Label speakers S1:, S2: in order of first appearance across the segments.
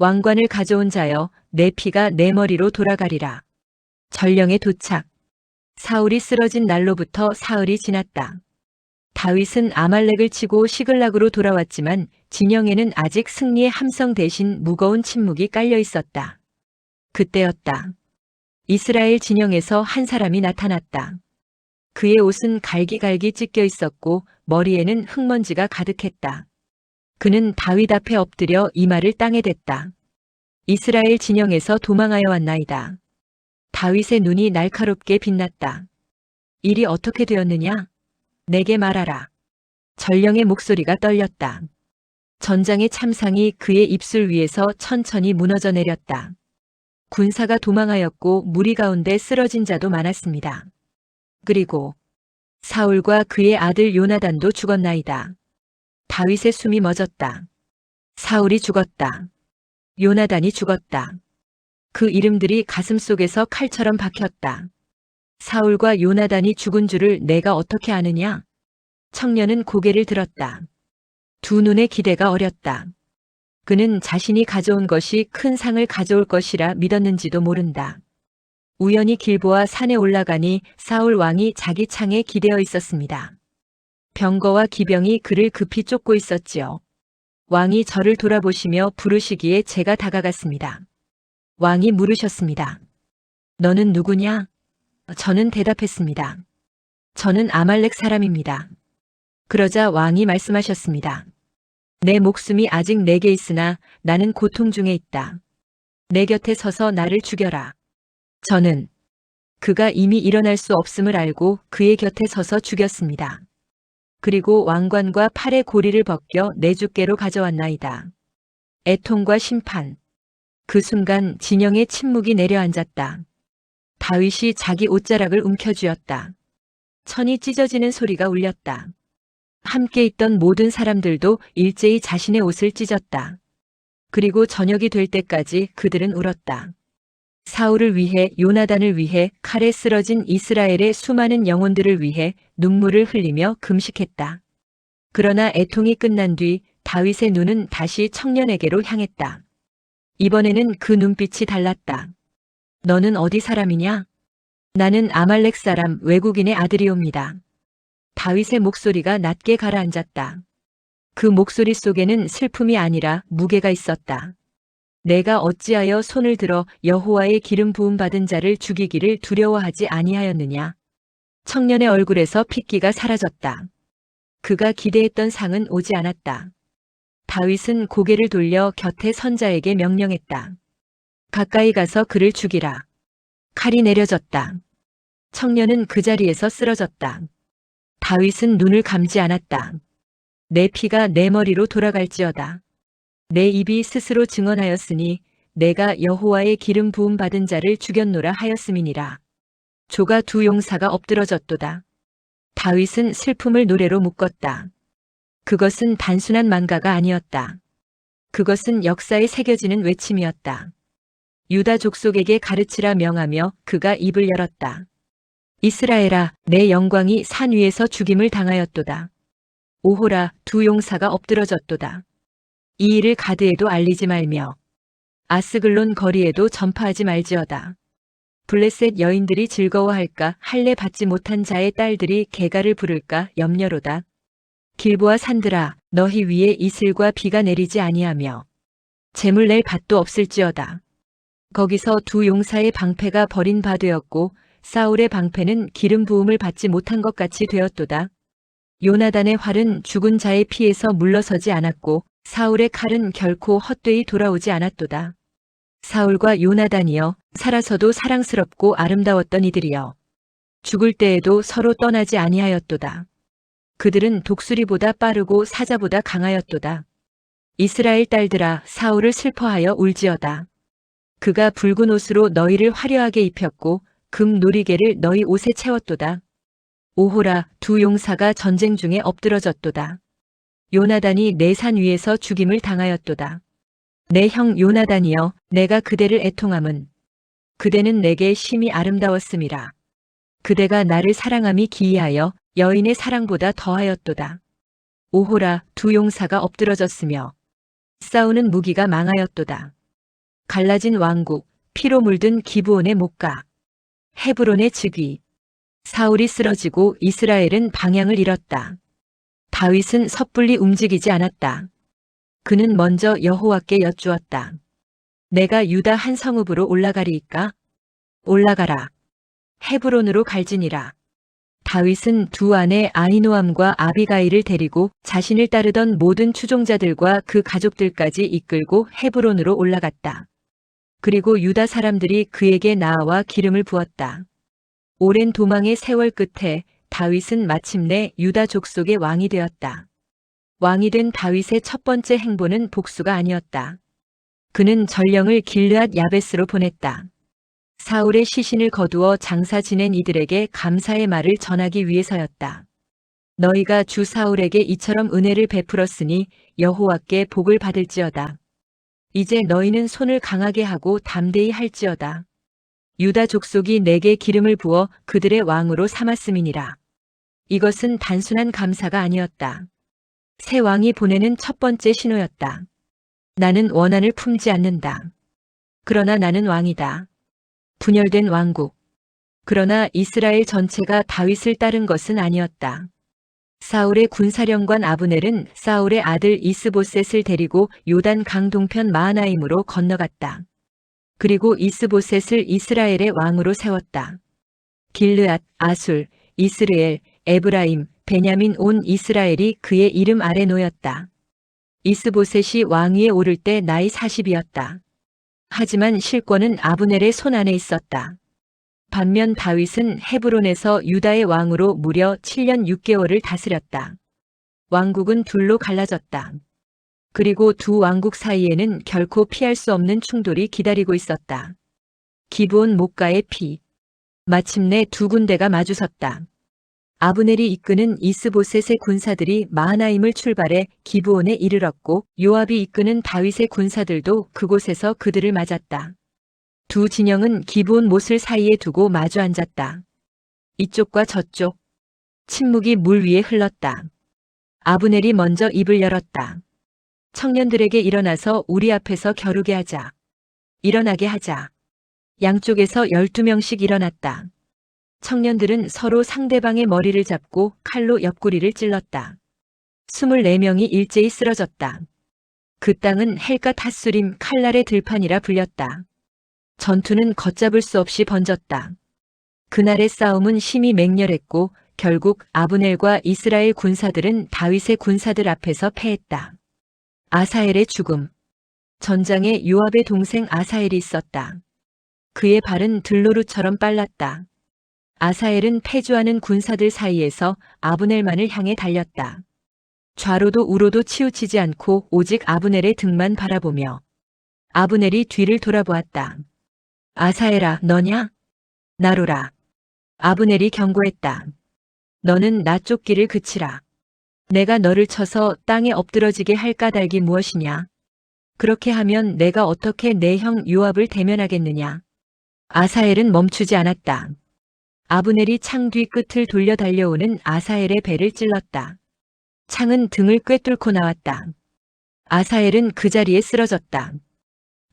S1: 왕관을 가져온 자여, 내 피가 내 머리로 돌아가리라. 전령에 도착. 사울이 쓰러진 날로부터 사흘이 지났다. 다윗은 아말렉을 치고 시글락으로 돌아왔지만 진영에는 아직 승리의 함성 대신 무거운 침묵이 깔려 있었다. 그때였다. 이스라엘 진영에서 한 사람이 나타났다. 그의 옷은 갈기갈기 찢겨 있었고 머리에는 흙먼지가 가득했다. 그는 다윗 앞에 엎드려 이마를 땅에 댔다. 이스라엘 진영에서 도망하여 왔나이다. 다윗의 눈이 날카롭게 빛났다. 일이 어떻게 되었느냐? 내게 말하라. 전령의 목소리가 떨렸다. 전장의 참상이 그의 입술 위에서 천천히 무너져 내렸다. 군사가 도망하였고 무리 가운데 쓰러진 자도 많았습니다. 그리고 사울과 그의 아들 요나단도 죽었나이다. 다윗의 숨이 멎었다. 사울이 죽었다. 요나단이 죽었다. 그 이름들이 가슴속에서 칼처럼 박혔다. 사울과 요나단이 죽은 줄을 내가 어떻게 아느냐? 청년은 고개를 들었다. 두 눈의 기대가 어렸다. 그는 자신이 가져온 것이 큰 상을 가져올 것이라 믿었는지도 모른다. 우연히 길보아 산에 올라가니 사울 왕이 자기 창에 기대어 있었습니다. 병거와 기병이 그를 급히 쫓고 있었지요. 왕이 저를 돌아보시며 부르시기에 제가 다가갔습니다. 왕이 물으셨습니다. 너는 누구냐? 저는 대답했습니다. 저는 아말렉 사람입니다. 그러자 왕이 말씀하셨습니다. 내 목숨이 아직 내게 있으나 나는 고통 중에 있다. 내 곁에 서서 나를 죽여라. 저는 그가 이미 일어날 수 없음을 알고 그의 곁에 서서 죽였습니다. 그리고 왕관과 팔의 고리를 벗겨 내 주께로 가져왔나이다. 애통과 심판. 그 순간 진영의 침묵이 내려앉았다. 다윗이 자기 옷자락을 움켜쥐었다. 천이 찢어지는 소리가 울렸다. 함께 있던 모든 사람들도 일제히 자신의 옷을 찢었다. 그리고 저녁이 될 때까지 그들은 울었다. 사울을 위해, 요나단을 위해, 칼에 쓰러진 이스라엘의 수많은 영혼들을 위해 눈물을 흘리며 금식했다. 그러나 애통이 끝난 뒤 다윗의 눈은 다시 청년에게로 향했다. 이번에는 그 눈빛이 달랐다. 너는 어디 사람이냐? 나는 아말렉 사람 외국인의 아들이옵니다. 다윗의 목소리가 낮게 가라앉았다. 그 목소리 속에는 슬픔이 아니라 무게가 있었다. 내가 어찌하여 손을 들어 여호와의 기름 부음 받은 자를 죽이기를 두려워하지 아니하였느냐? 청년의 얼굴에서 핏기가 사라졌다. 그가 기대했던 상은 오지 않았다. 다윗은 고개를 돌려 곁에 선자에게 명령했다. 가까이 가서 그를 죽이라. 칼이 내려졌다. 청년은 그 자리에서 쓰러졌다. 다윗은 눈을 감지 않았다. 내 피가 내 머리로 돌아갈지어다. 내 입이 스스로 증언하였으니 내가 여호와의 기름 부음 받은 자를 죽였노라 하였음이니라. 조가 두 용사가 엎드러졌도다. 다윗은 슬픔을 노래로 묶었다. 그것은 단순한 만가가 아니었다. 그것은 역사에 새겨지는 외침이었다. 유다 족속에게 가르치라 명하며 그가 입을 열었다. 이스라엘아, 내 영광이 산 위에서 죽임을 당하였도다. 오호라, 두 용사가 엎드러졌도다. 이 일을 가드에도 알리지 말며 아스글론 거리에도 전파하지 말지어다. 블레셋 여인들이 즐거워할까? 할례 받지 못한 자의 딸들이 개가를 부를까? 염려로다. 길보아 산들아, 너희 위에 이슬과 비가 내리지 아니하며 재물 낼 밭도 없을지어다. 거기서 두 용사의 방패가 버린 바 되었고 사울의 방패는 기름 부음을 받지 못한 것 같이 되었도다. 요나단의 활은 죽은 자의 피에서 물러서지 않았고 사울의 칼은 결코 헛되이 돌아오지 않았도다. 사울과 요나단이여, 살아서도 사랑스럽고 아름다웠던 이들이여, 죽을 때에도 서로 떠나지 아니하였도다. 그들은 독수리보다 빠르고 사자보다 강하였도다. 이스라엘 딸들아, 사울을 슬퍼하여 울지어다. 그가 붉은 옷으로 너희를 화려하게 입혔고 금 놀이개를 너희 옷에 채웠도다. 오호라, 두 용사가 전쟁 중에 엎드러졌도다. 요나단이 내 산 위에서 죽임을 당하였도다. 내 형 요나단이여, 내가 그대를 애통함은 그대는 내게 심히 아름다웠음이라. 그대가 나를 사랑함이 기이하여 여인의 사랑보다 더하였도다. 오호라, 두 용사가 엎드러졌으며 싸우는 무기가 망하였도다. 갈라진 왕국, 피로 물든 기브온의 목가, 헤브론의 즉위. 사울이 쓰러지고 이스라엘은 방향을 잃었다. 다윗은 섣불리 움직이지 않았다. 그는 먼저 여호와께 여쭈었다. 내가 유다 한 성읍으로 올라가리이까? 올라가라. 헤브론으로 갈지니라. 다윗은 두 아내 아히노암과 아비가일을 데리고 자신을 따르던 모든 추종자들과 그 가족들까지 이끌고 헤브론으로 올라갔다. 그리고 유다 사람들이 그에게 나아와 기름을 부었다. 오랜 도망의 세월 끝에 다윗은 마침내 유다 족속의 왕이 되었다. 왕이 된 다윗의 첫 번째 행보는 복수가 아니었다. 그는 전령을 길르앗 야베스로 보냈다. 사울의 시신을 거두어 장사 지낸 이들에게 감사의 말을 전하기 위해서였다. 너희가 주 사울에게 이처럼 은혜를 베풀었으니 여호와께 복을 받을지어다. 이제 너희는 손을 강하게 하고 담대히 할지어다. 유다 족속이 내게 기름을 부어 그들의 왕으로 삼았음이니라. 이것은 단순한 감사가 아니었다. 새 왕이 보내는 첫 번째 신호였다. 나는 원한을 품지 않는다. 그러나 나는 왕이다. 분열된 왕국. 그러나 이스라엘 전체가 다윗을 따른 것은 아니었다. 사울의 군사령관 아브넬은 사울의 아들 이스보셋을 데리고 요단 강 동편 마하나임으로 건너갔다. 그리고 이스보셋을 이스라엘의 왕으로 세웠다. 길르앗, 아술, 이스르엘, 에브라임, 베냐민 온 이스라엘이 그의 이름 아래 놓였다. 이스보셋이 왕위에 오를 때 나이 40이었다. 하지만 실권은 아브넬의 손 안에 있었다. 반면 다윗은 헤브론에서 유다의 왕으로 무려 7년 6개월을 다스렸다. 왕국은 둘로 갈라졌다. 그리고 두 왕국 사이에는 결코 피할 수 없는 충돌이 기다리고 있었다. 기브온 목가의 피. 마침내 두 군대가 마주섰다. 아브넬이 이끄는 이스보셋의 군사들이 마하나임을 출발해 기브온에 이르렀고 요압이 이끄는 다윗의 군사들도 그곳에서 그들을 맞았다. 두 진영은 기브온 못을 사이에 두고 마주 앉았다. 이쪽과 저쪽. 침묵이 물 위에 흘렀다. 아브넬이 먼저 입을 열었다. 청년들에게 일어나서 우리 앞에서 겨루게 하자. 일어나게 하자. 양쪽에서 12명씩 일어났다. 청년들은 서로 상대방의 머리를 잡고 칼로 옆구리를 찔렀다. 24명이 일제히 쓰러졌다. 그 땅은 헬갓 핫수림 칼날의 들판이라 불렸다. 전투는 걷잡을 수 없이 번졌다. 그날의 싸움은 심히 맹렬했고 결국 아브넬과 이스라엘 군사들은 다윗의 군사들 앞에서 패했다. 아사엘의 죽음. 전장에 요압의 동생 아사엘이 있었다. 그의 발은 들노루처럼 빨랐다. 아사엘은 패주하는 군사들 사이에서 아브넬만을 향해 달렸다. 좌로도 우로도 치우치지 않고 오직 아브넬의 등만 바라보며 아브넬이 뒤를 돌아보았다. 아사엘아, 너냐? 나로라. 아브넬이 경고했다. 너는 나 쫓기를 그치라. 내가 너를 쳐서 땅에 엎드러지게 할 까닭이 무엇이냐? 그렇게 하면 내가 어떻게 내 형 요압을 대면하겠느냐? 아사엘은 멈추지 않았다. 아브넬이 창 뒤 끝을 돌려 달려오는 아사엘의 배를 찔렀다. 창은 등을 꿰뚫고 나왔다. 아사엘은 그 자리에 쓰러졌다.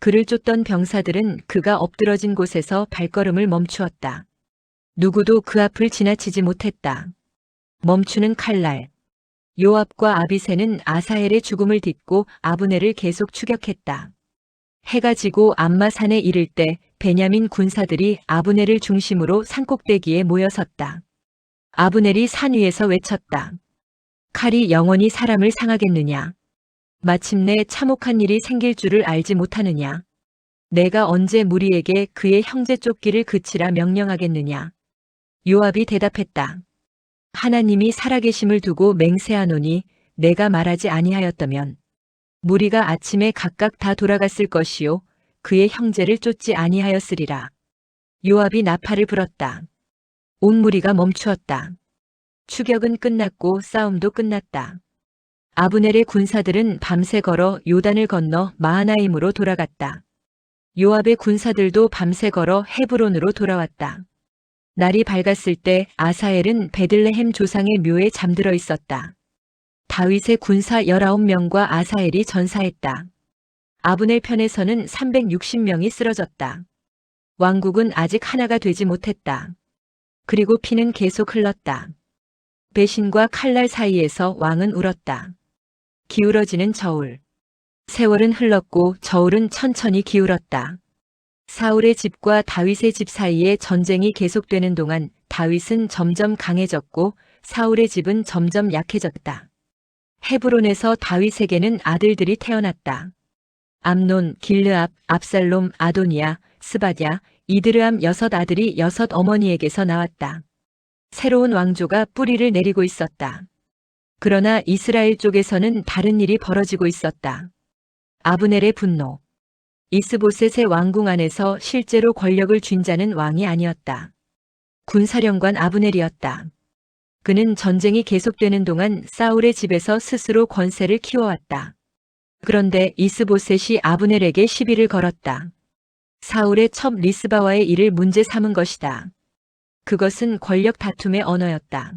S1: 그를 쫓던 병사들은 그가 엎드러진 곳에서 발걸음을 멈추었다. 누구도 그 앞을 지나치지 못했다. 멈추는 칼날. 요압과 아비새는 아사엘의 죽음을 딛고 아브넬을 계속 추격했다. 해가 지고 암마산에 이를 때 베냐민 군사들이 아브넬을 중심으로 산꼭대기에 모여섰다. 아브넬이 산 위에서 외쳤다. 칼이 영원히 사람을 상하겠느냐? 마침내 참혹한 일이 생길 줄을 알지 못하느냐? 내가 언제 무리에게 그의 형제 쫓기를 그치라 명령하겠느냐? 요압이 대답했다. 하나님이 살아계심을 두고 맹세하노니 내가 말하지 아니하였다면 무리가 아침에 각각 다 돌아갔을 것이요 그의 형제를 쫓지 아니하였으리라. 요압이 나팔을 불었다. 온 무리가 멈추었다. 추격은 끝났고 싸움도 끝났다. 아브넬의 군사들은 밤새 걸어 요단을 건너 마하나임으로 돌아갔다. 요압의 군사들도 밤새 걸어 헤브론으로 돌아왔다. 날이 밝았을 때 아사엘은 베들레헴 조상의 묘에 잠들어 있었다. 다윗의 군사 19명과 아사엘이 전사했다. 아브넬 편에서는 360명이 쓰러졌다. 왕국은 아직 하나가 되지 못했다. 그리고 피는 계속 흘렀다. 배신과 칼날 사이에서 왕은 울었다. 기울어지는 저울. 세월은 흘렀고 저울은 천천히 기울었다. 사울의 집과 다윗의 집 사이에 전쟁이 계속되는 동안 다윗은 점점 강해졌고 사울의 집은 점점 약해졌다. 헤브론에서 다윗에게는 아들들이 태어났다. 암논, 길르압, 압살롬, 아도니아, 스바랴, 이드르암 6 아들이 6 어머니에게서 나왔다. 새로운 왕조가 뿌리를 내리고 있었다. 그러나 이스라엘 쪽에서는 다른 일이 벌어지고 있었다. 아브넬의 분노. 이스보셋의 왕궁 안에서 실제로 권력을 쥔 자는 왕이 아니었다. 군사령관 아브넬이었다. 그는 전쟁이 계속되는 동안 사울의 집에서 스스로 권세를 키워왔다. 그런데 이스보셋이 아브넬에게 시비를 걸었다. 사울의 첩 리스바와의 일을 문제 삼은 것이다. 그것은 권력 다툼의 언어였다.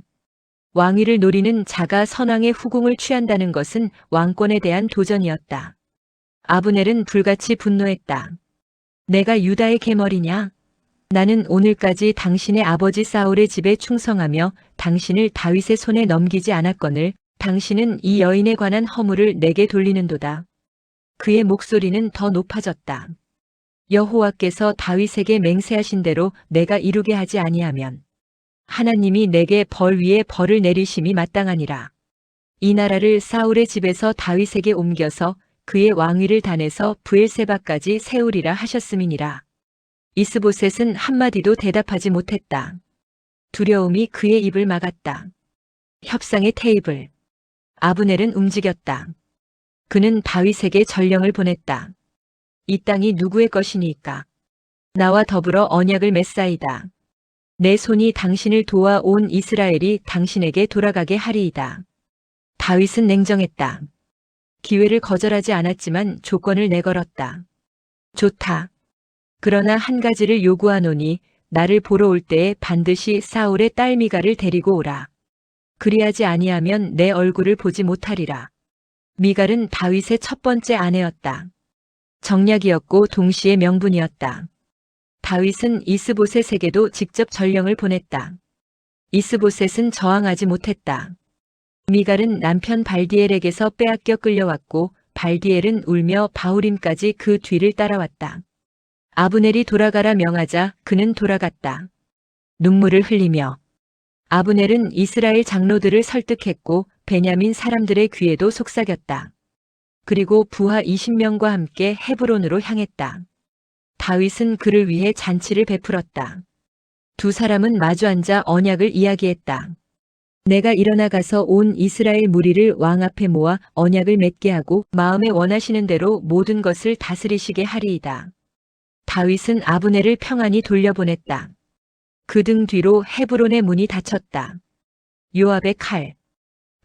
S1: 왕위를 노리는 자가 선왕의 후궁을 취한다는 것은 왕권에 대한 도전이었다. 아브넬은 불같이 분노했다. 내가 유다의 계머리냐? 나는 오늘까지 당신의 아버지 사울의 집에 충성하며 당신을 다윗의 손에 넘기지 않았거늘 당신은 이 여인에 관한 허물을 내게 돌리는도다. 그의 목소리는 더 높아졌다. 여호와께서 다윗에게 맹세하신 대로 내가 이루게 하지 아니하면 하나님이 내게 벌 위에 벌을 내리심이 마땅하니라. 이 나라를 사울의 집에서 다윗에게 옮겨서 그의 왕위를 단에서 브엘세바까지 세우리라 하셨음이니라. 이스보셋은 한마디도 대답하지 못했다. 두려움이 그의 입을 막았다. 협상의 테이블. 아브넬은 움직였다. 그는 다윗에게 전령을 보냈다. 이 땅이 누구의 것이니까? 나와 더불어 언약을 맺사이다. 내 손이 당신을 도와 온 이스라엘이 당신에게 돌아가게 하리이다. 다윗은 냉정했다. 기회를 거절하지 않았지만 조건을 내걸었다. 좋다. 그러나 한 가지를 요구하노니 나를 보러 올 때에 반드시 사울의 딸 미갈을 데리고 오라. 그리하지 아니하면 내 얼굴을 보지 못하리라. 미갈은 다윗의 첫 번째 아내였다. 정략이었고 동시에 명분이었다. 다윗은 이스보셋에게도 직접 전령을 보냈다. 이스보셋은 저항하지 못했다. 미갈은 남편 발디엘에게서 빼앗겨 끌려왔고 발디엘은 울며 바후림까지 그 뒤를 따라왔다. 아브넬이 돌아가라 명하자 그는 돌아갔다. 눈물을 흘리며. 아브넬은 이스라엘 장로들을 설득했고 베냐민 사람들의 귀에도 속삭였다. 그리고 부하 20명과 함께 헤브론으로 향했다. 다윗은 그를 위해 잔치를 베풀었다. 두 사람은 마주 앉아 언약을 이야기했다. 내가 일어나 가서 온 이스라엘 무리를 왕 앞에 모아 언약을 맺게 하고 마음에 원하시는 대로 모든 것을 다스리시게 하리이다. 다윗은 아브넬을 평안히 돌려보냈다. 그 등 뒤로 헤브론의 문이 닫혔다. 요압의 칼.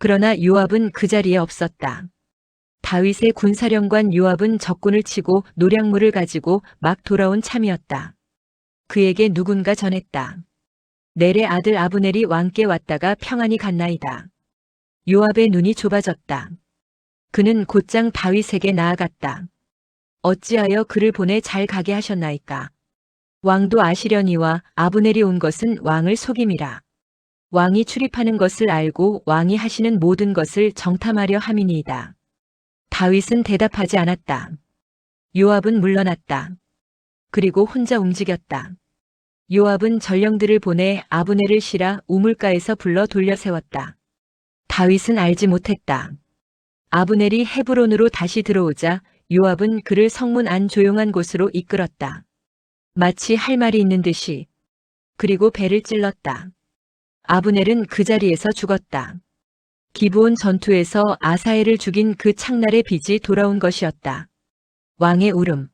S1: 그러나 요압은 그 자리에 없었다. 다윗의 군사령관 요압은 적군을 치고 노량물을 가지고 막 돌아온 참이었다. 그에게 누군가 전했다. 넬의 아들 아브넬이 왕께 왔다가 평안히 갔나이다. 요압의 눈이 좁아졌다. 그는 곧장 다윗에게 나아갔다. 어찌하여 그를 보내 잘 가게 하셨나이까? 왕도 아시려니와 아브넬이 온 것은 왕을 속임이라. 왕이 출입하는 것을 알고 왕이 하시는 모든 것을 정탐하려 함이니이다. 다윗은 대답하지 않았다. 요압은 물러났다. 그리고 혼자 움직였다. 요압은 전령들을 보내 아브넬을 실어 우물가에서 불러 돌려 세웠다. 다윗은 알지 못했다. 아브넬이 헤브론으로 다시 들어오자 요압은 그를 성문 안 조용한 곳으로 이끌었다. 마치 할 말이 있는 듯이. 그리고 배를 찔렀다. 아브넬은 그 자리에서 죽었다. 기브온 전투에서 아사엘을 죽인 그 창날의 빛이 돌아온 것이었다. 왕의 울음.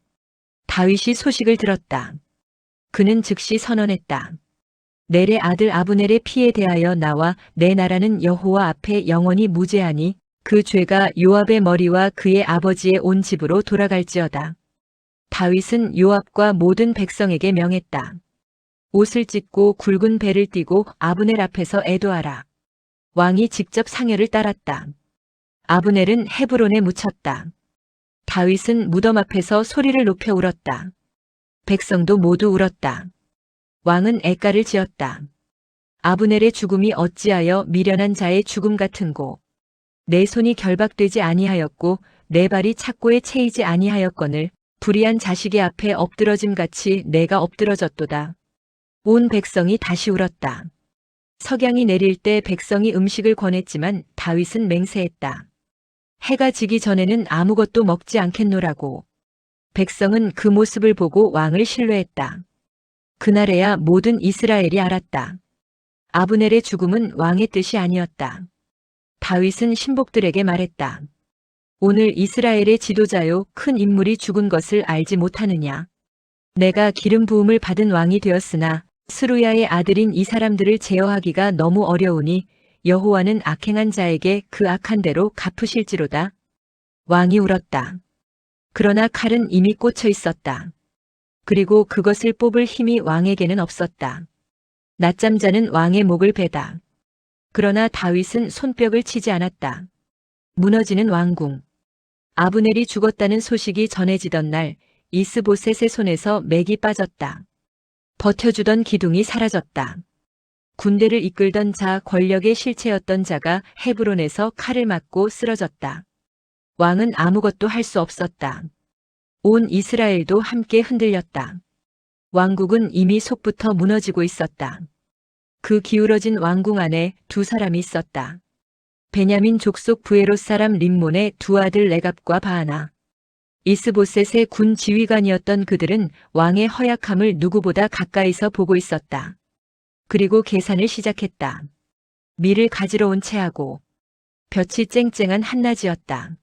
S1: 다윗이 소식을 들었다. 그는 즉시 선언했다. 넬의 아들 아브넬의 피에 대하여 나와 내 나라는 여호와 앞에 영원히 무죄하니 그 죄가 요압의 머리와 그의 아버지의 온 집으로 돌아갈지어다. 다윗은 요압과 모든 백성에게 명했다. 옷을 찢고 굵은 배를 띠고 아브넬 앞에서 애도하라. 왕이 직접 상여를 따랐다. 아브넬은 헤브론에 묻혔다. 다윗은 무덤 앞에서 소리를 높여 울었다. 백성도 모두 울었다. 왕은 애가를 지었다. 아브넬의 죽음이 어찌하여 미련한 자의 죽음 같은고. 내 손이 결박되지 아니하였고 내 발이 착고에 채이지 아니하였거늘 불의한 자식의 앞에 엎드러짐 같이 내가 엎드러졌도다. 온 백성이 다시 울었다. 석양이 내릴 때 백성이 음식을 권했지만 다윗은 맹세했다. 해가 지기 전에는 아무것도 먹지 않겠노라고. 백성은 그 모습을 보고 왕을 신뢰했다. 그날에야 모든 이스라엘이 알았다. 아브넬의 죽음은 왕의 뜻이 아니었다. 다윗은 신복들에게 말했다. 오늘 이스라엘의 지도자요 큰 인물이 죽은 것을 알지 못하느냐. 내가 기름 부음을 받은 왕이 되었으나 스루야의 아들인 이 사람들을 제어하기가 너무 어려우니 여호와는 악행한 자에게 그 악한 대로 갚으실지로다. 왕이 울었다. 그러나 칼은 이미 꽂혀 있었다. 그리고 그것을 뽑을 힘이 왕에게는 없었다. 낮잠자는 왕의 목을 베다. 그러나 다윗은 손뼉을 치지 않았다. 무너지는 왕궁. 아브넬이 죽었다는 소식이 전해지던 날 이스보셋의 손에서 맥이 빠졌다. 버텨주던 기둥이 사라졌다. 군대를 이끌던 자 권력의 실체였던 자가 헤브론에서 칼을 맞고 쓰러졌다. 왕은 아무것도 할 수 없었다. 온 이스라엘도 함께 흔들렸다. 왕국은 이미 속부터 무너지고 있었다. 그 기울어진 왕궁 안에 두 사람이 있었다. 베냐민 족속 부에롯 사람 림몬의 두 아들 레갑과 바하나. 이스보셋의 군 지휘관이었던 그들은 왕의 허약함을 누구보다 가까이서 보고 있었다. 그리고 계산을 시작했다. 밀을 가지러 온 채하고 볕이 쨍쨍한 한낮이었다.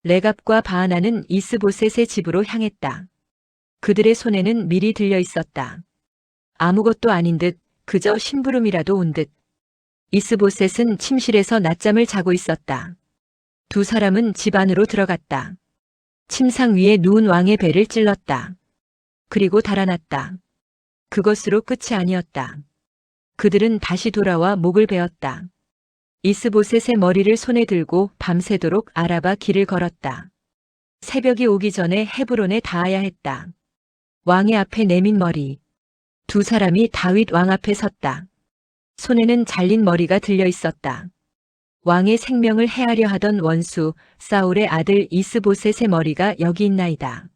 S1: 레갑과 바하나는 이스보셋의 집으로 향했다. 그들의 손에는 밀이 들려 있었다. 아무것도 아닌 듯 그저 심부름이라도 온 듯. 이스보셋은 침실에서 낮잠을 자고 있었다. 두 사람은 집 안으로 들어갔다. 침상 위에 누운 왕의 배를 찔렀다. 그리고 달아났다. 그것으로 끝이 아니었다. 그들은 다시 돌아와 목을 베었다. 이스보셋의 머리를 손에 들고 밤새도록 알아봐 길을 걸었다. 새벽이 오기 전에 헤브론에 닿아야 했다. 왕의 앞에 내민 머리. 두 사람이 다윗 왕 앞에 섰다. 손에는 잘린 머리가 들려 있었다. 왕의 생명을 해하려 하던 원수 사울의 아들 이스보셋의 머리가 여기 있나이다.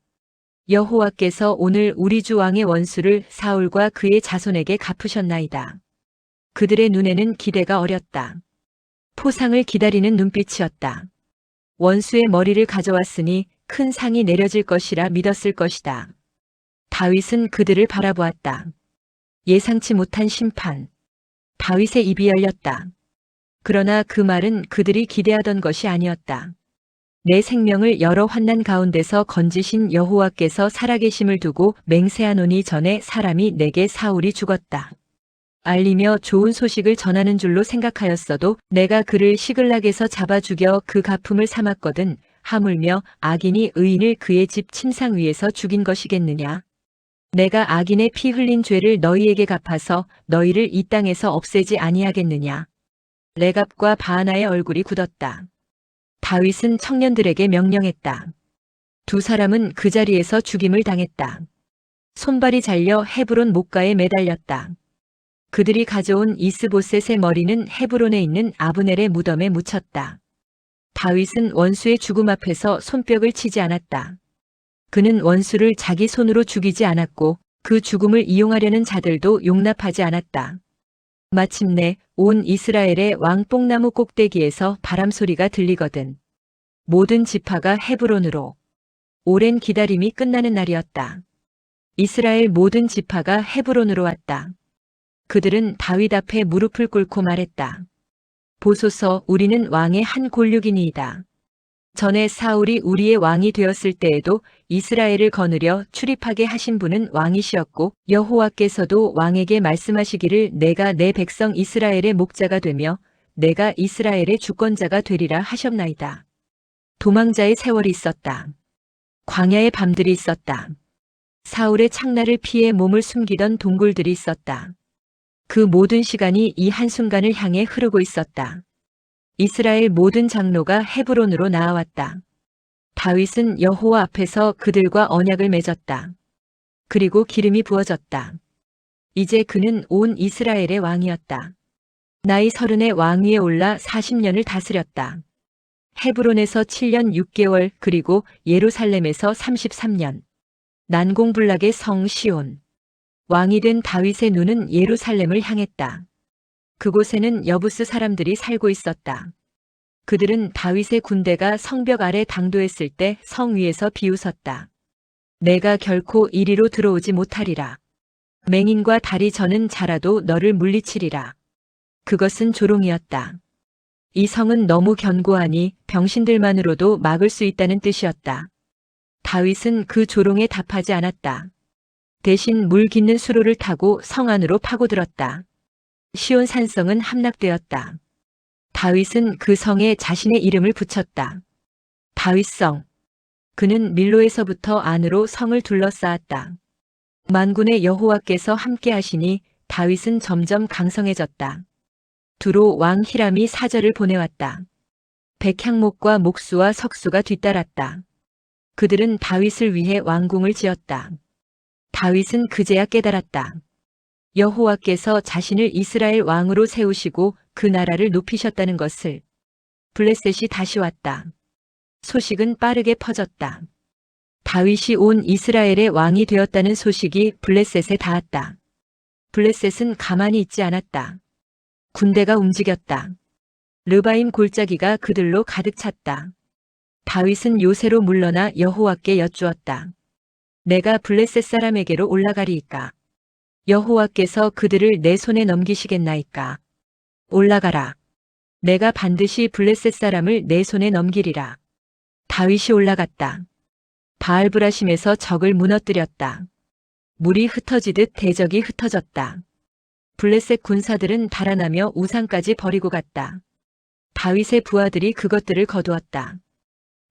S1: 여호와께서 오늘 우리 주 왕의 원수를 사울과 그의 자손에게 갚으셨나이다. 그들의 눈에는 기대가 어렸다. 포상을 기다리는 눈빛이었다. 원수의 머리를 가져왔으니 큰 상이 내려질 것이라 믿었을 것이다. 다윗은 그들을 바라보았다. 예상치 못한 심판. 다윗의 입이 열렸다. 그러나 그 말은 그들이 기대하던 것이 아니었다. 내 생명을 여러 환난 가운데서 건지신 여호와께서 살아계심을 두고 맹세하노니 전에 사람이 내게 사울이 죽었다. 알리며 좋은 소식을 전하는 줄로 생각하였어도 내가 그를 시글락에서 잡아 죽여 그 갚음을 삼았거든. 하물며 악인이 의인을 그의 집 침상 위에서 죽인 것이겠느냐. 내가 악인의 피 흘린 죄를 너희에게 갚아서 너희를 이 땅에서 없애지 아니하겠느냐. 레갑과 바하나의 얼굴이 굳었다. 다윗은 청년들에게 명령했다. 두 사람은 그 자리에서 죽임을 당했다. 손발이 잘려 헤브론 목가에 매달렸다. 그들이 가져온 이스보셋의 머리는 헤브론에 있는 아브넬의 무덤에 묻혔다. 다윗은 원수의 죽음 앞에서 손뼉을 치지 않았다. 그는 원수를 자기 손으로 죽이지 않았고 그 죽음을 이용하려는 자들도 용납하지 않았다. 마침내 온 이스라엘의 왕뽕나무 꼭대기에서 바람소리가 들리거든. 모든 지파가 헤브론으로. 오랜 기다림이 끝나는 날이었다. 이스라엘 모든 지파가 헤브론으로 왔다. 그들은 다윗 앞에 무릎을 꿇고 말했다. 보소서, 우리는 왕의 한 골육이니이다. 전에 사울이 우리의 왕이 되었을 때에도 이스라엘을 거느려 출입하게 하신 분은 왕이시었고 여호와께서도 왕에게 말씀하시기를 내가 내 백성 이스라엘의 목자가 되며 내가 이스라엘의 주권자가 되리라 하셨나이다. 도망자의 세월이 있었다. 광야의 밤들이 있었다. 사울의 창날을 피해 몸을 숨기던 동굴들이 있었다. 그 모든 시간이 이 한순간을 향해 흐르고 있었다. 이스라엘 모든 장로가 헤브론으로 나아왔다. 다윗은 여호와 앞에서 그들과 언약을 맺었다. 그리고 기름이 부어졌다. 이제 그는 온 이스라엘의 왕이었다. 나이 30에 왕위에 올라 40년을 다스렸다. 헤브론에서 7년 6개월 그리고 예루살렘에서 33년. 난공불락의 성 시온. 왕이 된 다윗의 눈은 예루살렘을 향했다. 그곳에는 여부스 사람들이 살고 있었다. 그들은 다윗의 군대가 성벽 아래 당도했을 때 성 위에서 비웃었다. 내가 결코 이리로 들어오지 못하리라. 맹인과 다리 저는 자라도 너를 물리치리라. 그것은 조롱이었다. 이 성은 너무 견고하니 병신들만으로도 막을 수 있다는 뜻이었다. 다윗은 그 조롱에 답하지 않았다. 대신 물 깃는 수로를 타고 성 안으로 파고들었다. 시온 산성은 함락되었다. 다윗은 그 성에 자신의 이름을 붙였다. 다윗성. 그는 밀로에서부터 안으로 성을 둘러싸았다. 만군의 여호와께서 함께 하시니 다윗은 점점 강성해졌다. 두로 왕 히람이 사절을 보내왔다. 백향목과 목수와 석수가 뒤따랐다. 그들은 다윗을 위해 왕궁을 지었다. 다윗은 그제야 깨달았다. 여호와께서 자신을 이스라엘 왕으로 세우시고 그 나라를 높이셨다는 것을. 블레셋이 다시 왔다. 소식은 빠르게 퍼졌다. 다윗이 온 이스라엘의 왕이 되었다는 소식이 블레셋에 닿았다. 블레셋은 가만히 있지 않았다. 군대가 움직였다. 르바임 골짜기가 그들로 가득 찼다. 다윗은 요새로 물러나 여호와께 여쭈었다. 내가 블레셋 사람에게로 올라가리이까? 여호와께서 그들을 내 손에 넘기시겠나이까? 올라가라. 내가 반드시 블레셋 사람을 내 손에 넘기리라. 다윗이 올라갔다. 바알브라심에서 적을 무너뜨렸다. 물이 흩어지듯 대적이 흩어졌다. 블레셋 군사들은 달아나며 우상까지 버리고 갔다. 다윗의 부하들이 그것들을 거두었다.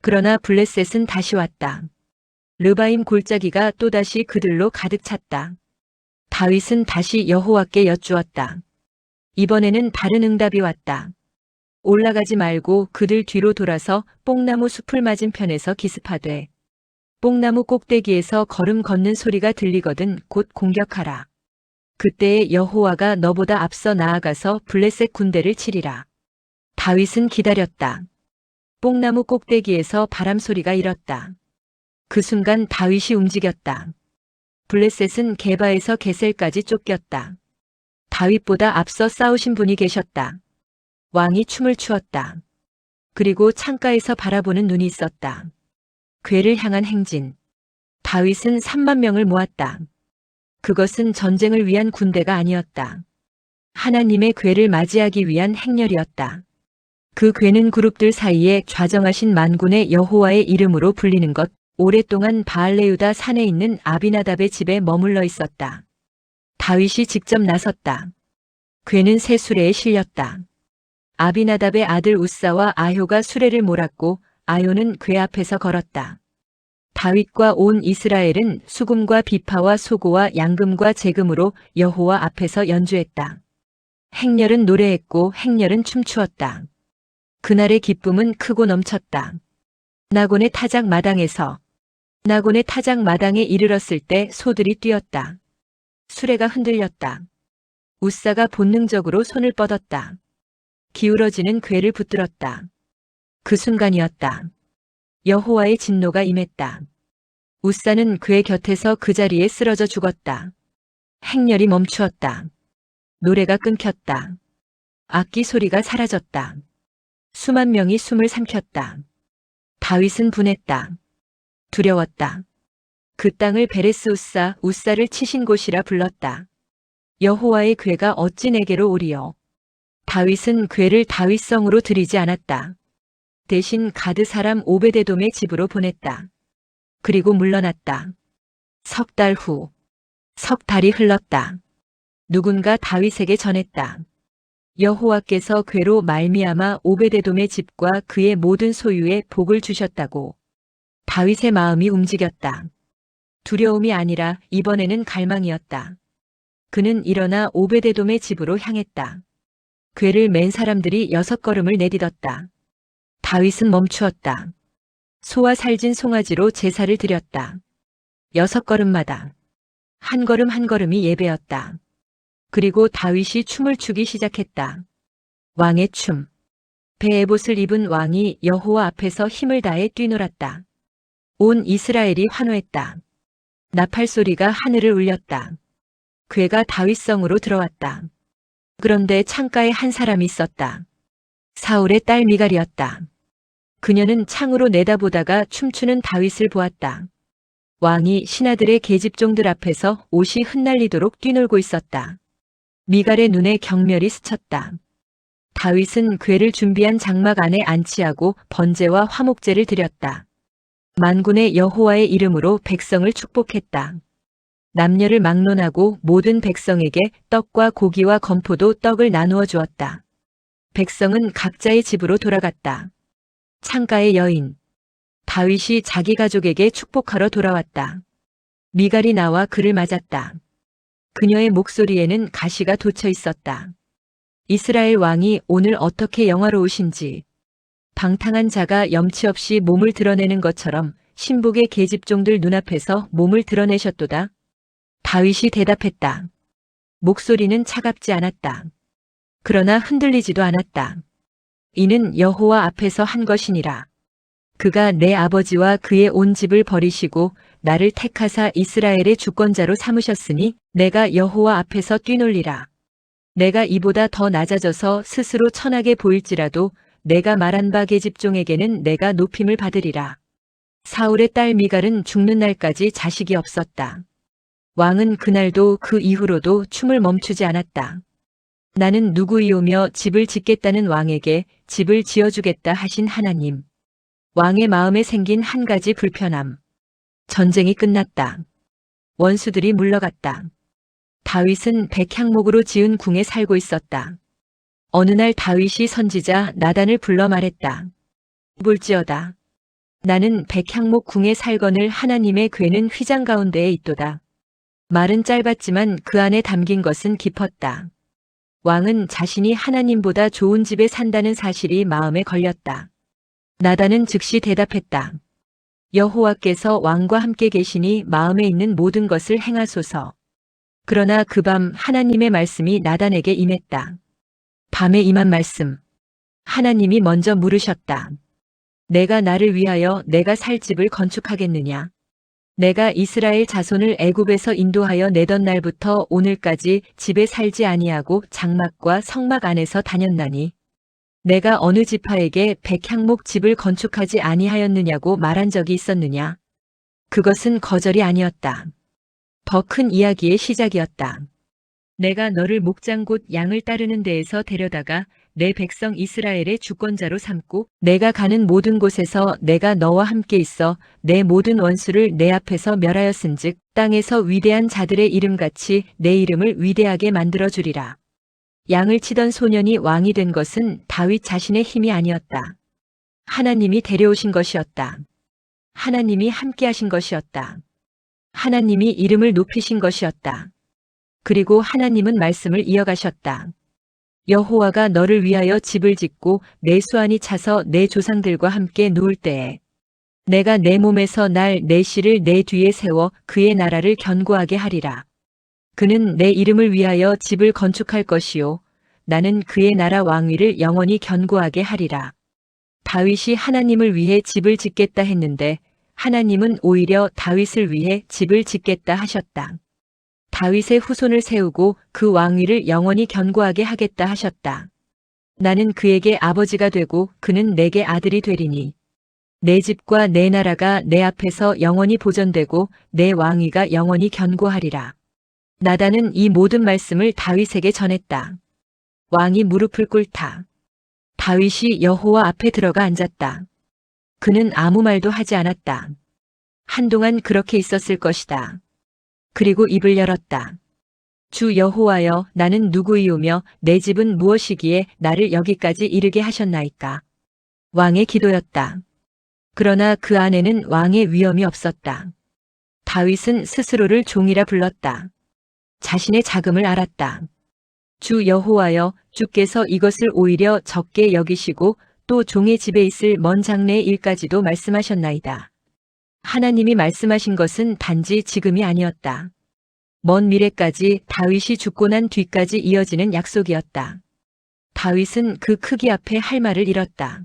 S1: 그러나 블레셋은 다시 왔다. 르바임 골짜기가 또다시 그들로 가득 찼다. 다윗은 다시 여호와께 여쭈었다. 이번에는 다른 응답이 왔다. 올라가지 말고 그들 뒤로 돌아서 뽕나무 숲을 맞은 편에서 기습하되 뽕나무 꼭대기에서 걸음 걷는 소리가 들리거든 곧 공격하라. 그때에 여호와가 너보다 앞서 나아가서 블레셋 군대를 치리라. 다윗은 기다렸다. 뽕나무 꼭대기에서 바람 소리가 일었다. 그 순간 다윗이 움직였다. 블레셋은 게바에서 게셀까지 쫓겼다. 다윗보다 앞서 싸우신 분이 계셨다. 왕이 춤을 추었다. 그리고 창가에서 바라보는 눈이 있었다. 궤를 향한 행진. 다윗은 3만 명을 모았다. 그것은 전쟁을 위한 군대가 아니었다. 하나님의 궤를 맞이하기 위한 행렬이었다. 그 궤는 그룹들 사이에 좌정하신 만군의 여호와의 이름으로 불리는 것, 오랫동안 바알레유다 산에 있는 아비나답의 집에 머물러 있었다. 다윗이 직접 나섰다. 궤는 새 수레에 실렸다. 아비나답의 아들 우사와 아효가 수레를 몰았고 아효는 궤 앞에서 걸었다. 다윗과 온 이스라엘은 수금과 비파와 소고와 양금과 제금으로 여호와 앞에서 연주했다. 행렬은 노래했고 행렬은 춤추었다. 그날의 기쁨은 크고 넘쳤다. 나곤의 타작 마당에 이르렀을 때 소들이 뛰었다. 수레가 흔들렸다. 우사가 본능적으로 손을 뻗었다. 기울어지는 궤를 붙들었다. 그 순간이었다. 여호와의 진노가 임했다. 우사는 궤 곁에서 그 자리에 쓰러져 죽었다. 행렬이 멈추었다. 노래가 끊겼다. 악기 소리가 사라졌다. 수만 명이 숨을 삼켰다. 다윗은 분했다. 두려웠다. 그 땅을 베레스 우사를 치신 곳이라 불렀다. 여호와의 궤가 어찌 내게로 오리요. 다윗은 궤를 다윗성으로 들이지 않았다. 대신 가드 사람 오베데돔의 집으로 보냈다. 그리고 물러났다. 석 달 후. 석 달이 흘렀다. 누군가 다윗에게 전했다. 여호와께서 궤로 말미암아 오베데돔의 집과 그의 모든 소유에 복을 주셨다고. 다윗의 마음이 움직였다. 두려움이 아니라 이번에는 갈망이었다. 그는 일어나 오베데돔의 집으로 향했다. 궤를 맨 사람들이 6걸음을 내딛었다. 다윗은 멈추었다. 소와 살진 송아지로 제사를 드렸다. 6걸음마다 한 걸음 한 걸음이 예배였다. 그리고 다윗이 춤을 추기 시작했다. 왕의 춤. 베에봇을 입은 왕이 여호와 앞에서 힘을 다해 뛰놀았다. 온 이스라엘이 환호했다. 나팔 소리가 하늘을 울렸다. 괴가 다윗성으로 들어왔다. 그런데 창가에 한 사람이 있었다. 사울의 딸 미갈이었다. 그녀는 창으로 내다보다가 춤추는 다윗을 보았다. 왕이 신하들의 계집종들 앞에서 옷이 흩날리도록 뛰놀고 있었다. 미갈의 눈에 경멸이 스쳤다. 다윗은 궤를 준비한 장막 안에 안치하고 번제와 화목제를 드렸다. 만군의 여호와의 이름으로 백성을 축복했다. 남녀를 막론하고 모든 백성에게 떡과 고기와 건포도 떡을 나누어 주었다. 백성은 각자의 집으로 돌아갔다. 창가의 여인. 다윗이 자기 가족에게 축복하러 돌아왔다. 미갈이 나와 그를 맞았다. 그녀의 목소리에는 가시가 돋쳐 있었다. 이스라엘 왕이 오늘 어떻게 영화로우신지. 방탕한 자가 염치 없이 몸을 드러내는 것처럼 신복의 계집종들 눈앞에서 몸을 드러내셨도다. 다윗이 대답했다. 목소리는 차갑지 않았다. 그러나 흔들리지도 않았다. 이는 여호와 앞에서 한 것이니라. 그가 내 아버지와 그의 온 집을 버리시고 나를 택하사 이스라엘의 주권자로 삼으셨으니 내가 여호와 앞에서 뛰놀리라. 내가 이보다 더 낮아져서 스스로 천하게 보일지라도 내가 말한 바 계집종에게는 내가 높임을 받으리라. 사울의 딸 미갈은 죽는 날까지 자식이 없었다. 왕은 그날도 그 이후로도 춤을 멈추지 않았다. 나는 누구이오며 집을 짓겠다는 왕에게 집을 지어주겠다 하신 하나님. 왕의 마음에 생긴 한 가지 불편함. 전쟁이 끝났다. 원수들이 물러갔다. 다윗은 백향목으로 지은 궁에 살고 있었다. 어느 날 다윗이 선지자 나단을 불러 말했다. 볼지어다. 나는 백향목 궁에 살거늘 하나님의 궤는 휘장 가운데에 있도다. 말은 짧았지만 그 안에 담긴 것은 깊었다. 왕은 자신이 하나님보다 좋은 집에 산다는 사실이 마음에 걸렸다. 나단은 즉시 대답했다. 여호와께서 왕과 함께 계시니 마음에 있는 모든 것을 행하소서. 그러나 그 밤 하나님의 말씀이 나단에게 임했다. 밤에 임한 말씀. 하나님이 먼저 물으셨다. 내가 나를 위하여 내가 살 집을 건축하겠느냐? 내가 이스라엘 자손을 애굽에서 인도하여 내던 날부터 오늘까지 집에 살지 아니하고 장막과 성막 안에서 다녔나니 내가 어느 지파에게 백향목 집을 건축하지 아니하였느냐고 말한 적이 있었느냐? 그것은 거절이 아니었다. 더 큰 이야기의 시작이었다. 내가 너를 목장 곧 양을 따르는 데에서 데려다가 내 백성 이스라엘의 주권자로 삼고 내가 가는 모든 곳에서 내가 너와 함께 있어 내 모든 원수를 내 앞에서 멸하였은즉 땅에서 위대한 자들의 이름같이 내 이름을 위대하게 만들어 주리라. 양을 치던 소년이 왕이 된 것은 다윗 자신의 힘이 아니었다. 하나님이 데려오신 것이었다. 하나님이 함께 하신 것이었다. 하나님이 이름을 높이신 것이었다. 그리고 하나님은 말씀을 이어가셨다. 여호와가 너를 위하여 집을 짓고 내 수완이 차서 내 조상들과 함께 누울 때에 내가 내 몸에서 날 내 씨를 내 뒤에 세워 그의 나라를 견고하게 하리라. 그는 내 이름을 위하여 집을 건축할 것이요 나는 그의 나라 왕위를 영원히 견고하게 하리라. 다윗이 하나님을 위해 집을 짓겠다 했는데 하나님은 오히려 다윗을 위해 집을 짓겠다 하셨다. 다윗의 후손을 세우고 그 왕위를 영원히 견고하게 하겠다 하셨다. 나는 그에게 아버지가 되고 그는 내게 아들이 되리니 내 집과 내 나라가 내 앞에서 영원히 보존되고 내 왕위가 영원히 견고하리라. 나단은 이 모든 말씀을 다윗에게 전했다. 왕이 무릎을 꿇다. 다윗이 여호와 앞에 들어가 앉았다. 그는 아무 말도 하지 않았다. 한동안 그렇게 있었을 것이다. 그리고 입을 열었다. 주 여호와여, 나는 누구이오며 내 집은 무엇이기에 나를 여기까지 이르게 하셨나이까? 왕의 기도였다. 그러나 그 안에는 왕의 위엄이 없었다. 다윗은 스스로를 종이라 불렀다. 자신의 자금을 알았다. 주 여호와여, 주께서 이것을 오히려 적게 여기시고 또 종의 집에 있을 먼 장래의 일까지도 말씀하셨나이다. 하나님이 말씀하신 것은 단지 지금이 아니었다. 먼 미래까지 다윗이 죽고 난 뒤까지 이어지는 약속이었다. 다윗은 그 크기 앞에 할 말을 잃었다.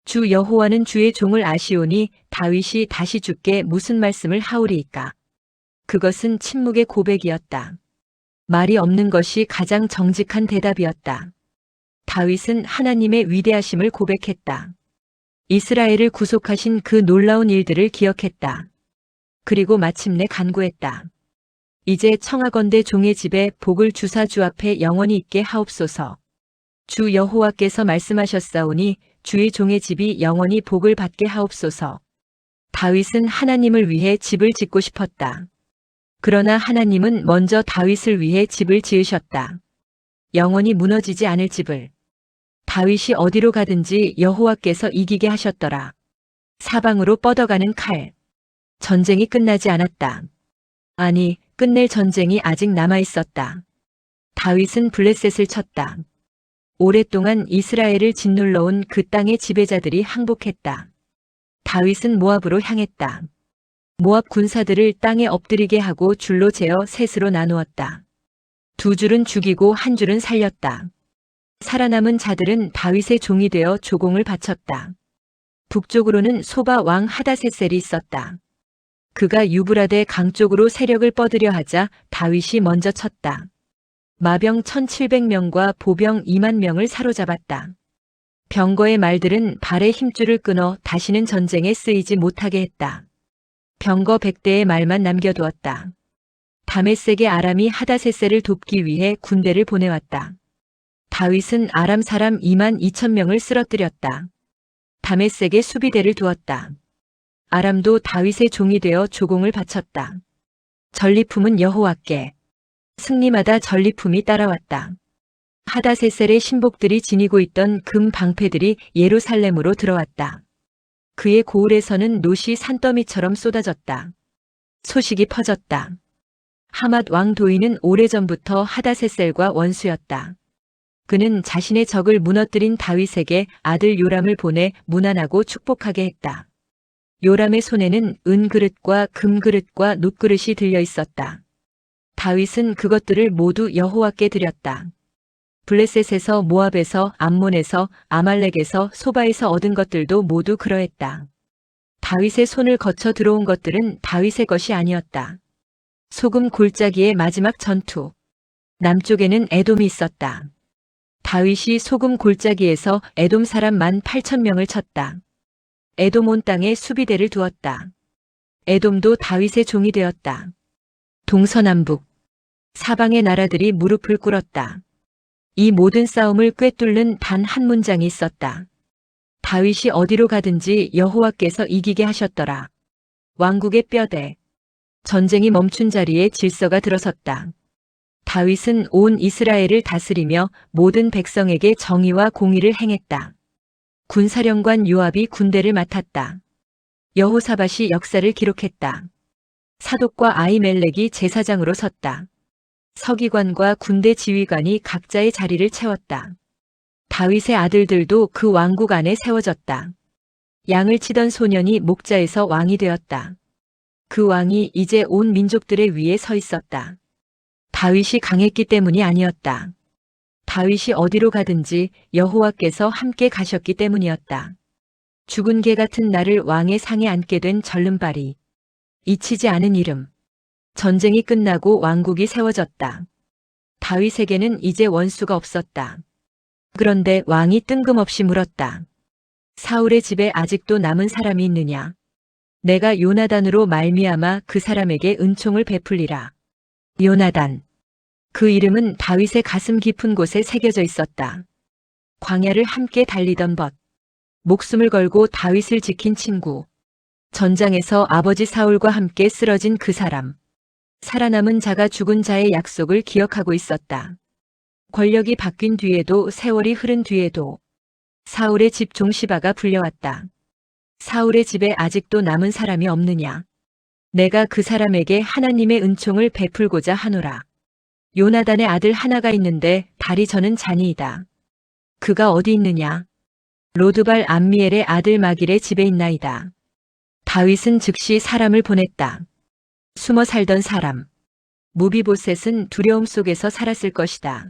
S1: 주 여호와는 주의 종을 아시오니 다윗이 다시 주께 무슨 말씀을 하오리이까. 그것은 침묵의 고백이었다. 말이 없는 것이 가장 정직한 대답이었다. 다윗은 하나님의 위대하심을 고백했다. 이스라엘을 구속하신 그 놀라운 일들을 기억했다. 그리고 마침내 간구했다. 이제 청하건대 종의 집에 복을 주사 주 앞에 영원히 있게 하옵소서. 주 여호와께서 말씀하셨사오니 주의 종의 집이 영원히 복을 받게 하옵소서. 다윗은 하나님을 위해 집을 짓고 싶었다. 그러나 하나님은 먼저 다윗을 위해 집을 지으셨다. 영원히 무너지지 않을 집을. 다윗이 어디로 가든지 여호와께서 이기게 하셨더라. 사방으로 뻗어가는 칼. 전쟁이 끝나지 않았다. 아니, 끝낼 전쟁이 아직 남아 있었다. 다윗은 블레셋을 쳤다. 오랫동안 이스라엘을 짓눌러온 그 땅의 지배자들이 항복했다. 다윗은 모압으로 향했다. 모압 군사들을 땅에 엎드리게 하고 줄로 재어 셋으로 나누었다. 두 줄은 죽이고 한 줄은 살렸다. 살아남은 자들은 다윗의 종이 되어 조공을 바쳤다. 북쪽으로는 소바 왕 하다세셀이 있었다. 그가 유브라데 강 쪽으로 세력을 뻗으려 하자 다윗이 먼저 쳤다. 마병 1700명과 보병 2만 명을 사로잡았다. 병거의 말들은 발의 힘줄을 끊어 다시는 전쟁에 쓰이지 못하게 했다. 병거 100대의 말만 남겨두었다. 다메섹의 아람이 하다세셀을 돕기 위해 군대를 보내왔다. 다윗은 아람 사람 2만 2천 명을 쓰러뜨렸다. 다메섹에 수비대를 두었다. 아람도 다윗의 종이 되어 조공을 바쳤다. 전리품은 여호와께. 승리마다 전리품이 따라왔다. 하다세셀의 신복들이 지니고 있던 금 방패들이 예루살렘으로 들어왔다. 그의 고을에서는 놋이 산더미처럼 쏟아졌다. 소식이 퍼졌다. 하맛 왕 도이는 오래전부터 하다세셀과 원수였다. 그는 자신의 적을 무너뜨린 다윗에게 아들 요람을 보내 문안하고 축복하게 했다. 요람의 손에는 은그릇과 금그릇과 놋그릇이 들려 있었다. 다윗은 그것들을 모두 여호와께 드렸다. 블레셋에서 모압에서 암몬에서 아말렉에서 소바에서 얻은 것들도 모두 그러했다. 다윗의 손을 거쳐 들어온 것들은 다윗의 것이 아니었다. 소금 골짜기의 마지막 전투. 남쪽에는 에돔이 있었다. 다윗이 소금 골짜기에서 에돔 사람 18,000명을 쳤다. 에돔 온 땅에 수비대를 두었다. 에돔도 다윗의 종이 되었다. 동서남북 사방의 나라들이 무릎을 꿇었다. 이 모든 싸움을 꿰뚫는 단 한 문장이 있었다. 다윗이 어디로 가든지 여호와께서 이기게 하셨더라. 왕국의 뼈대. 전쟁이 멈춘 자리에 질서가 들어섰다. 다윗은 온 이스라엘을 다스리며 모든 백성에게 정의와 공의를 행했다. 군사령관 요압이 군대를 맡았다. 여호사밧이 역사를 기록했다. 사독과 아히멜렉이 제사장으로 섰다. 서기관과 군대 지휘관이 각자의 자리를 채웠다. 다윗의 아들들도 그 왕국 안에 세워졌다. 양을 치던 소년이 목자에서 왕이 되었다. 그 왕이 이제 온 민족들의 위에 서 있었다. 다윗이 강했기 때문이 아니었다. 다윗이 어디로 가든지 여호와께서 함께 가셨기 때문이었다. 죽은 개 같은 나를 왕의 상에 앉게 된 절름발이. 잊히지 않은 이름. 전쟁이 끝나고 왕국이 세워졌다. 다윗에게는 이제 원수가 없었다. 그런데 왕이 뜬금없이 물었다. 사울의 집에 아직도 남은 사람이 있느냐? 내가 요나단으로 말미암아 그 사람에게 은총을 베풀리라. 요나단. 그 이름은 다윗의 가슴 깊은 곳에 새겨져 있었다. 광야를 함께 달리던 벗. 목숨을 걸고 다윗을 지킨 친구. 전장에서 아버지 사울과 함께 쓰러진 그 사람. 살아남은 자가 죽은 자의 약속을 기억하고 있었다. 권력이 바뀐 뒤에도 세월이 흐른 뒤에도 사울의 집 종시바가 불려왔다. 사울의 집에 아직도 남은 사람이 없느냐? 내가 그 사람에게 하나님의 은총을 베풀고자 하노라. 요나단의 아들 하나가 있는데 다리 저는 잔이이다. 그가 어디 있느냐? 로드발 암미엘의 아들 마길의 집에 있나이다. 다윗은 즉시 사람을 보냈다. 숨어 살던 사람. 무비보셋은 두려움 속에서 살았을 것이다.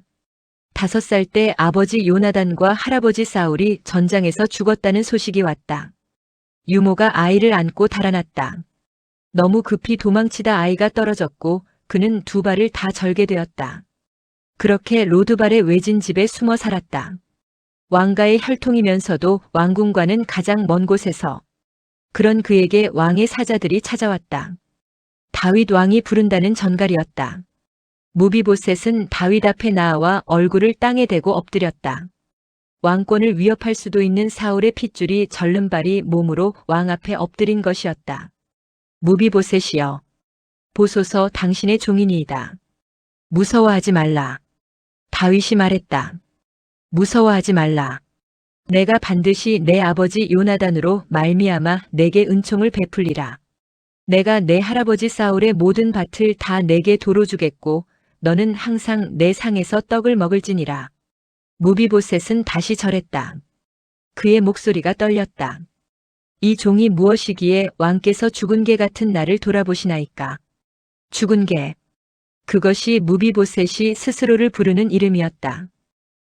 S1: 5살 때 아버지 요나단과 할아버지 사울이 전장에서 죽었다는 소식이 왔다. 유모가 아이를 안고 달아났다. 너무 급히 도망치다 아이가 떨어졌고 그는 2발을 다 절게 되었다. 그렇게 로드발의 외진 집에 숨어 살았다. 왕가의 혈통이면서도 왕궁과는 가장 먼 곳에서. 그런 그에게 왕의 사자들이 찾아왔다. 다윗 왕이 부른다는 전갈이었다. 무비보셋은 다윗 앞에 나와 얼굴을 땅에 대고 엎드렸다. 왕권을 위협할 수도 있는 사울의 핏줄이 절름발이 몸으로 왕 앞에 엎드린 것이었다. 무비보셋이여, 보소서 당신의 종이니이다. 무서워하지 말라. 다윗이 말했다. 무서워하지 말라. 내가 반드시 내 아버지 요나단으로 말미암아 내게 은총을 베풀리라. 내가 내 할아버지 사울의 모든 밭을 다 내게 도로 주겠고 너는 항상 내 상에서 떡을 먹을지니라. 무비보셋은 다시 절했다. 그의 목소리가 떨렸다. 이 종이 무엇이기에 왕께서 죽은 개 같은 나를 돌아보시나이까. 죽은 개. 그것이 무비보셋이 스스로를 부르는 이름이었다.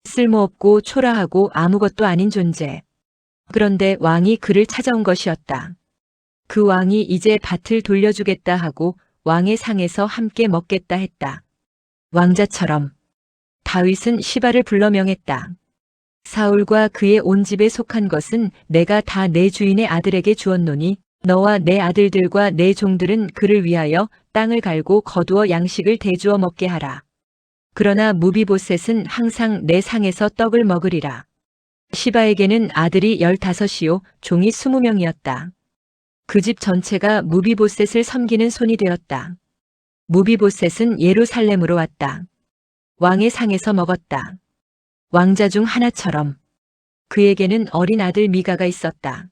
S1: 쓸모없고 초라하고 아무것도 아닌 존재. 그런데 왕이 그를 찾아온 것이었다. 그 왕이 이제 밭을 돌려주겠다 하고 왕의 상에서 함께 먹겠다 했다. 왕자처럼. 다윗은 시바를 불러 명했다. 사울과 그의 온 집에 속한 것은 내가 다 내 주인의 아들에게 주었노니 너와 내 아들들과 내 종들은 그를 위하여 땅을 갈고 거두어 양식을 대주어 먹게 하라. 그러나 무비보셋은 항상 내 상에서 떡을 먹으리라. 시바에게는 아들이 15이요 종이 20명이었다. 그 집 전체가 무비보셋을 섬기는 손이 되었다. 무비보셋은 예루살렘으로 왔다. 왕의 상에서 먹었다. 왕자 중 하나처럼. 그에게는 어린 아들 미가가 있었다.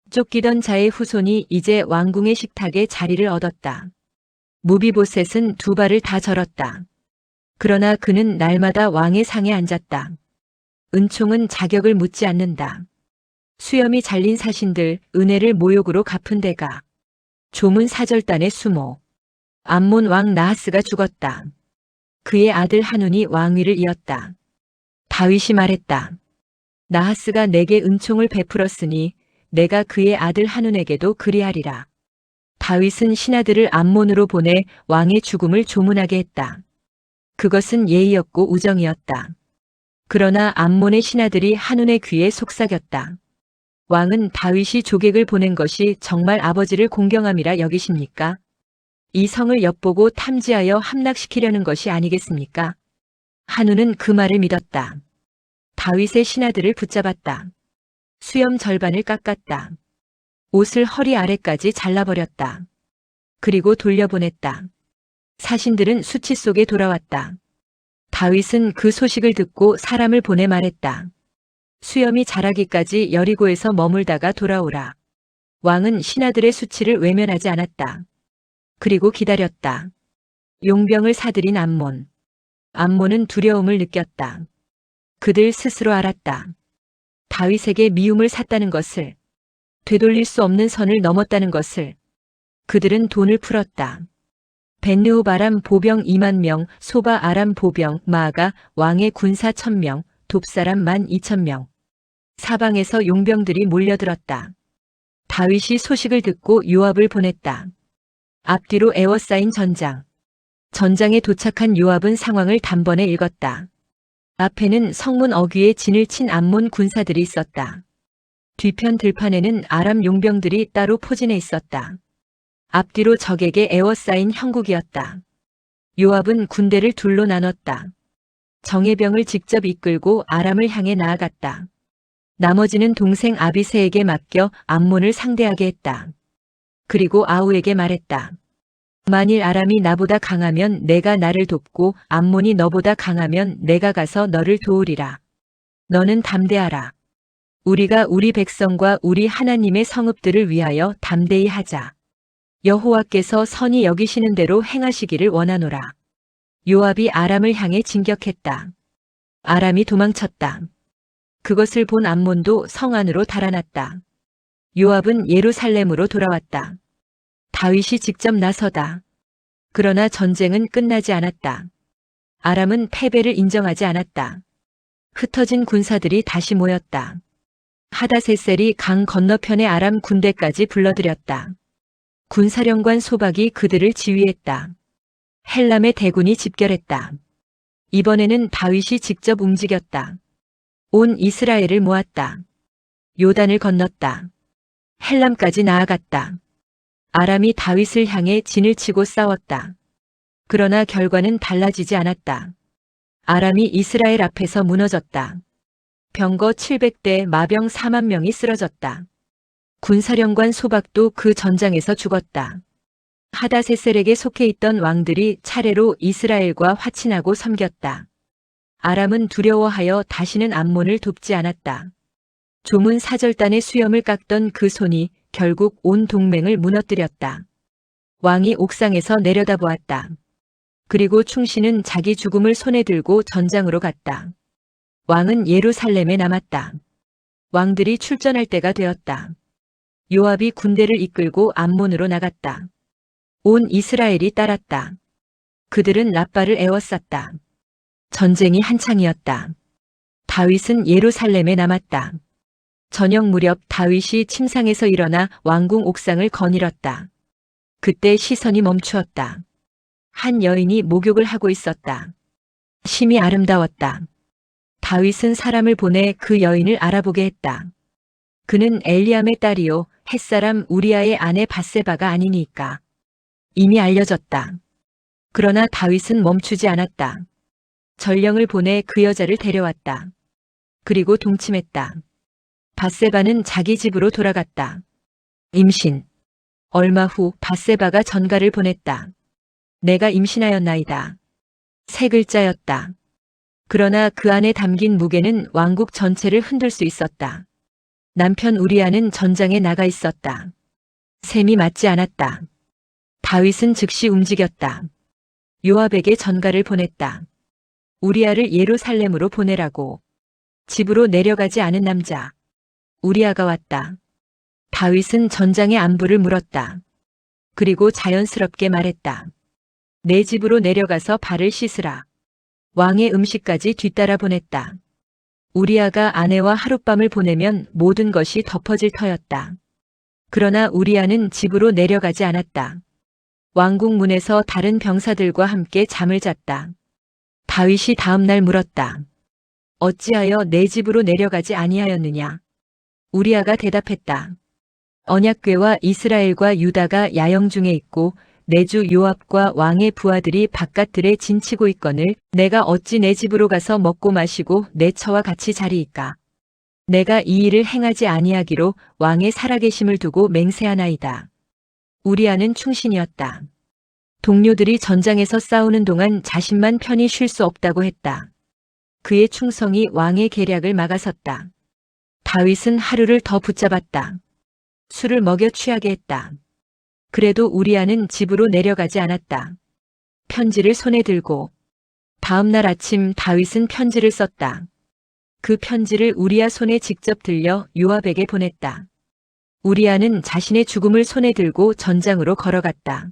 S1: 쫓기던 자의 후손이 이제 왕궁의 식탁에 자리를 얻었다. 무비보셋은 2발을 다 절었다. 그러나 그는 날마다 왕의 상에 앉았다. 은총은 자격을 묻지 않는다. 수염이 잘린 사신들, 은혜를 모욕으로 갚은 데가. 조문 사절단의 수모. 암몬 왕 나하스가 죽었다. 그의 아들 한운이 왕위를 이었다. 다윗이 말했다. 나하스가 내게 은총을 베풀었으니 내가 그의 아들 한운에게도 그리하리라. 다윗은 신하들을 암몬으로 보내 왕의 죽음을 조문하게 했다. 그것은 예의였고 우정이었다. 그러나 암몬의 신하들이 한운의 귀에 속삭였다. 왕은 다윗이 조객을 보낸 것이 정말 아버지를 공경함이라 여기십니까? 이 성을 엿보고 탐지하여 함락시키려는 것이 아니겠습니까? 한운은 그 말을 믿었다. 다윗의 신하들을 붙잡았다. 수염 절반을 깎았다. 옷을 허리 아래까지 잘라버렸다. 그리고 돌려보냈다. 사신들은 수치 속에 돌아왔다. 다윗은 그 소식을 듣고 사람을 보내 말했다. 수염이 자라기까지 여리고에서 머물다가 돌아오라. 왕은 신하들의 수치를 외면하지 않았다. 그리고 기다렸다. 용병을 사들인 암몬. 암몬은 두려움을 느꼈다. 그들 스스로 알았다. 다윗에게 미움을 샀다는 것을, 되돌릴 수 없는 선을 넘었다는 것을. 그들은 돈을 풀었다. 벤느우 바람 보병 2만 명, 소바 아람 보병 마아가 왕의 군사 1000명, 돕사람 12,000명. 사방에서 용병들이 몰려들었다. 다윗이 소식을 듣고 요압을 보냈다. 앞뒤로 에워싸인 전장. 전장에 도착한 요압은 상황을 단번에 읽었다. 앞에는 성문 어귀에 진을 친 암몬 군사들이 있었다. 뒤편 들판에는 아람 용병들이 따로 포진해 있었다. 앞뒤로 적에게 에워싸인 형국이었다. 요압은 군대를 둘로 나눴다. 정예병을 직접 이끌고 아람을 향해 나아갔다. 나머지는 동생 아비새에게 맡겨 암몬을 상대하게 했다. 그리고 아우에게 말했다. 만일 아람이 나보다 강하면 내가 나를 돕고 암몬이 너보다 강하면 내가 가서 너를 도우리라. 너는 담대하라. 우리가 우리 백성과 우리 하나님의 성읍들을 위하여 담대히 하자. 여호와께서 선히 여기시는 대로 행하시기를 원하노라. 요압이 아람을 향해 진격했다. 아람이 도망쳤다. 그것을 본 암몬도 성 안으로 달아났다. 요압은 예루살렘으로 돌아왔다. 다윗이 직접 나서다. 그러나 전쟁은 끝나지 않았다. 아람은 패배를 인정하지 않았다. 흩어진 군사들이 다시 모였다. 하다세셀이 강 건너편의 아람 군대까지 불러들였다. 군사령관 소박이 그들을 지휘했다. 헬람의 대군이 집결했다. 이번에는 다윗이 직접 움직였다. 온 이스라엘을 모았다. 요단을 건넜다. 헬람까지 나아갔다. 아람이 다윗을 향해 진을 치고 싸웠다. 그러나 결과는 달라지지 않았다. 아람이 이스라엘 앞에서 무너졌다. 병거 700대, 마병 4만 명이 쓰러졌다. 군사령관 소박도 그 전장에서 죽었다. 하다세셀에게 속해 있던 왕들이 차례로 이스라엘과 화친하고 섬겼다. 아람은 두려워하여 다시는 암몬을 돕지 않았다. 조문 사절단의 수염을 깎던 그 손이 결국 온 동맹을 무너뜨렸다. 왕이 옥상에서 내려다보았다. 그리고 충신은 자기 죽음을 손에 들고 전장으로 갔다. 왕은 예루살렘에 남았다. 왕들이 출전할 때가 되었다. 요압이 군대를 이끌고 암몬으로 나갔다. 온 이스라엘이 따랐다. 그들은 라빠를 에워쌌다. 전쟁이 한창이었다. 다윗은 예루살렘에 남았다. 저녁 무렵 다윗이 침상에서 일어나 왕궁 옥상을 거닐었다. 그때 시선이 멈추었다. 한 여인이 목욕을 하고 있었다. 심히 아름다웠다. 다윗은 사람을 보내 그 여인을 알아보게 했다. 그는 엘리암의 딸이요 햇사람 우리아의 아내 밧세바가 아니니까. 이미 알려졌다. 그러나 다윗은 멈추지 않았다. 전령을 보내 그 여자를 데려왔다. 그리고 동침했다. 밧세바는 자기 집으로 돌아갔다. 임신. 얼마 후 밧세바가 전가를 보냈다. 내가 임신하였나이다. 세 글자였다. 그러나 그 안에 담긴 무게는 왕국 전체를 흔들 수 있었다. 남편 우리아는 전장에 나가 있었다. 셈이 맞지 않았다. 다윗은 즉시 움직였다. 요압에게 전가를 보냈다. 우리아를 예루살렘으로 보내라고. 집으로 내려가지 않은 남자. 우리아가 왔다. 다윗은 전장의 안부를 물었다. 그리고 자연스럽게 말했다. 내 집으로 내려가서 발을 씻으라. 왕의 음식까지 뒤따라 보냈다. 우리아가 아내와 하룻밤을 보내면 모든 것이 덮어질 터였다. 그러나 우리아는 집으로 내려가지 않았다. 왕궁 문에서 다른 병사들과 함께 잠을 잤다. 다윗이 다음 날 물었다. 어찌하여 내 집으로 내려가지 아니하였느냐? 우리아가 대답했다. 언약궤와 이스라엘과 유다가 야영 중에 있고 내주 요압과 왕의 부하들이 바깥들에 진치고 있거늘 내가 어찌 내 집으로 가서 먹고 마시고 내 처와 같이 자리이까? 내가 이 일을 행하지 아니하기로 왕의 살아계심을 두고 맹세하나이다. 우리아는 충신이었다. 동료들이 전장에서 싸우는 동안 자신만 편히 쉴 수 없다고 했다. 그의 충성이 왕의 계략을 막아섰다. 다윗은 하루를 더 붙잡았다. 술을 먹여 취하게 했다. 그래도 우리아는 집으로 내려가지 않았다. 편지를 손에 들고 다음 날 아침 다윗은 편지를 썼다. 그 편지를 우리아 손에 직접 들려 요압에게 보냈다. 우리아는 자신의 죽음을 손에 들고 전장으로 걸어갔다.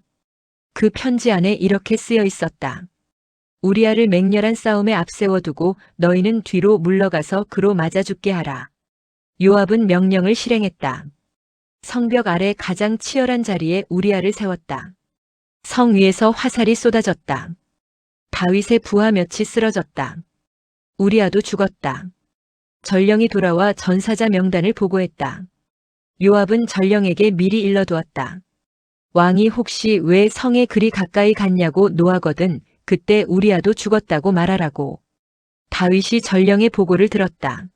S1: 그 편지 안에 이렇게 쓰여 있었다. 우리아를 맹렬한 싸움에 앞세워두고 너희는 뒤로 물러가서 그로 맞아 죽게 하라. 요압은 명령을 실행했다. 성벽 아래 가장 치열한 자리에 우리아를 세웠다. 성 위에서 화살이 쏟아졌다. 다윗의 부하 몇이 쓰러졌다. 우리아도 죽었다. 전령이 돌아와 전사자 명단을 보고했다. 요압은 전령에게 미리 일러두었다. 왕이 혹시 왜 성에 그리 가까이 갔냐고 노하거든 그때 우리아도 죽었다고 말하라고. 다윗이 전령의 보고를 들었다.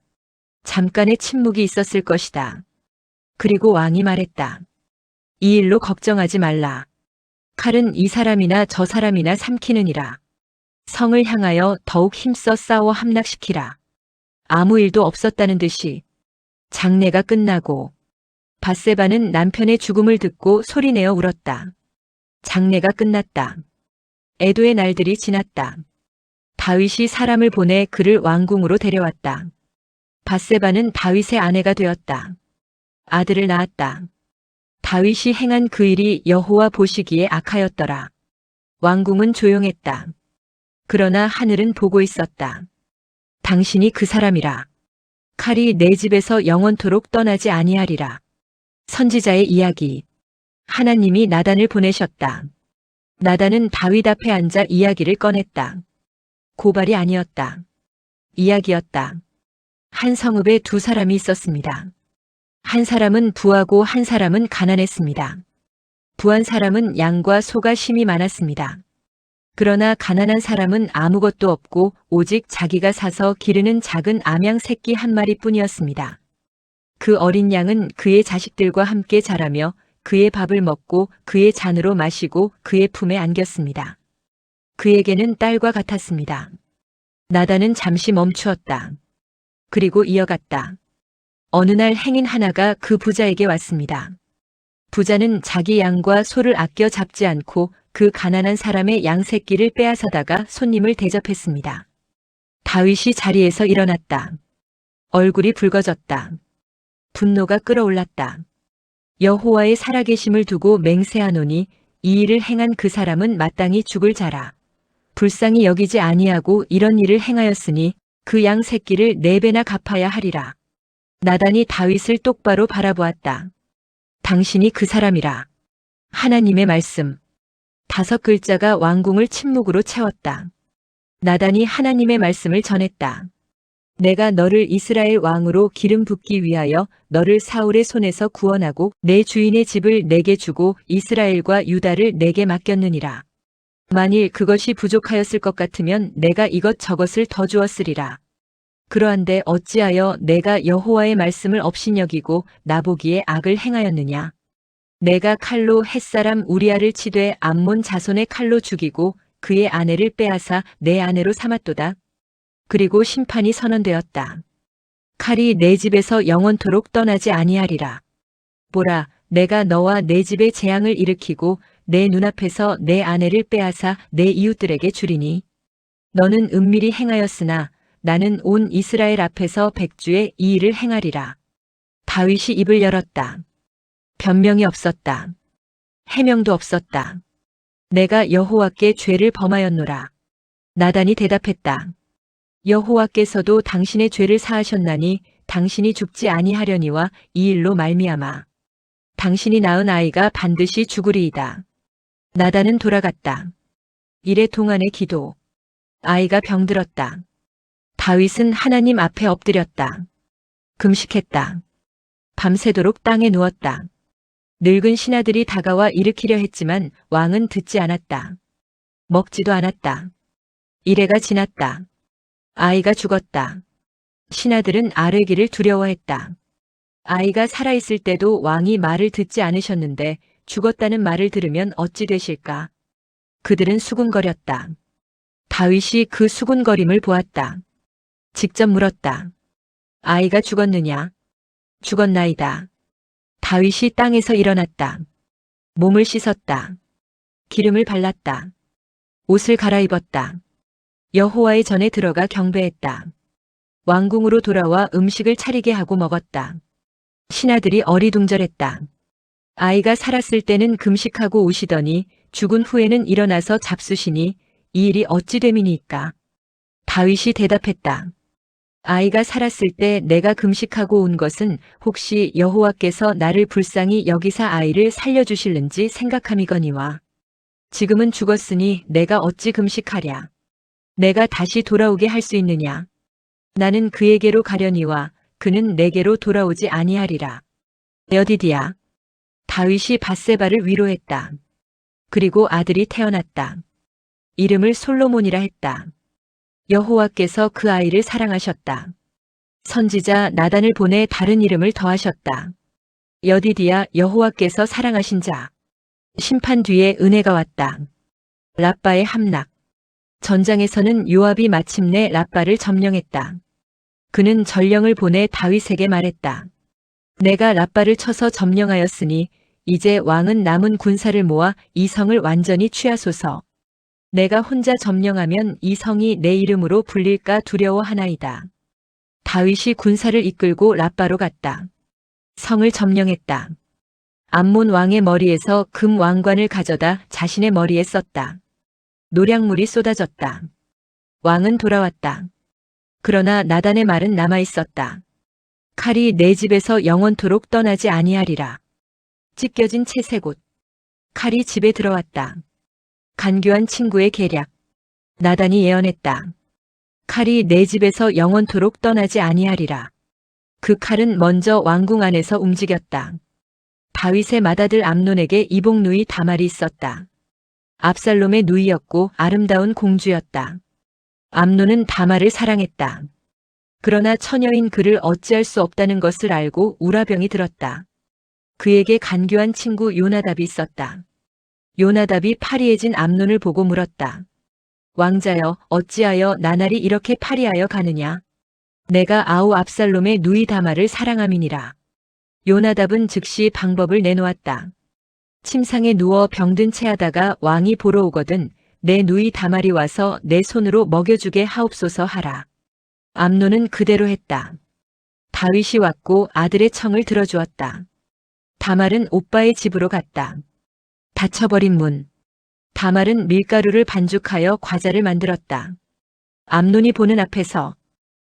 S1: 잠깐의 침묵이 있었을 것이다. 그리고 왕이 말했다. 이 일로 걱정하지 말라. 칼은 이 사람이나 저 사람이나 삼키느니라. 성을 향하여 더욱 힘써 싸워 함락시키라. 아무 일도 없었다는 듯이. 장례가 끝나고 밧세바는 남편의 죽음을 듣고 소리내어 울었다. 장례가 끝났다. 애도의 날들이 지났다. 다윗이 사람을 보내 그를 왕궁으로 데려왔다. 밧세바는 다윗의 아내가 되었다. 아들을 낳았다. 다윗이 행한 그 일이 여호와 보시기에 악하였더라. 왕궁은 조용했다. 그러나 하늘은 보고 있었다. 당신이 그 사람이라. 칼이 내 집에서 영원토록 떠나지 아니하리라. 선지자의 이야기. 하나님이 나단을 보내셨다. 나단은 다윗 앞에 앉아 이야기를 꺼냈다. 고발이 아니었다. 이야기였다. 한 성읍에 두 사람이 있었습니다. 한 사람은 부하고 한 사람은 가난했습니다. 부한 사람은 양과 소가 심이 많았습니다. 그러나 가난한 사람은 아무것도 없고 오직 자기가 사서 기르는 작은 암양 새끼 한 마리뿐이었습니다. 그 어린 양은 그의 자식들과 함께 자라며 그의 밥을 먹고 그의 잔으로 마시고 그의 품에 안겼습니다. 그에게는 딸과 같았습니다. 나단은 잠시 멈추었다. 그리고 이어갔다. 어느 날 행인 하나가 그 부자에게 왔습니다. 부자는 자기 양과 소를 아껴 잡지 않고 그 가난한 사람의 양 새끼를 빼앗아다가 손님을 대접했습니다. 다윗이 자리에서 일어났다. 얼굴이 붉어졌다. 분노가 끓어올랐다. 여호와의 살아계심을 두고 맹세하노니 이 일을 행한 그 사람은 마땅히 죽을 자라. 불쌍히 여기지 아니하고 이런 일을 행하였으니 그 양 새끼를 4배나 갚아야 하리라. 나단이 다윗을 똑바로 바라보았다. 당신이 그 사람이라. 하나님의 말씀. 5글자가 왕궁을 침묵으로 채웠다. 나단이 하나님의 말씀을 전했다. 내가 너를 이스라엘 왕으로 기름 붓기 위하여 너를 사울의 손에서 구원하고 내 주인의 집을 내게 주고 이스라엘과 유다를 내게 맡겼느니라. 만일 그것이 부족하였을 것 같으면 내가 이것저것을 더 주었으리라. 그러한데 어찌하여 내가 여호와의 말씀을 업신여기고 나보기에 악을 행하였느냐. 내가 칼로 햇사람 우리아를 치되 암몬 자손의 칼로 죽이고 그의 아내를 빼앗아 내 아내로 삼았도다. 그리고 심판이 선언되었다. 칼이 내 집에서 영원토록 떠나지 아니하리라. 보라, 내가 너와 내 집에 재앙을 일으키고 내 눈앞에서 내 아내를 빼앗아 내 이웃들에게 주리니 너는 은밀히 행하였으나 나는 온 이스라엘 앞에서 백주에 이 일을 행하리라. 다윗이 입을 열었다. 변명이 없었다. 해명도 없었다. 내가 여호와께 죄를 범하였노라. 나단이 대답했다. 여호와께서도 당신의 죄를 사하셨나니 당신이 죽지 아니하려니와 이 일로 말미암아 당신이 낳은 아이가 반드시 죽으리이다. 나단은 돌아갔다. 이래 동안의 기도. 아이가 병들었다. 다윗은 하나님 앞에 엎드렸다. 금식했다. 밤새도록 땅에 누웠다. 늙은 신하들이 다가와 일으키려 했지만 왕은 듣지 않았다. 먹지도 않았다. 이래가 지났다. 아이가 죽었다. 신하들은 아뢰기를 두려워했다. 아이가 살아있을 때도 왕이 말을 듣지 않으셨는데 죽었다는 말을 들으면 어찌 되실까? 그들은 수군거렸다. 다윗이 그 수군거림을 보았다. 직접 물었다. 아이가 죽었느냐? 죽었나이다. 다윗이 땅에서 일어났다. 몸을 씻었다. 기름을 발랐다. 옷을 갈아입었다. 여호와의 전에 들어가 경배했다. 왕궁으로 돌아와 음식을 차리게 하고 먹었다. 신하들이 어리둥절했다. 아이가 살았을 때는 금식하고 오시더니 죽은 후에는 일어나서 잡수시니 이 일이 어찌 됨이니까? 다윗이 대답했다. 아이가 살았을 때 내가 금식하고 온 것은 혹시 여호와께서 나를 불쌍히 여기사 아이를 살려주실는지 생각함이거니와 지금은 죽었으니 내가 어찌 금식하랴. 내가 다시 돌아오게 할 수 있느냐. 나는 그에게로 가려니와 그는 내게로 돌아오지 아니하리라. 여디디야. 다윗이 밧세바를 위로했다. 그리고 아들이 태어났다. 이름을 솔로몬이라 했다. 여호와께서 그 아이를 사랑하셨다. 선지자 나단을 보내 다른 이름을 더하셨다. 여디디야 여호와께서 사랑하신 자. 심판 뒤에 은혜가 왔다. 랍바의 함락. 전장에서는 요압이 마침내 랍바를 점령했다. 그는 전령을 보내 다윗에게 말했다. 내가 랍바를 쳐서 점령하였으니 이제 왕은 남은 군사를 모아 이 성을 완전히 취하소서. 내가 혼자 점령하면 이 성이 내 이름으로 불릴까 두려워하나이다. 다윗이 군사를 이끌고 랍바로 갔다. 성을 점령했다. 암몬 왕의 머리에서 금 왕관을 가져다 자신의 머리에 썼다. 노략물이 쏟아졌다. 왕은 돌아왔다. 그러나 나단의 말은 남아 있었다. 칼이 내 집에서 영원토록 떠나지 아니하리라. 찢겨진 채색옷. 칼이 집에 들어왔다. 간교한 친구의 계략. 나단이 예언했다. 칼이 내 집에서 영원토록 떠나지 아니하리라. 그 칼은 먼저 왕궁 안에서 움직였다. 다윗의 맏아들 암논에게 이복 누이 다말이 있었다. 압살롬의 누이였고 아름다운 공주였다. 암논은 다말을 사랑했다. 그러나 처녀인 그를 어찌할 수 없다는 것을 알고 우라병이 들었다. 그에게 간교한 친구 요나답이 있었다. 요나답이 파리해진 암논을 보고 물었다. 왕자여, 어찌하여 나날이 이렇게 파리하여 가느냐? 내가 아우 압살롬의 누이 다말을 사랑함이니라. 요나답은 즉시 방법을 내놓았다. 침상에 누워 병든 채 하다가 왕이 보러 오거든 내 누이 다말이 와서 내 손으로 먹여주게 하옵소서 하라. 암논은 그대로 했다. 다윗이 왔고 아들의 청을 들어주었다. 다말은 오빠의 집으로 갔다. 닫혀버린 문. 다말은 밀가루를 반죽하여 과자를 만들었다. 암논이 보는 앞에서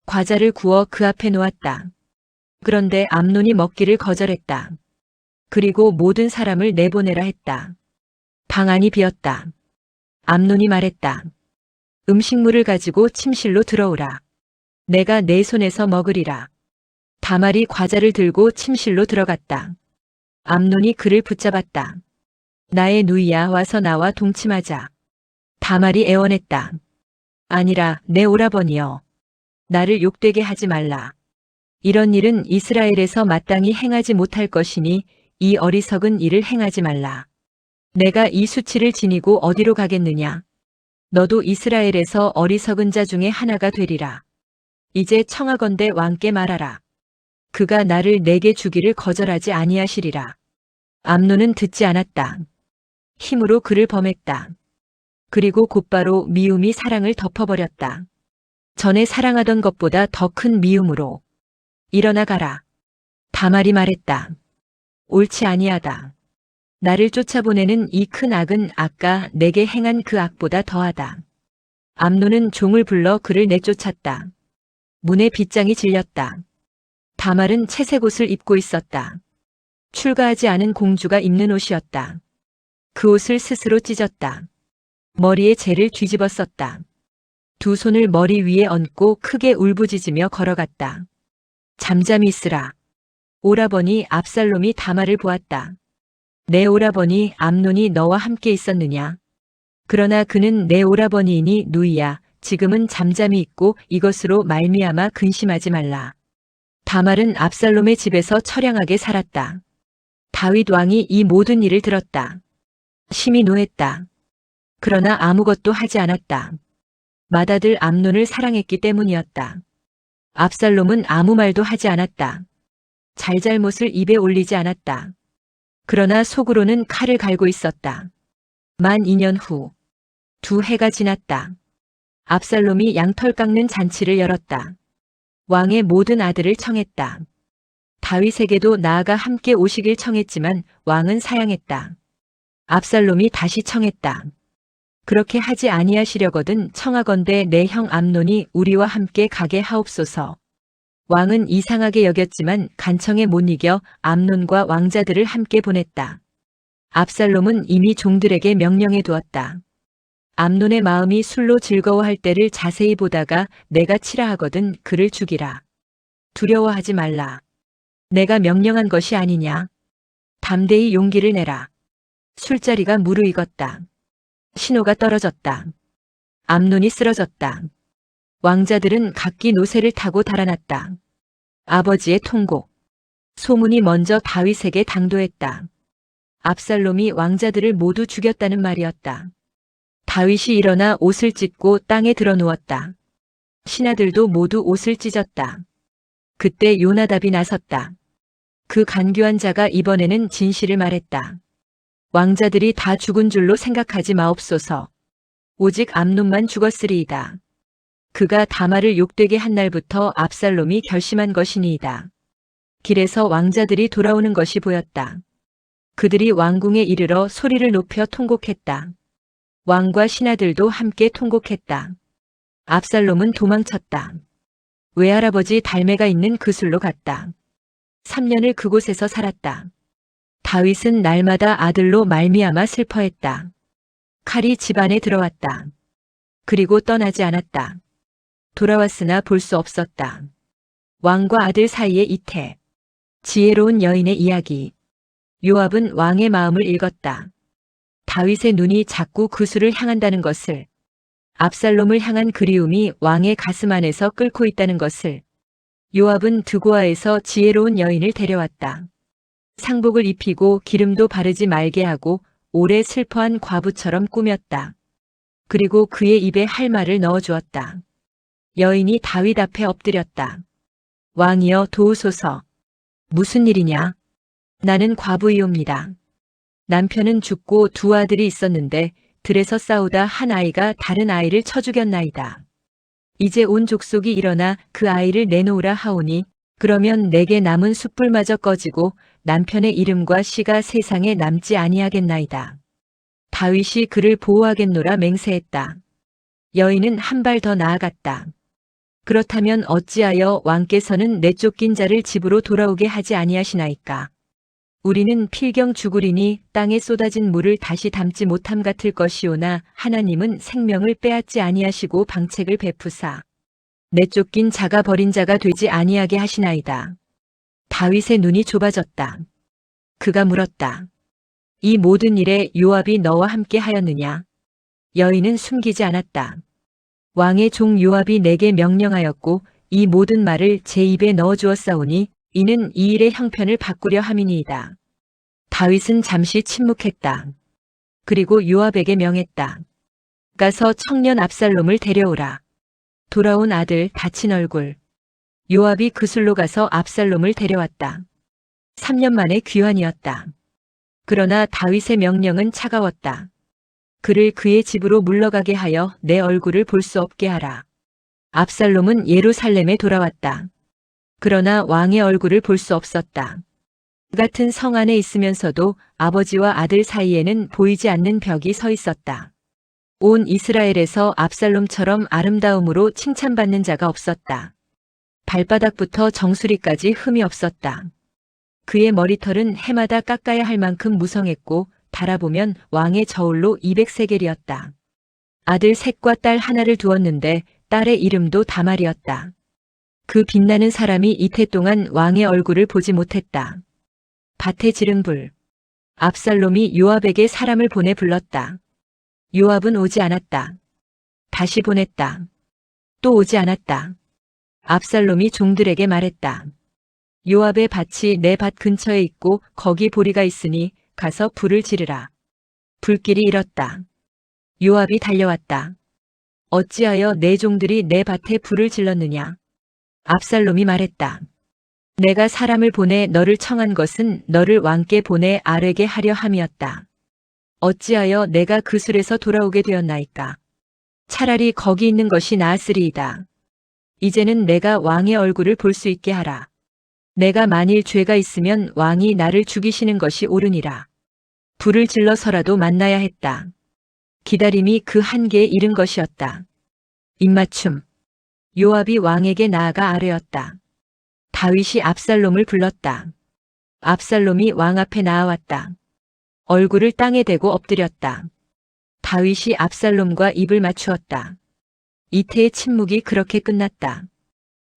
S1: 과자를 구워 그 앞에 놓았다. 그런데 암논이 먹기를 거절했다. 그리고 모든 사람을 내보내라 했다. 방 안이 비었다. 암논이 말했다. 음식물을 가지고 침실로 들어오라. 내가 내 손에서 먹으리라. 다말이 과자를 들고 침실로 들어갔다. 암논이 그를 붙잡았다. 나의 누이야, 와서 나와 동침하자. 다말이 애원했다. 아니라 내 오라버니여. 나를 욕되게 하지 말라. 이런 일은 이스라엘에서 마땅히 행하지 못할 것이니 이 어리석은 일을 행하지 말라. 내가 이 수치를 지니고 어디로 가겠느냐. 너도 이스라엘에서 어리석은 자 중에 하나가 되리라. 이제 청하건대 왕께 말하라. 그가 나를 내게 주기를 거절하지 아니하시리라. 암논은 듣지 않았다. 힘으로 그를 범했다. 그리고 곧바로 미움이 사랑을 덮어버렸다. 전에 사랑하던 것보다 더 큰 미움으로. 일어나 가라. 다말이 말했다. 옳지 아니하다. 나를 쫓아보내는 이 큰 악은 아까 내게 행한 그 악보다 더하다. 암논은 종을 불러 그를 내쫓았다. 문에 빗장이 질렸다. 다말은 채색 옷을 입고 있었다. 출가하지 않은 공주가 입는 옷이었다. 그 옷을 스스로 찢었다. 머리에 재를 뒤집어 썼다. 두 손을 머리 위에 얹고 크게 울부짖으며 걸어갔다. 잠잠히 있으라. 오라버니 압살롬이 다말을 보았다. 내 오라버니 암논이 너와 함께 있었느냐? 그러나 그는 내 오라버니이니 누이야. 지금은 잠잠히 있고 이것으로 말미암아 근심하지 말라. 다말은 압살롬의 집에서 처량하게 살았다. 다윗 왕이 이 모든 일을 들었다. 심히 노했다. 그러나 아무것도 하지 않았다. 맏아들 암논을 사랑했기 때문이었다. 압살롬은 아무 말도 하지 않았다. 잘잘못을 입에 올리지 않았다. 그러나 속으로는 칼을 갈고 있었다. 만 2년 후, 2해가 지났다. 압살롬이 양털 깎는 잔치를 열었다. 왕의 모든 아들을 청했다. 다윗에게도 나아가 함께 오시길 청했지만 왕은 사양했다. 압살롬이 다시 청했다. 그렇게 하지 아니하시려거든 청하건대 내 형 암논이 우리와 함께 가게 하옵소서. 왕은 이상하게 여겼지만 간청에 못 이겨 암논과 왕자들을 함께 보냈다. 압살롬은 이미 종들에게 명령해 두었다. 암논의 마음이 술로 즐거워할 때를 자세히 보다가 내가 치라 하거든 그를 죽이라. 두려워하지 말라. 내가 명령한 것이 아니냐. 담대히 용기를 내라. 술자리가 무르익었다. 신호가 떨어졌다. 암논이 쓰러졌다. 왕자들은 각기 노새를 타고 달아났다. 아버지의 통곡. 소문이 먼저 다윗에게 당도했다. 압살롬이 왕자들을 모두 죽였다는 말이었다. 다윗이 일어나 옷을 찢고 땅에 들어 누웠다. 신하들도 모두 옷을 찢었다. 그때 요나답이 나섰다. 그 간교한 자가 이번에는 진실을 말했다. 왕자들이 다 죽은 줄로 생각하지 마옵소서. 오직 암논만 죽었으리이다. 그가 다말을 욕되게 한 날부터 압살롬이 결심한 것이니이다. 길에서 왕자들이 돌아오는 것이 보였다. 그들이 왕궁에 이르러 소리를 높여 통곡했다. 왕과 신하들도 함께 통곡했다. 압살롬은 도망쳤다. 외할아버지 달메가 있는 그 술로 갔다. 3년을 그곳에서 살았다. 다윗은 날마다 아들로 말미암아 슬퍼했다. 칼이 집안에 들어왔다. 그리고 떠나지 않았다. 돌아왔으나 볼 수 없었다. 왕과 아들 사이의 이태. 지혜로운 여인의 이야기. 요압은 왕의 마음을 읽었다. 다윗의 눈이 자꾸 그수를 향한다는 것을, 압살롬을 향한 그리움이 왕의 가슴 안에서 끓고 있다는 것을. 요압은 드고아에서 지혜로운 여인을 데려왔다. 상복을 입히고 기름도 바르지 말게 하고 오래 슬퍼한 과부처럼 꾸몄다. 그리고 그의 입에 할 말을 넣어주었다. 여인이 다윗 앞에 엎드렸다. 왕이여 도우소서. 무슨 일이냐? 나는 과부이옵니다. 남편은 죽고 두 아들이 있었는데 들에서 싸우다 한 아이가 다른 아이를 쳐 죽였나이다. 이제 온 족속이 일어나 그 아이를 내놓으라 하오니 그러면 내게 남은 숯불마저 꺼지고 남편의 이름과 씨가 세상에 남지 아니하겠나이다. 다윗이 그를 보호하겠노라 맹세했다. 여인은 한 발 더 나아갔다. 그렇다면 어찌하여 왕께서는 내쫓긴 자를 집으로 돌아오게 하지 아니하시나이까? 우리는 필경 죽으리니 땅에 쏟아진 물을 다시 담지 못함 같을 것이오나 하나님은 생명을 빼앗지 아니하시고 방책을 베푸사 내쫓긴 자가 버린 자가 되지 아니하게 하시나이다. 다윗의 눈이 좁아졌다. 그가 물었다. 이 모든 일에 요압이 너와 함께 하였느냐? 여인은 숨기지 않았다. 왕의 종 요압이 내게 명령하였고 이 모든 말을 제 입에 넣어주었사오니 이는 이 일의 형편을 바꾸려 함이니이다. 다윗은 잠시 침묵했다. 그리고 요압에게 명했다. 가서 청년 압살롬을 데려오라. 돌아온 아들 다친 얼굴. 요압이 그술로 가서 압살롬을 데려왔다. 3년 만에 귀환이었다. 그러나 다윗의 명령은 차가웠다. 그를 그의 집으로 물러가게 하여 내 얼굴을 볼 수 없게 하라. 압살롬은 예루살렘에 돌아왔다. 그러나 왕의 얼굴을 볼 수 없었다. 같은 성 안에 있으면서도 아버지와 아들 사이에는 보이지 않는 벽이 서 있었다. 온 이스라엘에서 압살롬처럼 아름다움으로 칭찬받는 자가 없었다. 발바닥부터 정수리까지 흠이 없었다. 그의 머리털은 해마다 깎아야 할 만큼 무성했고 달아보면 왕의 저울로 200세겔이었다. 아들 셋과 딸 하나를 두었는데 딸의 이름도 다말이었다. 그 빛나는 사람이 이태 동안 왕의 얼굴을 보지 못했다. 밭에 지른 불. 압살롬이 요압에게 사람을 보내 불렀다. 요압은 오지 않았다. 다시 보냈다. 또 오지 않았다. 압살롬이 종들에게 말했다. 요압의 밭이 내 밭 근처에 있고 거기 보리가 있으니 가서 불을 지르라. 불길이 일었다. 요압이 달려왔다. 어찌하여 내 종들이 내 밭에 불을 질렀느냐? 압살롬이 말했다. 내가 사람을 보내 너를 청한 것은 너를 왕께 보내 아뢰게 하려 함이었다. 어찌하여 내가 그 술에서 돌아오게 되었나이까? 차라리 거기 있는 것이 나았으리이다. 이제는 내가 왕의 얼굴을 볼 수 있게 하라. 내가 만일 죄가 있으면 왕이 나를 죽이시는 것이 옳으니라. 불을 질러서라도 만나야 했다. 기다림이 그 한계에 이른 것이었다. 입맞춤. 요압이 왕에게 나아가 아뢰었다. 다윗이 압살롬을 불렀다. 압살롬이 왕 앞에 나아왔다. 얼굴을 땅에 대고 엎드렸다. 다윗이 압살롬과 입을 맞추었다. 이태의 침묵이 그렇게 끝났다.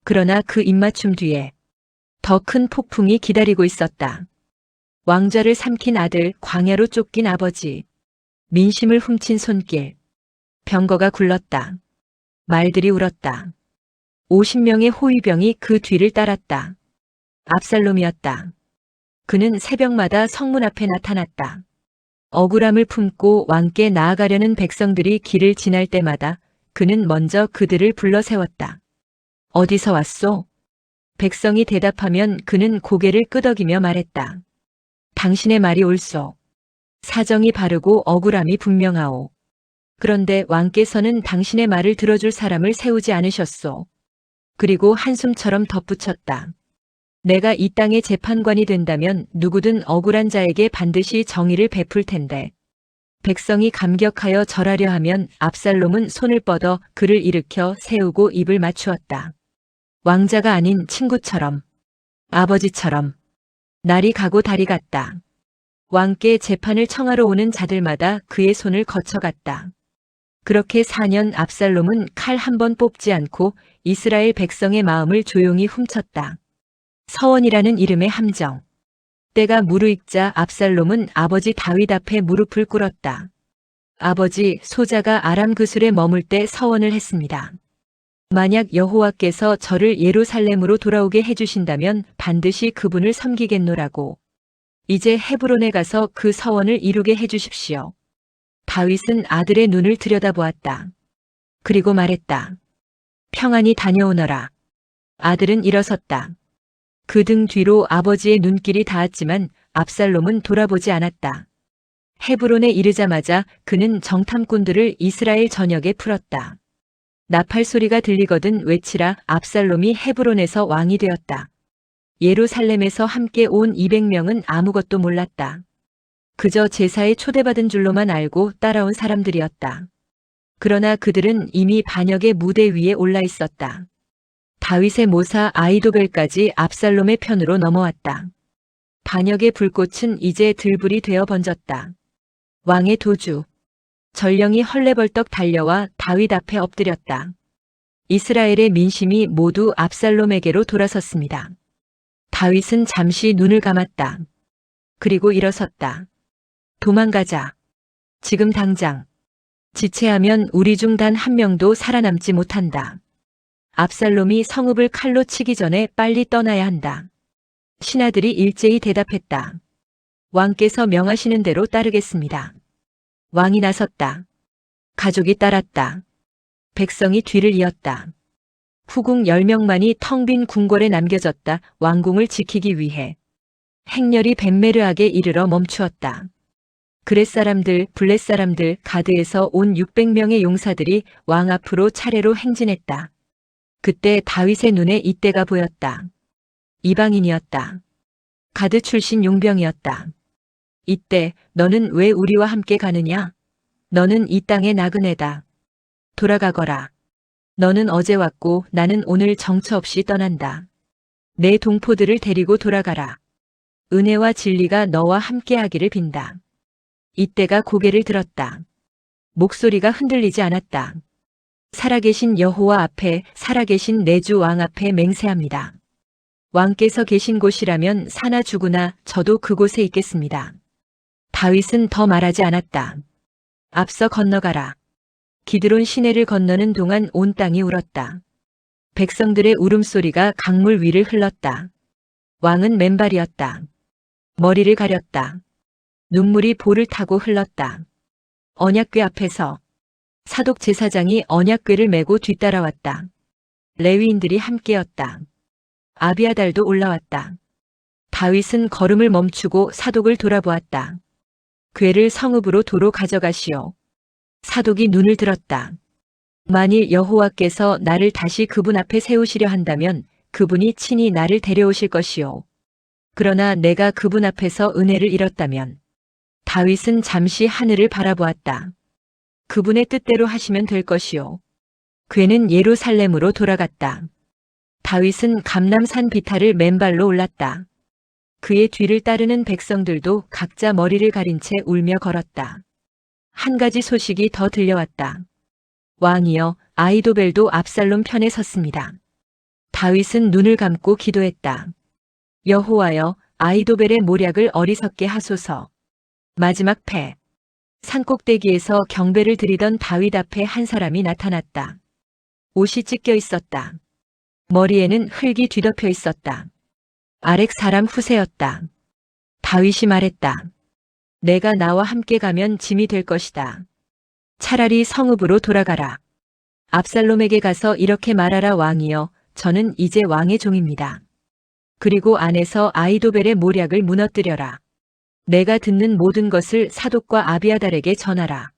S1: 그러나 그 입맞춤 뒤에 더 큰 폭풍이 기다리고 있었다. 왕좌를 삼킨 아들, 광야로 쫓긴 아버지, 민심을 훔친 손길, 병거가 굴렀다. 말들이 울었다. 50명의 호위병이 그 뒤를 따랐다. 압살롬이었다. 그는 새벽마다 성문 앞에 나타났다. 억울함을 품고 왕께 나아가려는 백성들이 길을 지날 때마다 그는 먼저 그들을 불러 세웠다. 어디서 왔소? 백성이 대답하면 그는 고개를 끄덕이며 말했다. 당신의 말이 옳소. 사정이 바르고 억울함이 분명하오. 그런데 왕께서는 당신의 말을 들어줄 사람을 세우지 않으셨소. 그리고 한숨처럼 덧붙였다. 내가 이 땅의 재판관이 된다면 누구든 억울한 자에게 반드시 정의를 베풀 텐데. 백성이 감격하여 절하려 하면 압살롬은 손을 뻗어 그를 일으켜 세우고 입을 맞추었다. 왕자가 아닌 친구처럼, 아버지처럼. 날이 가고 달이 갔다. 왕께 재판을 청하러 오는 자들마다 그의 손을 거쳐갔다. 그렇게 4년 압살롬은 칼 한 번 뽑지 않고 이스라엘 백성의 마음을 조용히 훔쳤다. 서원이라는 이름의 함정. 때가 무르익자 압살롬은 아버지 다윗 앞에 무릎을 꿇었다. 아버지, 소자가 아람 그술에 머물 때 서원을 했습니다. 만약 여호와께서 저를 예루살렘으로 돌아오게 해주신다면 반드시 그분을 섬기겠노라고. 이제 헤브론에 가서 그 서원을 이루게 해주십시오. 다윗은 아들의 눈을 들여다보았다. 그리고 말했다. 평안히 다녀오너라. 아들은 일어섰다. 그 등 뒤로 아버지의 눈길이 닿았지만 압살롬은 돌아보지 않았다. 헤브론에 이르자마자 그는 정탐꾼들을 이스라엘 전역에 풀었다. 나팔 소리가 들리거든 외치라. 압살롬이 헤브론에서 왕이 되었다. 예루살렘에서 함께 온 200명은 아무것도 몰랐다. 그저 제사에 초대받은 줄로만 알고 따라온 사람들이었다. 그러나 그들은 이미 반역의 무대 위에 올라 있었다. 다윗의 모사 아히도벨까지 압살롬의 편으로 넘어왔다. 반역의 불꽃은 이제 들불이 되어 번졌다. 왕의 도주. 전령이 헐레벌떡 달려와 다윗 앞에 엎드렸다. 이스라엘의 민심이 모두 압살롬에게로 돌아섰습니다. 다윗은 잠시 눈을 감았다. 그리고 일어섰다. 도망가자. 지금 당장. 지체하면 우리 중 단 한 명도 살아남지 못한다. 압살롬이 성읍을 칼로 치기 전에 빨리 떠나야 한다. 신하들이 일제히 대답했다. 왕께서 명하시는 대로 따르겠습니다. 왕이 나섰다. 가족이 따랐다. 백성이 뒤를 이었다. 후궁 10명만이 텅 빈 궁궐에 남겨졌다. 왕궁을 지키기 위해. 행렬이 벤메르악에 이르러 멈추었다. 그렛 사람들, 블렛 사람들, 가드에서 온 600명의 용사들이 왕 앞으로 차례로 행진했다. 그때 다윗의 눈에 이때가 보였다. 이방인이었다. 가드 출신 용병이었다. 이때 너는 왜 우리와 함께 가느냐? 너는 이 땅의 나그네다. 돌아가거라. 너는 어제 왔고 나는 오늘 정처 없이 떠난다. 내 동포들을 데리고 돌아가라. 은혜와 진리가 너와 함께하기를 빈다. 이때가 고개를 들었다. 목소리가 흔들리지 않았다. 살아계신 여호와 앞에, 살아계신 내 주 왕 앞에 맹세합니다. 왕께서 계신 곳이라면 사나 죽으나 저도 그곳에 있겠습니다. 다윗은 더 말하지 않았다. 앞서 건너가라. 기드론 시내를 건너는 동안 온 땅이 울었다. 백성들의 울음소리가 강물 위를 흘렀다. 왕은 맨발이었다. 머리를 가렸다. 눈물이 볼을 타고 흘렀다. 언약궤 앞에서 사독 제사장이 언약궤를 메고 뒤따라왔다. 레위인들이 함께였다. 아비아달도 올라왔다. 다윗은 걸음을 멈추고 사독을 돌아보았다. 궤를 성읍으로 도로 가져가시오. 사독이 눈을 들었다. 만일 여호와께서 나를 다시 그분 앞에 세우시려 한다면 그분이 친히 나를 데려오실 것이오. 그러나 내가 그분 앞에서 은혜를 잃었다면. 다윗은 잠시 하늘을 바라보았다. 그분의 뜻대로 하시면 될 것이오. 궤는 예루살렘으로 돌아갔다. 다윗은 감람산 비탈을 맨발로 올랐다. 그의 뒤를 따르는 백성들도 각자 머리를 가린 채 울며 걸었다. 한 가지 소식이 더 들려왔다. 왕이여, 아히도벨도 압살롬 편에 섰습니다. 다윗은 눈을 감고 기도했다. 여호와여, 아히도벨의 모략을 어리석게 하소서. 마지막 패. 산꼭대기에서 경배를 드리던 다윗 앞에 한 사람이 나타났다. 옷이 찢겨 있었다. 머리에는 흙이 뒤덮여 있었다. 아렉 사람 후세였다. 다윗이 말했다. 내가 나와 함께 가면 짐이 될 것이다. 차라리 성읍으로 돌아가라. 압살롬에게 가서 이렇게 말하라. 왕이여, 저는 이제 왕의 종입니다. 그리고 안에서 아히도벨의 모략을 무너뜨려라. 내가 듣는 모든 것을 사독과 아비아달에게 전하라.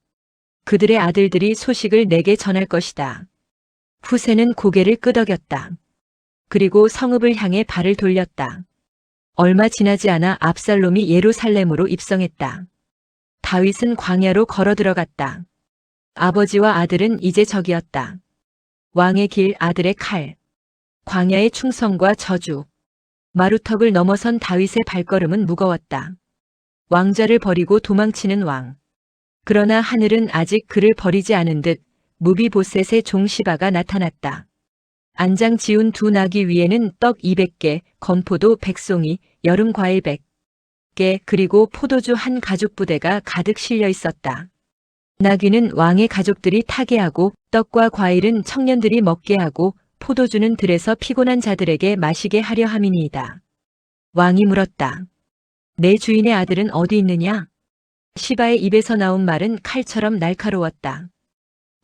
S1: 그들의 아들들이 소식을 내게 전할 것이다. 후세는 고개를 끄덕였다. 그리고 성읍을 향해 발을 돌렸다. 얼마 지나지 않아 압살롬이 예루살렘으로 입성했다. 다윗은 광야로 걸어 들어갔다. 아버지와 아들은 이제 적이었다. 왕의 길, 아들의 칼. 광야의 충성과 저주. 마루턱을 넘어선 다윗의 발걸음은 무거웠다. 왕좌를 버리고 도망치는 왕. 그러나 하늘은 아직 그를 버리지 않은 듯 무비보셋의 종 시바가 나타났다. 안장 지운 두 나귀 위에는 떡 200개, 건포도 100송이, 여름 과일 100개, 그리고 포도주 한 가죽 부대가 가득 실려 있었다. 나귀는 왕의 가족들이 타게 하고, 떡과 과일은 청년들이 먹게 하고, 포도주는 들에서 피곤한 자들에게 마시게 하려 함이니이다. 왕이 물었다. 내 주인의 아들은 어디 있느냐? 시바의 입에서 나온 말은 칼처럼 날카로웠다.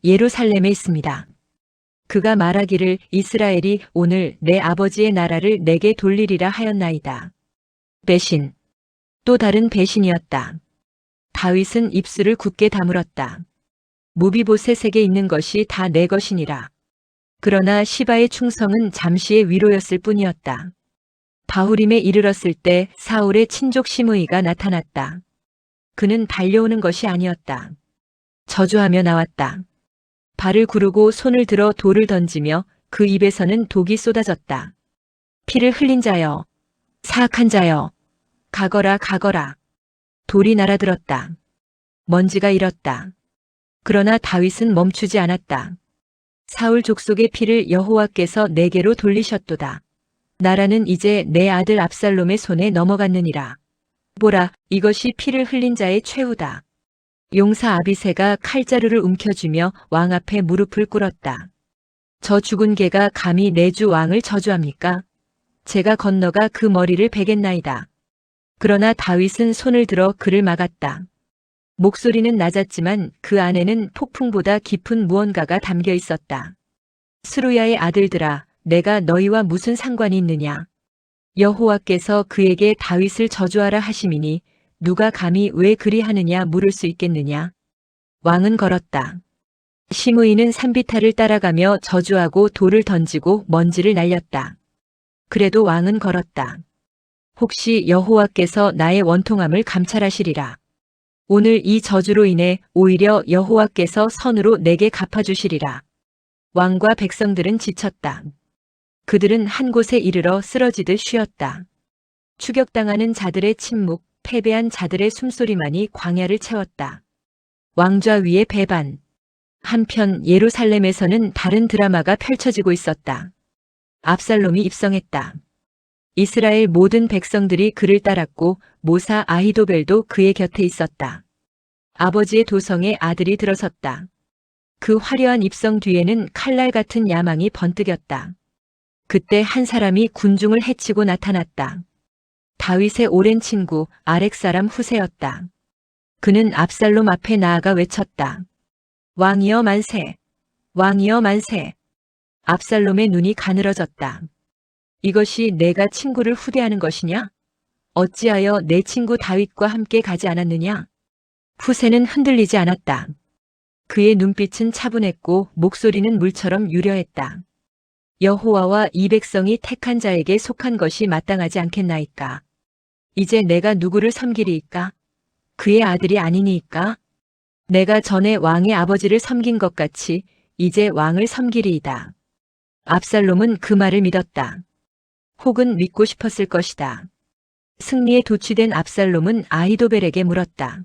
S1: 예루살렘에 있습니다. 그가 말하기를 이스라엘이 오늘 내 아버지의 나라를 내게 돌리리라 하였나이다. 배신. 또 다른 배신이었다. 다윗은 입술을 굳게 다물었다. 무비보셋에게 있는 것이 다 내 것이니라. 그러나 시바의 충성은 잠시의 위로였을 뿐이었다. 바후림에 이르렀을 때 사울의 친족 시므이가 나타났다. 그는 달려오는 것이 아니었다. 저주하며 나왔다. 발을 구르고 손을 들어 돌을 던지며 그 입에서는 독이 쏟아졌다. 피를 흘린 자여, 사악한 자여, 가거라 가거라. 돌이 날아들었다. 먼지가 일었다. 그러나 다윗은 멈추지 않았다. 사울 족속의 피를 여호와께서 내게로 돌리셨도다. 나라는 이제 내 아들 압살롬의 손에 넘어갔느니라. 보라, 이것이 피를 흘린 자의 최후다. 용사 아비새가 칼자루를 움켜쥐며 왕 앞에 무릎을 꿇었다. 저 죽은 개가 감히 내 주 왕을 저주합니까? 제가 건너가 그 머리를 베겠나이다. 그러나 다윗은 손을 들어 그를 막았다. 목소리는 낮았지만 그 안에는 폭풍보다 깊은 무언가가 담겨 있었다. 스루야의 아들들아, 내가 너희와 무슨 상관이 있느냐? 여호와께서 그에게 다윗을 저주하라 하심이니 누가 감히 왜 그리하느냐 물을 수 있겠느냐? 왕은 걸었다. 시므이는 산비탈을 따라가며 저주하고 돌을 던지고 먼지를 날렸다. 그래도 왕은 걸었다. 혹시 여호와께서 나의 원통함을 감찰하시리라. 오늘 이 저주로 인해 오히려 여호와께서 선으로 내게 갚아주시리라. 왕과 백성들은 지쳤다. 그들은 한 곳에 이르러 쓰러지듯 쉬었다. 추격당하는 자들의 침묵, 패배한 자들의 숨소리만이 광야를 채웠다. 왕좌 위의 배반. 한편 예루살렘에서는 다른 드라마가 펼쳐지고 있었다. 압살롬이 입성했다. 이스라엘 모든 백성들이 그를 따랐고 모사 아히도벨도 그의 곁에 있었다. 아버지의 도성에 아들이 들어섰다. 그 화려한 입성 뒤에는 칼날 같은 야망이 번뜩였다. 그때 한 사람이 군중을 해치고 나타났다. 다윗의 오랜 친구 아렉 사람 후세였다. 그는 압살롬 앞에 나아가 외쳤다. 왕이여 만세! 왕이여 만세! 압살롬의 눈이 가늘어졌다. 이것이 내가 친구를 후대하는 것이냐? 어찌하여 내 친구 다윗과 함께 가지 않았느냐? 후세는 흔들리지 않았다. 그의 눈빛은 차분했고 목소리는 물처럼 유려했다. 여호와와 이 백성이 택한 자에게 속한 것이 마땅하지 않겠나이까? 이제 내가 누구를 섬기리이까? 그의 아들이 아니니이까? 내가 전에 왕의 아버지를 섬긴 것 같이 이제 왕을 섬기리이다. 압살롬은 그 말을 믿었다. 혹은 믿고 싶었을 것이다. 승리에 도취된 압살롬은 아히도벨에게 물었다.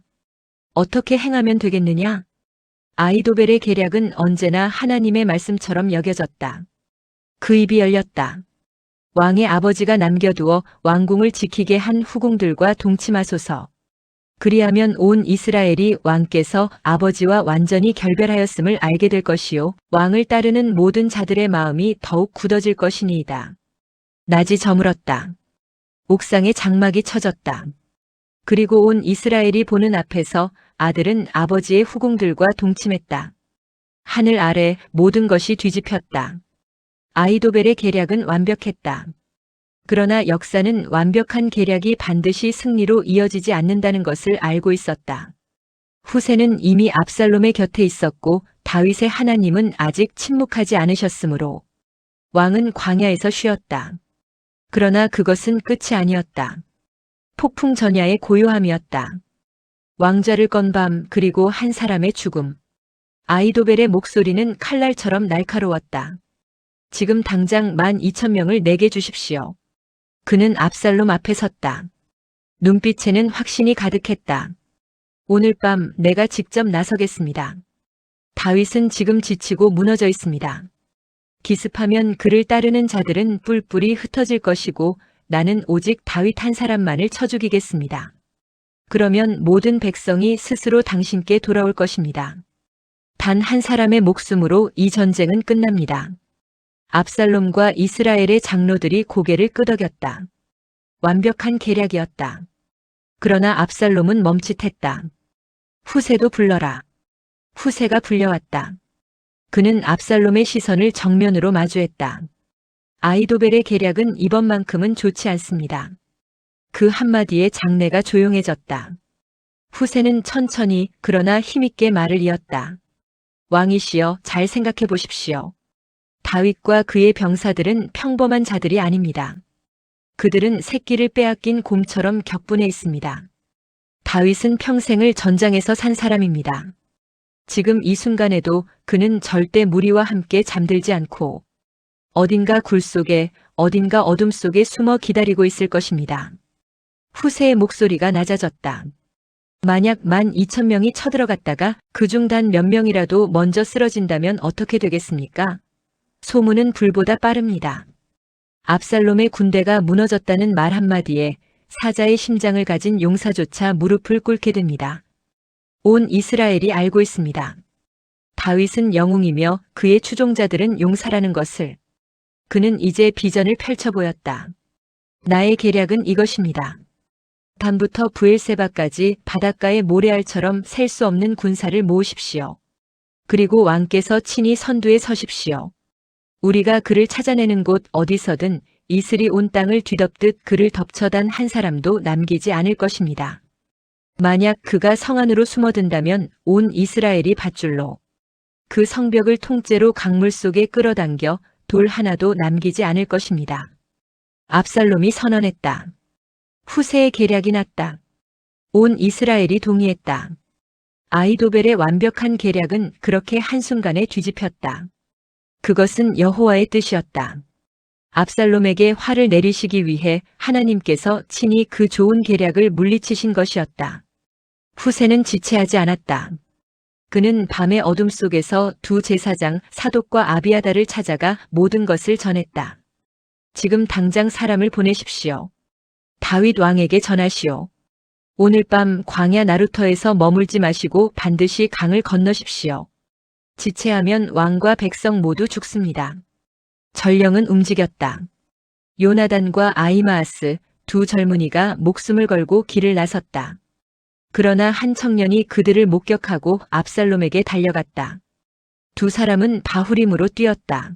S1: 어떻게 행하면 되겠느냐? 아히도벨의 계략은 언제나 하나님의 말씀처럼 여겨졌다. 그 입이 열렸다. 왕의 아버지가 남겨두어 왕궁을 지키게 한 후궁들과 동침하소서. 그리하면 온 이스라엘이 왕께서 아버지와 완전히 결별하였음을 알게 될 것이요 왕을 따르는 모든 자들의 마음이 더욱 굳어질 것이니이다. 낮이 저물었다. 옥상에 장막이 쳐졌다. 그리고 온 이스라엘이 보는 앞에서 아들은 아버지의 후궁들과 동침했다. 하늘 아래 모든 것이 뒤집혔다. 아히도벨의 계략은 완벽했다. 그러나 역사는 완벽한 계략이 반드시 승리로 이어지지 않는다는 것을 알고 있었다. 후세는 이미 압살롬의 곁에 있었고 다윗의 하나님은 아직 침묵하지 않으셨으므로 왕은 광야에서 쉬었다. 그러나 그것은 끝이 아니었다. 폭풍 전야의 고요함이었다. 왕좌를 건 밤 그리고 한 사람의 죽음. 아히도벨의 목소리는 칼날처럼 날카로웠다. 지금 당장 12,000명을 내게 주십시오. 그는 압살롬 앞에 섰다. 눈빛에는 확신이 가득했다. 오늘 밤 내가 직접 나서겠습니다. 다윗은 지금 지치고 무너져 있습니다. 기습하면 그를 따르는 자들은 뿔뿔이 흩어질 것이고 나는 오직 다윗 한 사람만을 쳐 죽이겠습니다. 그러면 모든 백성이 스스로 당신께 돌아올 것입니다. 단 한 사람의 목숨으로 이 전쟁은 끝납니다. 압살롬과 이스라엘의 장로들이 고개를 끄덕였다. 완벽한 계략이었다. 그러나 압살롬은 멈칫했다. 후세도 불러라. 후세가 불려왔다. 그는 압살롬의 시선을 정면으로 마주했다. 아히도벨의 계략은 이번만큼은 좋지 않습니다. 그 한마디에 장내가 조용해졌다. 후세는 천천히 그러나 힘있게 말을 이었다. 왕이시여, 잘 생각해 보십시오. 다윗과 그의 병사들은 평범한 자들이 아닙니다. 그들은 새끼를 빼앗긴 곰처럼 격분해 있습니다. 다윗은 평생을 전장에서 산 사람입니다. 지금 이 순간에도 그는 절대 무리와 함께 잠들지 않고 어딘가 굴 속에, 어딘가 어둠 속에 숨어 기다리고 있을 것입니다. 후세의 목소리가 낮아졌다. 만약 12,000명이 쳐들어갔다가 그중 단 몇 명이라도 먼저 쓰러진다면 어떻게 되겠습니까? 소문은 불보다 빠릅니다. 압살롬의 군대가 무너졌다는 말 한마디에 사자의 심장을 가진 용사조차 무릎을 꿇게 됩니다. 온 이스라엘이 알고 있습니다. 다윗은 영웅이며 그의 추종자들은 용사라는 것을. 그는 이제 비전을 펼쳐 보였다. 나의 계략은 이것입니다. 단부터 부엘세바까지 바닷가의 모래알처럼 셀 수 없는 군사를 모으십시오. 그리고 왕께서 친히 선두에 서십시오. 우리가 그를 찾아내는 곳 어디서든 이슬이 온 땅을 뒤덮듯 그를 덮쳐단 한 사람도 남기지 않을 것입니다. 만약 그가 성 안으로 숨어든다면 온 이스라엘이 밧줄로 그 성벽을 통째로 강물 속에 끌어당겨 돌 하나도 남기지 않을 것입니다. 압살롬이 선언했다. 후세의 계략이 났다. 온 이스라엘이 동의했다. 아히도벨의 완벽한 계략은 그렇게 한순간에 뒤집혔다. 그것은 여호와의 뜻이었다. 압살롬에게 화를 내리시기 위해 하나님께서 친히 그 좋은 계략을 물리치신 것이었다. 후세는 지체하지 않았다. 그는 밤의 어둠 속에서 두 제사장 사독과 아비아달을 찾아가 모든 것을 전했다. 지금 당장 사람을 보내십시오. 다윗 왕에게 전하시오. 오늘 밤 광야 나루터에서 머물지 마시고 반드시 강을 건너십시오. 지체하면 왕과 백성 모두 죽습니다. 전령은 움직였다. 요나단과 아히마아스 두 젊은이가 목숨을 걸고 길을 나섰다. 그러나 한 청년이 그들을 목격하고 압살롬에게 달려갔다. 두 사람은 바후림으로 뛰었다.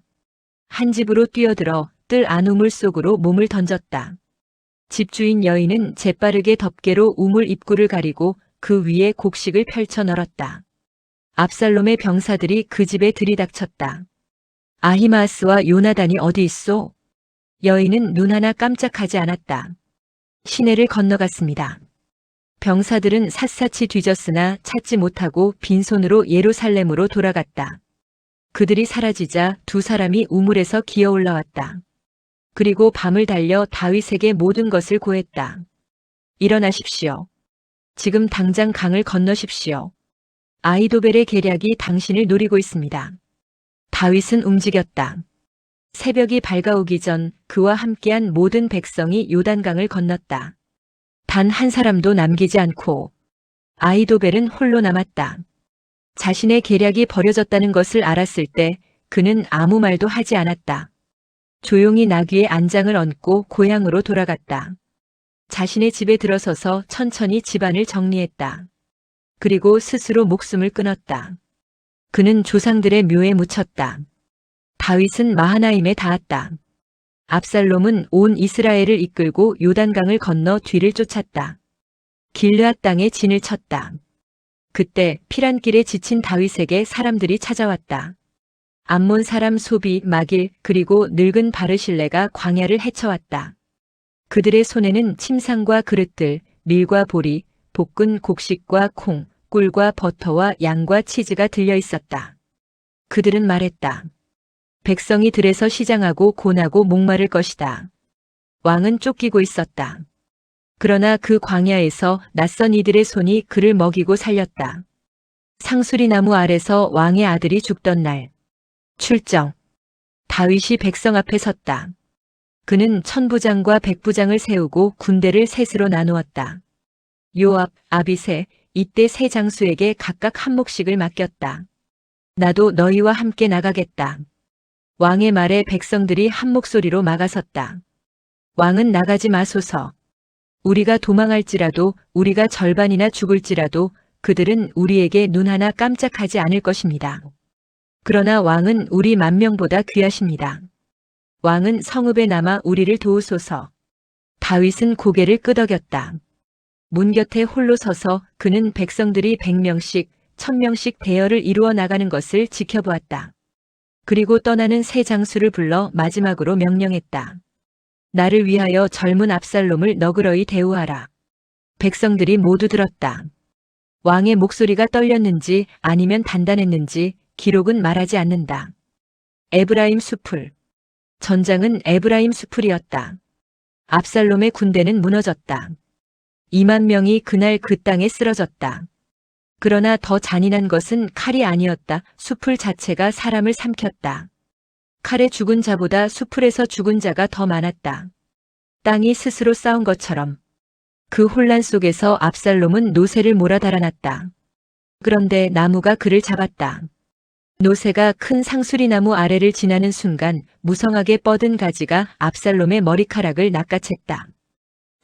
S1: 한 집으로 뛰어들어 뜰 안 우물 속으로 몸을 던졌다. 집주인 여인은 재빠르게 덮개로 우물 입구를 가리고 그 위에 곡식을 펼쳐 널었다. 압살롬의 병사들이 그 집에 들이닥쳤다. 아히마아스와 요나단이 어디 있소? 여인은 눈 하나 깜짝하지 않았다. 시내를 건너갔습니다. 병사들은 샅샅이 뒤졌으나 찾지 못하고 빈손으로 예루살렘으로 돌아갔다. 그들이 사라지자 두 사람이 우물에서 기어 올라왔다. 그리고 밤을 달려 다윗에게 모든 것을 고했다. 일어나십시오. 지금 당장 강을 건너십시오. 아히도벨의 계략이 당신을 노리고 있습니다. 다윗은 움직였다. 새벽이 밝아오기 전 그와 함께한 모든 백성이 요단강을 건넜다. 단 한 사람도 남기지 않고 아히도벨은 홀로 남았다. 자신의 계략이 버려졌다는 것을 알았을 때 그는 아무 말도 하지 않았다. 조용히 나귀의 안장을 얹고 고향으로 돌아갔다. 자신의 집에 들어서서 천천히 집안을 정리했다. 그리고 스스로 목숨을 끊었다. 그는 조상들의 묘에 묻혔다. 다윗은 마하나임에 닿았다. 압살롬은 온 이스라엘을 이끌고 요단강을 건너 뒤를 쫓았다. 길르앗 땅에 진을 쳤다. 그때 피란길에 지친 다윗에게 사람들이 찾아왔다. 암몬 사람 소비, 마길, 그리고 늙은 바르실레가 광야를 헤쳐왔다. 그들의 손에는 침상과 그릇들, 밀과 보리, 볶은 곡식과 콩, 꿀과 버터와 양과 치즈가 들려 있었다. 그들은 말했다. 백성이 들에서 시장하고 고나고 목마를 것이다. 왕은 쫓기고 있었다. 그러나 그 광야에서 낯선 이들의 손이 그를 먹이고 살렸다. 상수리 나무 아래서 왕의 아들이 죽던 날. 출정. 다윗이 백성 앞에 섰다. 그는 천부장과 백부장을 세우고 군대를 셋으로 나누었다. 요압, 아비새, 이때 세 장수에게 각각 한 몫씩을 맡겼다. 나도 너희와 함께 나가겠다. 왕의 말에 백성들이 한 목소리로 막아섰다. 왕은 나가지 마소서. 우리가 도망할지라도, 우리가 절반이나 죽을지라도 그들은 우리에게 눈 하나 깜짝하지 않을 것입니다. 그러나 왕은 우리 10,000명보다 귀하십니다. 왕은 성읍에 남아 우리를 도우소서. 다윗은 고개를 끄덕였다. 문 곁에 홀로 서서 그는 백성들이 100명씩, 1000명씩 대열을 이루어 나가는 것을 지켜보았다. 그리고 떠나는 세 장수를 불러 마지막으로 명령했다. 나를 위하여 젊은 압살롬을 너그러이 대우하라. 백성들이 모두 들었다. 왕의 목소리가 떨렸는지 아니면 단단했는지 기록은 말하지 않는다. 에브라임 수풀. 전장은 에브라임 수풀이었다. 압살롬의 군대는 무너졌다. 20,000명이 그날 그 땅에 쓰러졌다. 그러나 더 잔인한 것은 칼이 아니었다. 수풀 자체가 사람을 삼켰다. 칼에 죽은 자보다 수풀에서 죽은 자가 더 많았다. 땅이 스스로 싸운 것처럼. 그 혼란 속에서 압살롬은 노새를 몰아 달아났다. 그런데 나무가 그를 잡았다. 노새가 큰 상수리 나무 아래를 지나는 순간 무성하게 뻗은 가지가 압살롬의 머리카락을 낚아챘다.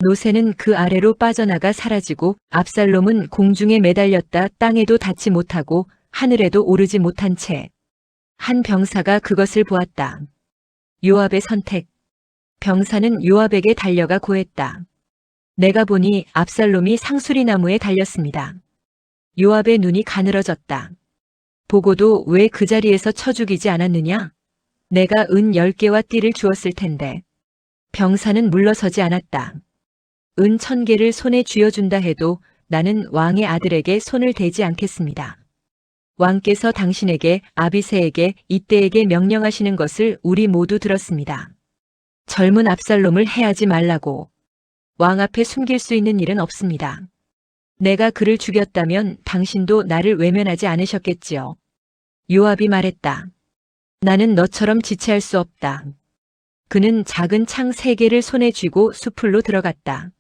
S1: 노새는 그 아래로 빠져나가 사라지고 압살롬은 공중에 매달렸다. 땅에도 닿지 못하고 하늘에도 오르지 못한 채. 한 병사가 그것을 보았다. 요압의 선택. 병사는 요압에게 달려가 고했다. 내가 보니 압살롬이 상수리 나무에 달렸습니다. 요압의 눈이 가늘어졌다. 보고도 왜 그 자리에서 쳐 죽이지 않았느냐? 내가 은 10개와 띠를 주었을 텐데. 병사는 물러서지 않았다. 은 1000개를 손에 쥐어준다 해도 나는 왕의 아들에게 손을 대지 않겠습니다. 왕께서 당신에게, 아비새에게, 이때에게 명령하시는 것을 우리 모두 들었습니다. 젊은 압살롬을 해하지 말라고. 왕 앞에 숨길 수 있는 일은 없습니다. 내가 그를 죽였다면 당신도 나를 외면하지 않으셨겠지요. 요압이 말했다. 나는 너처럼 지체할 수 없다. 그는 작은 창 3개를 손에 쥐고 수풀로 들어갔다.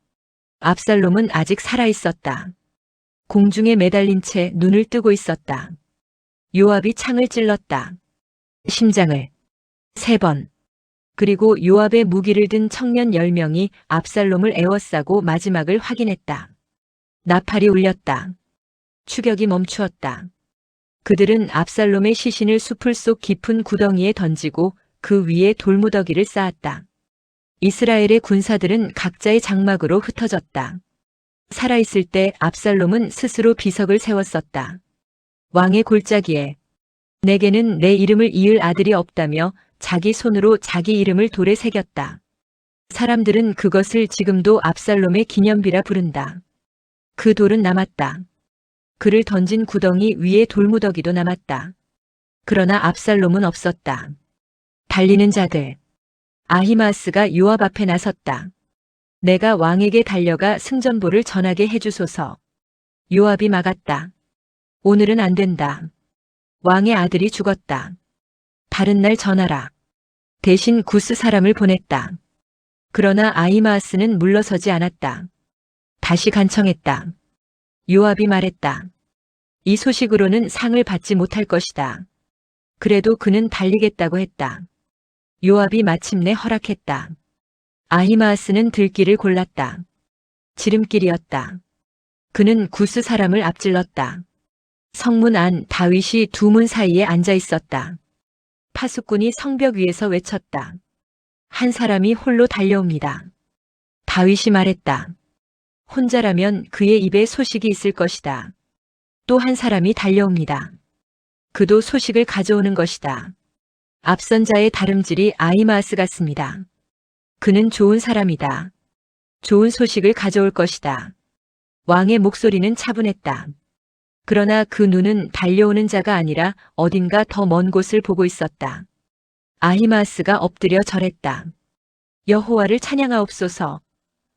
S1: 압살롬은 아직 살아있었다. 공중에 매달린 채 눈을 뜨고 있었다. 요압이 창을 찔렀다. 심장을 3번. 그리고 요압의 무기를 든 청년 10명이 압살롬을 에워싸고 마지막을 확인했다. 나팔이 울렸다. 추격이 멈추었다. 그들은 압살롬의 시신을 수풀 속 깊은 구덩이에 던지고 그 위에 돌무더기를 쌓았다. 이스라엘의 군사들은 각자의 장막으로 흩어졌다. 살아있을 때 압살롬은 스스로 비석을 세웠었다. 왕의 골짜기에 내게는 내 이름을 이을 아들이 없다며 자기 손으로 자기 이름을 돌에 새겼다. 사람들은 그것을 지금도 압살롬의 기념비라 부른다. 그 돌은 남았다. 그를 던진 구덩이 위에 돌무더기도 남았다. 그러나 압살롬은 없었다. 달리는 자들. 아히마아스가 요압 앞에 나섰다. 내가 왕에게 달려가 승전보를 전하게 해주소서. 요압이 막았다. 오늘은 안 된다. 왕의 아들이 죽었다. 다른 날 전하라. 대신 구스 사람을 보냈다. 그러나 아히마아스는 물러서지 않았다. 다시 간청했다. 요압이 말했다. 이 소식으로는 상을 받지 못할 것이다. 그래도 그는 달리겠다고 했다. 요압이 마침내 허락했다. 아히마아스는 들길을 골랐다. 지름길이었다. 그는 구스 사람을 앞질렀다. 성문 안 다윗이 두 문 사이에 앉아 있었다. 파수꾼이 성벽 위에서 외쳤다. 한 사람이 홀로 달려옵니다. 다윗이 말했다. 혼자라면 그의 입에 소식이 있을 것이다. 또 한 사람이 달려옵니다. 그도 소식을 가져오는 것이다. 앞선 자의 다름질이 아히마아스 같습니다. 그는 좋은 사람이다. 좋은 소식을 가져올 것이다. 왕의 목소리는 차분했다. 그러나 그 눈은 달려오는 자가 아니라 어딘가 더 먼 곳을 보고 있었다. 아히마아스가 엎드려 절했다. 여호와를 찬양하옵소서.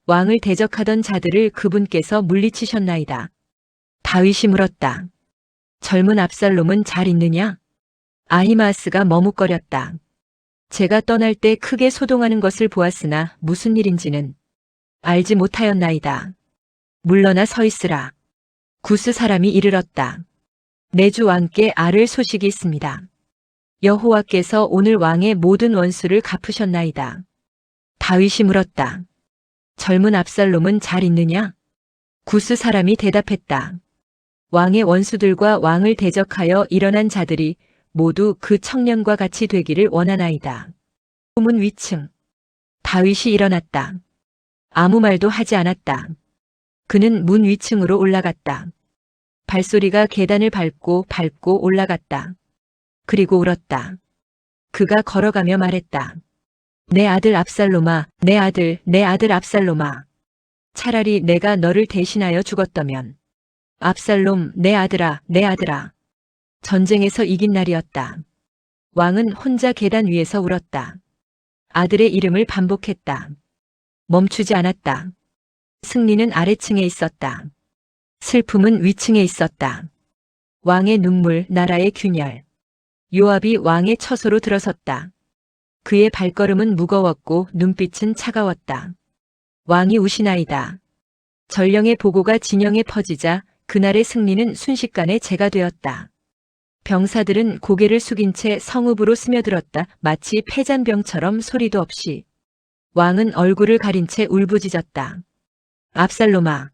S1: 왕을 대적하던 자들을 그분께서 물리치셨나이다. 다윗이 물었다. 젊은 압살롬은 잘 있느냐? 아히마아스가 머뭇거렸다. 제가 떠날 때 크게 소동하는 것을 보았으나 무슨 일인지는 알지 못하였나이다. 물러나 서 있으라. 구스 사람이 이르렀다. 내 주 왕께 아를 소식이 있습니다. 여호와께서 오늘 왕의 모든 원수를 갚으셨나이다. 다윗이 물었다. 젊은 압살롬은 잘 있느냐? 구스 사람이 대답했다. 왕의 원수들과 왕을 대적하여 일어난 자들이 모두 그 청년과 같이 되기를 원하나이다. 문 위층. 다윗이 일어났다. 아무 말도 하지 않았다. 그는 문 위층으로 올라갔다. 발소리가 계단을 밟고 올라갔다. 그리고 울었다. 그가 걸어가며 말했다. 내 아들 압살롬아, 내 아들 압살롬아. 차라리 내가 너를 대신하여 죽었다면. 압살롬, 내 아들아, 내 아들아. 전쟁에서 이긴 날이었다. 왕은 혼자 계단 위에서 울었다. 아들의 이름을 반복했다. 멈추지 않았다. 승리는 아래층에 있었다. 슬픔은 위층에 있었다. 왕의 눈물, 나라의 균열. 요압이 왕의 처소로 들어섰다. 그의 발걸음은 무거웠고 눈빛은 차가웠다. 왕이 우시나이다. 전령의 보고가 진영에 퍼지자 그날의 승리는 순식간에 재가 되었다. 병사들은 고개를 숙인 채 성읍으로 스며들었다. 마치 패잔병처럼 소리도 없이. 왕은 얼굴을 가린 채 울부짖었다. 압살롬아,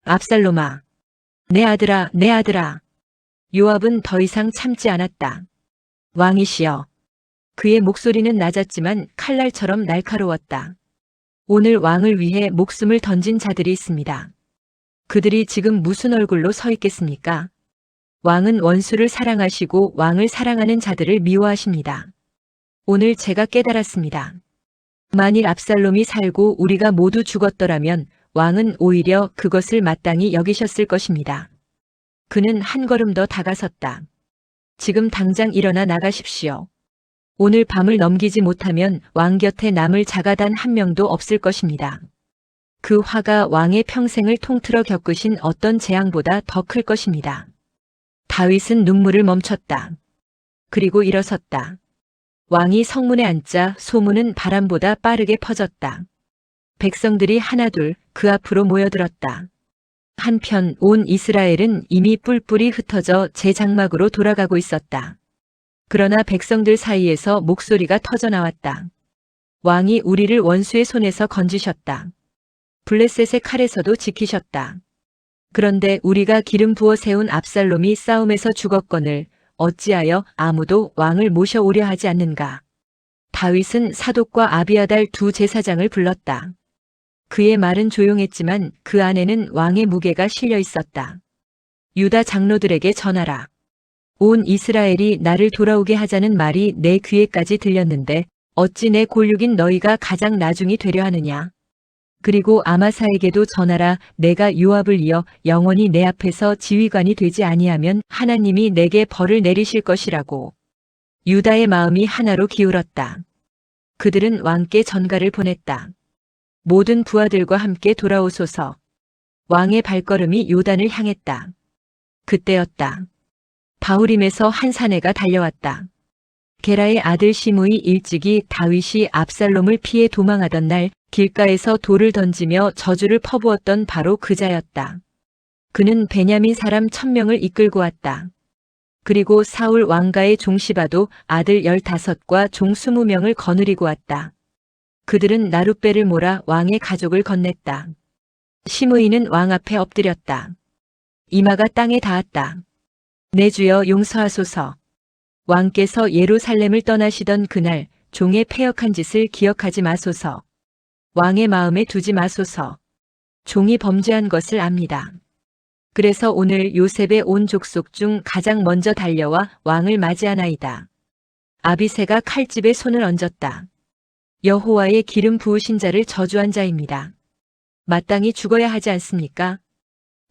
S1: 압살롬아, 내 아들아, 내 아들아. 요압은 더 이상 참지 않았다. 왕이시여. 그의 목소리는 낮았지만 칼날처럼 날카로웠다. 오늘 왕을 위해 목숨을 던진 자들이 있습니다. 그들이 지금 무슨 얼굴로 서 있겠습니까? 왕은 원수를 사랑하시고 왕을 사랑하는 자들을 미워하십니다. 오늘 제가 깨달았습니다. 만일 압살롬이 살고 우리가 모두 죽었더라면 왕은 오히려 그것을 마땅히 여기셨을 것입니다. 그는 한 걸음 더 다가섰다. 지금 당장 일어나 나가십시오. 오늘 밤을 넘기지 못하면 왕 곁에 남을 자가 단 한 명도 없을 것입니다. 그 화가 왕의 평생을 통틀어 겪으신 어떤 재앙보다 더 클 것입니다. 다윗은 눈물을 멈췄다. 그리고 일어섰다. 왕이 성문에 앉자 소문은 바람보다 빠르게 퍼졌다. 백성들이 하나둘 그 앞으로 모여들었다. 한편 온 이스라엘은 이미 뿔뿔이 흩어져 제 장막으로 돌아가고 있었다. 그러나 백성들 사이에서 목소리가 터져나왔다. 왕이 우리를 원수의 손에서 건지셨다. 블레셋의 칼에서도 지키셨다. 그런데 우리가 기름 부어 세운 압살롬이 싸움에서 죽었거늘 어찌하여 아무도 왕을 모셔오려 하지 않는가. 다윗은 사독과 아비아달 두 제사장을 불렀다. 그의 말은 조용했지만 그 안에는 왕의 무게가 실려 있었다. 유다 장로들에게 전하라. 온 이스라엘이 나를 돌아오게 하자는 말이 내 귀에까지 들렸는데 어찌 내 골육인 너희가 가장 나중이 되려 하느냐. 그리고 아마사에게도 전하라. 내가 요압을 이어 영원히 내 앞에서 지휘관이 되지 아니하면 하나님이 내게 벌을 내리실 것이라고. 유다의 마음이 하나로 기울었다. 그들은 왕께 전가를 보냈다. 모든 부하들과 함께 돌아오소서. 왕의 발걸음이 요단을 향했다. 그때였다. 바후림에서 한 사내가 달려왔다. 게라의 아들 시므이 일찍이 다윗이 압살롬을 피해 도망하던 날 길가에서 돌을 던지며 저주를 퍼부었던 바로 그자였다. 그는 베냐민 사람 1000명을 이끌고 왔다. 그리고 사울 왕가의 종 시바도 아들 15과 종 20명을 거느리고 왔다. 그들은 나룻배를 몰아 왕의 가족을 건넸다. 시므이는 왕 앞에 엎드렸다. 이마가 땅에 닿았다. 내 주여 용서하소서. 왕께서 예루살렘을 떠나시던 그날 종의 패역한 짓을 기억하지 마소서. 왕의 마음에 두지 마소서. 종이 범죄한 것을 압니다. 그래서 오늘 요셉의 온 족속 중 가장 먼저 달려와 왕을 맞이하나이다. 아비새가 칼집에 손을 얹었다. 여호와의 기름 부으신 자를 저주한 자입니다. 마땅히 죽어야 하지 않습니까?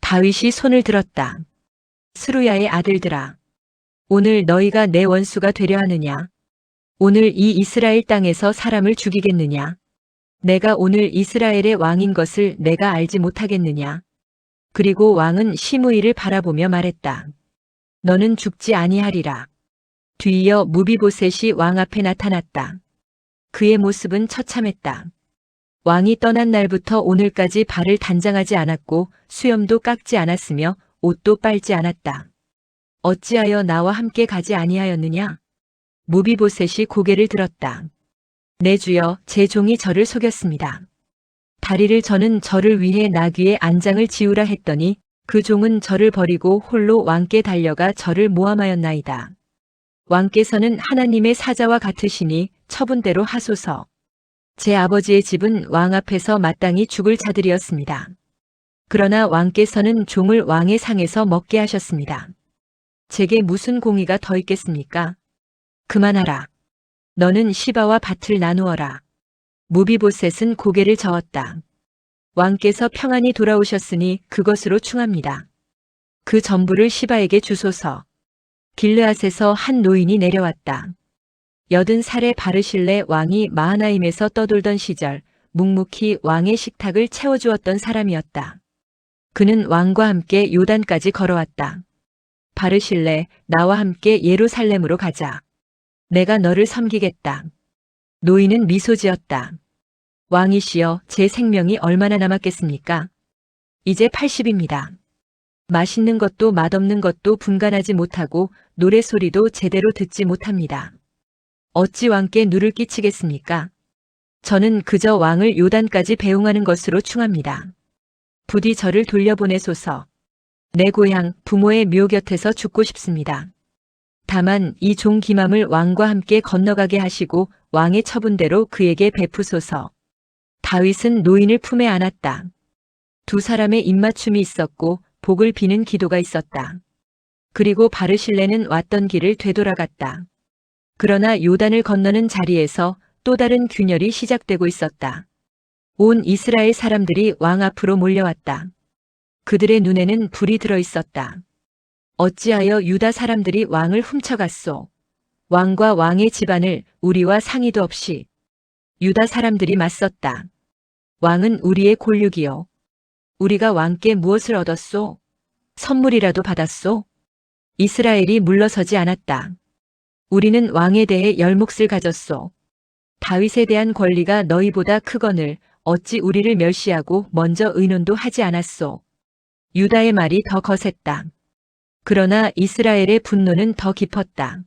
S1: 다윗이 손을 들었다. 스루야의 아들들아, 오늘 너희가 내 원수가 되려 하느냐? 오늘 이 이스라엘 땅에서 사람을 죽이겠느냐? 내가 오늘 이스라엘의 왕인 것을 내가 알지 못하겠느냐? 그리고 왕은 시므이를 바라보며 말했다. 너는 죽지 아니하리라. 뒤이어 무비보셋이 왕 앞에 나타났다. 그의 모습은 처참했다. 왕이 떠난 날부터 오늘까지 발을 단장하지 않았고 수염도 깎지 않았으며 옷도 빨지 않았다. 어찌하여 나와 함께 가지 아니하였느냐? 무비보셋이 고개를 들었다. 내 주여, 제 종이 저를 속였습니다. 다리를 저는 저를 위해 나귀의 안장을 지우라 했더니 그 종은 저를 버리고 홀로 왕께 달려가 저를 모함하였나이다. 왕께서는 하나님의 사자와 같으시니 처분대로 하소서. 제 아버지의 집은 왕 앞에서 마땅히 죽을 자들이었습니다. 그러나 왕께서는 종을 왕의 상에서 먹게 하셨습니다. 제게 무슨 공의가 더 있겠습니까? 그만하라. 너는 시바와 밭을 나누어라. 무비보셋은 고개를 저었다. 왕께서 평안히 돌아오셨으니 그것으로 충합니다. 그 전부를 시바에게 주소서. 길르앗에서 한 노인이 내려왔다. 80살의 바르실레 왕이 마하나임에서 떠돌던 시절 묵묵히 왕의 식탁을 채워주었던 사람이었다. 그는 왕과 함께 요단까지 걸어왔다. 바르실레, 나와 함께 예루살렘으로 가자. 내가 너를 섬기겠다. 노인은 미소 지었다. 왕이시여, 제 생명이 얼마나 남았겠습니까? 이제 80입니다. 맛있는 것도 맛없는 것도 분간하지 못하고 노래소리도 제대로 듣지 못합니다. 어찌 왕께 누를 끼치겠습니까? 저는 그저 왕을 요단까지 배웅하는 것으로 충합니다. 부디 저를 돌려보내소서. 내 고향 부모의 묘 곁에서 죽고 싶습니다. 다만 이 종 기맘을 왕과 함께 건너가게 하시고 왕의 처분대로 그에게 베푸소서. 다윗은 노인을 품에 안았다. 두 사람의 입맞춤이 있었고 복을 비는 기도가 있었다. 그리고 바르실레는 왔던 길을 되돌아갔다. 그러나 요단을 건너는 자리에서 또 다른 균열이 시작되고 있었다. 온 이스라엘 사람들이 왕 앞으로 몰려왔다. 그들의 눈에는 불이 들어 있었다. 어찌하여 유다 사람들이 왕을 훔쳐갔소? 왕과 왕의 집안을 우리와 상의도 없이. 유다 사람들이 맞섰다. 왕은 우리의 골육이요. 우리가 왕께 무엇을 얻었소? 선물이라도 받았소? 이스라엘이 물러서지 않았다. 우리는 왕에 대해 열몫을 가졌소. 다윗에 대한 권리가 너희보다 크거늘 어찌 우리를 멸시하고 먼저 의논도 하지 않았소? 유다의 말이 더 거셌다. 그러나 이스라엘의 분노는 더 깊었다.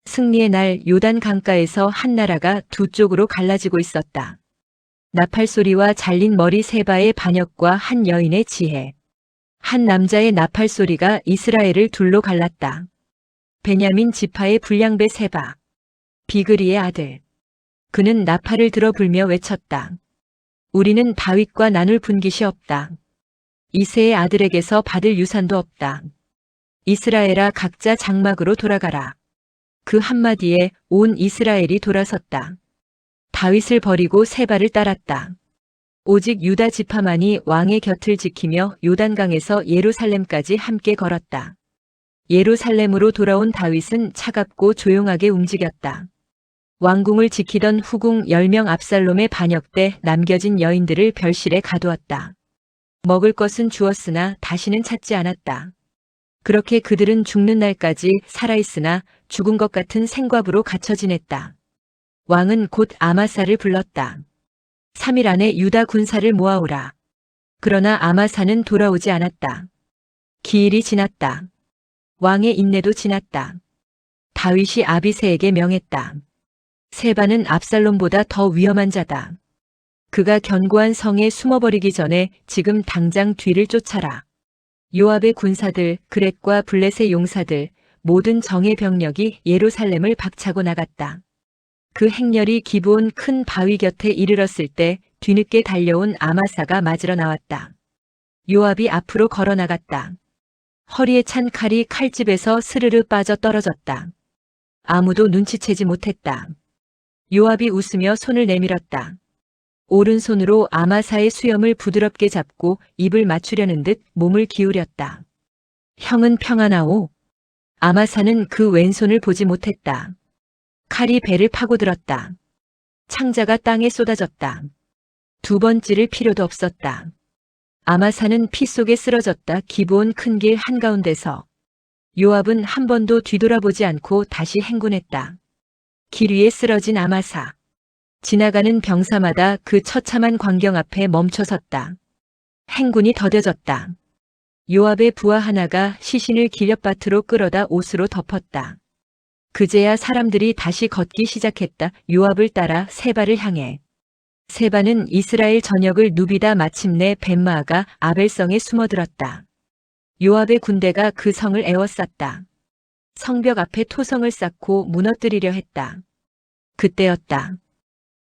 S1: 승리의 날 요단 강가에서 한 나라가 두 쪽으로 갈라지고 있었다. 나팔 소리와 잘린 머리 세바의 반역과 한 여인의 지혜. 한 남자의 나팔 소리가 이스라엘을 둘로 갈랐다. 베냐민 지파의 불량배 세바. 비그리의 아들. 그는 나팔을 들어 불며 외쳤다. 우리는 다윗과 나눌 분깃이 없다. 이새의 아들에게서 받을 유산도 없다. 이스라엘아, 각자 장막으로 돌아가라. 그 한마디에 온 이스라엘이 돌아섰다. 다윗을 버리고 세바를 따랐다. 오직 유다 지파만이 왕의 곁을 지키며 요단강에서 예루살렘까지 함께 걸었다. 예루살렘으로 돌아온 다윗은 차갑고 조용하게 움직였다. 왕궁을 지키던 후궁 10명 압살롬의 반역 때 남겨진 여인들을 별실에 가두었다. 먹을 것은 주었으나 다시는 찾지 않았다. 그렇게 그들은 죽는 날까지 살아있으나 죽은 것 같은 생과부로 갇혀 지냈다. 왕은 곧 아마사를 불렀다. 3일 안에 유다 군사를 모아오라. 그러나 아마사는 돌아오지 않았다. 기일이 지났다. 왕의 인내도 지났다. 다윗이 아비새에게 명했다. 세바는 압살롬보다 더 위험한 자다. 그가 견고한 성에 숨어버리기 전에 지금 당장 뒤를 쫓아라. 요압의 군사들, 그렛과 블렛의 용사들, 모든 정예 병력이 예루살렘을 박차고 나갔다. 그 행렬이 기브온 큰 바위 곁에 이르렀을 때 뒤늦게 달려온 아마사가 맞으러 나왔다. 요압이 앞으로 걸어 나갔다. 허리에 찬 칼이 칼집에서 스르르 빠져 떨어졌다. 아무도 눈치채지 못했다. 요압이 웃으며 손을 내밀었다. 오른손으로 아마사의 수염을 부드럽게 잡고 입을 맞추려는 듯 몸을 기울였다. 형은 평안하오. 아마사는 그 왼손을 보지 못했다. 칼이 배를 파고들었다. 창자가 땅에 쏟아졌다. 두 번 찌를 필요도 없었다. 아마사는 피 속에 쓰러졌다. 기브온 큰 길 한가운데서 요압은 한 번도 뒤돌아보지 않고 다시 행군했다. 길 위에 쓰러진 아마사. 지나가는 병사마다 그 처참한 광경 앞에 멈춰섰다. 행군이 더뎌졌다. 요압의 부하 하나가 시신을 기렵밭으로 끌어다 옷으로 덮었다. 그제야 사람들이 다시 걷기 시작했다. 요압을 따라 세바를 향해. 세바는 이스라엘 전역을 누비다 마침내 벤마아가 아벨성에 숨어들었다. 요압의 군대가 그 성을 에워쌌다. 성벽 앞에 토성을 쌓고 무너뜨리려 했다. 그때였다.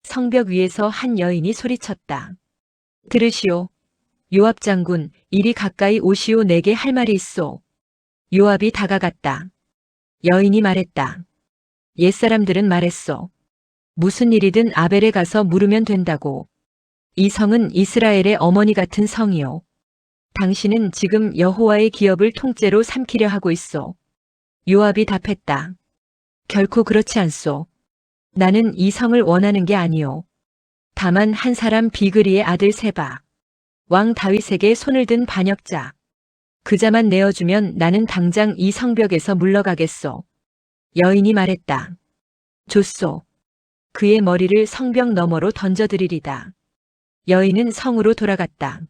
S1: 성벽 위에서 한 여인이 소리쳤다. 들으시오. 요압 장군, 이리 가까이 오시오. 내게 할 말이 있소. 요압이 다가갔다. 여인이 말했다. 옛사람들은 말했소. 무슨 일이든 아벨에 가서 물으면 된다고. 이 성은 이스라엘의 어머니 같은 성이요. 당신은 지금 여호와의 기업을 통째로 삼키려 하고 있소. 요압이 답했다. 결코 그렇지 않소. 나는 이 성을 원하는 게 아니오. 다만 한 사람 비그리의 아들 세바. 왕 다윗에게 손을 든 반역자. 그자만 내어주면 나는 당장 이 성벽에서 물러가겠소. 여인이 말했다. 좋소. 그의 머리를 성벽 너머로 던져드리리다. 여인은 성으로 돌아갔다.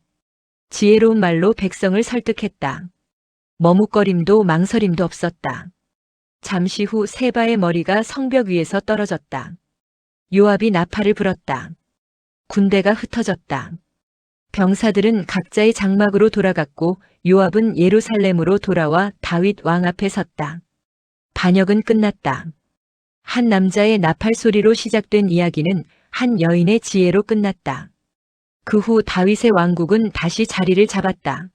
S1: 지혜로운 말로 백성을 설득했다. 머뭇거림도 망설임도 없었다. 잠시 후 세바의 머리가 성벽 위에서 떨어졌다. 요압이 나팔을 불었다. 군대가 흩어졌다. 병사들은 각자의 장막으로 돌아갔고 요압은 예루살렘으로 돌아와 다윗 왕 앞에 섰다. 반역은 끝났다. 한 남자의 나팔 소리로 시작된 이야기는 한 여인의 지혜로 끝났다. 그 후 다윗의 왕국은 다시 자리를 잡았다.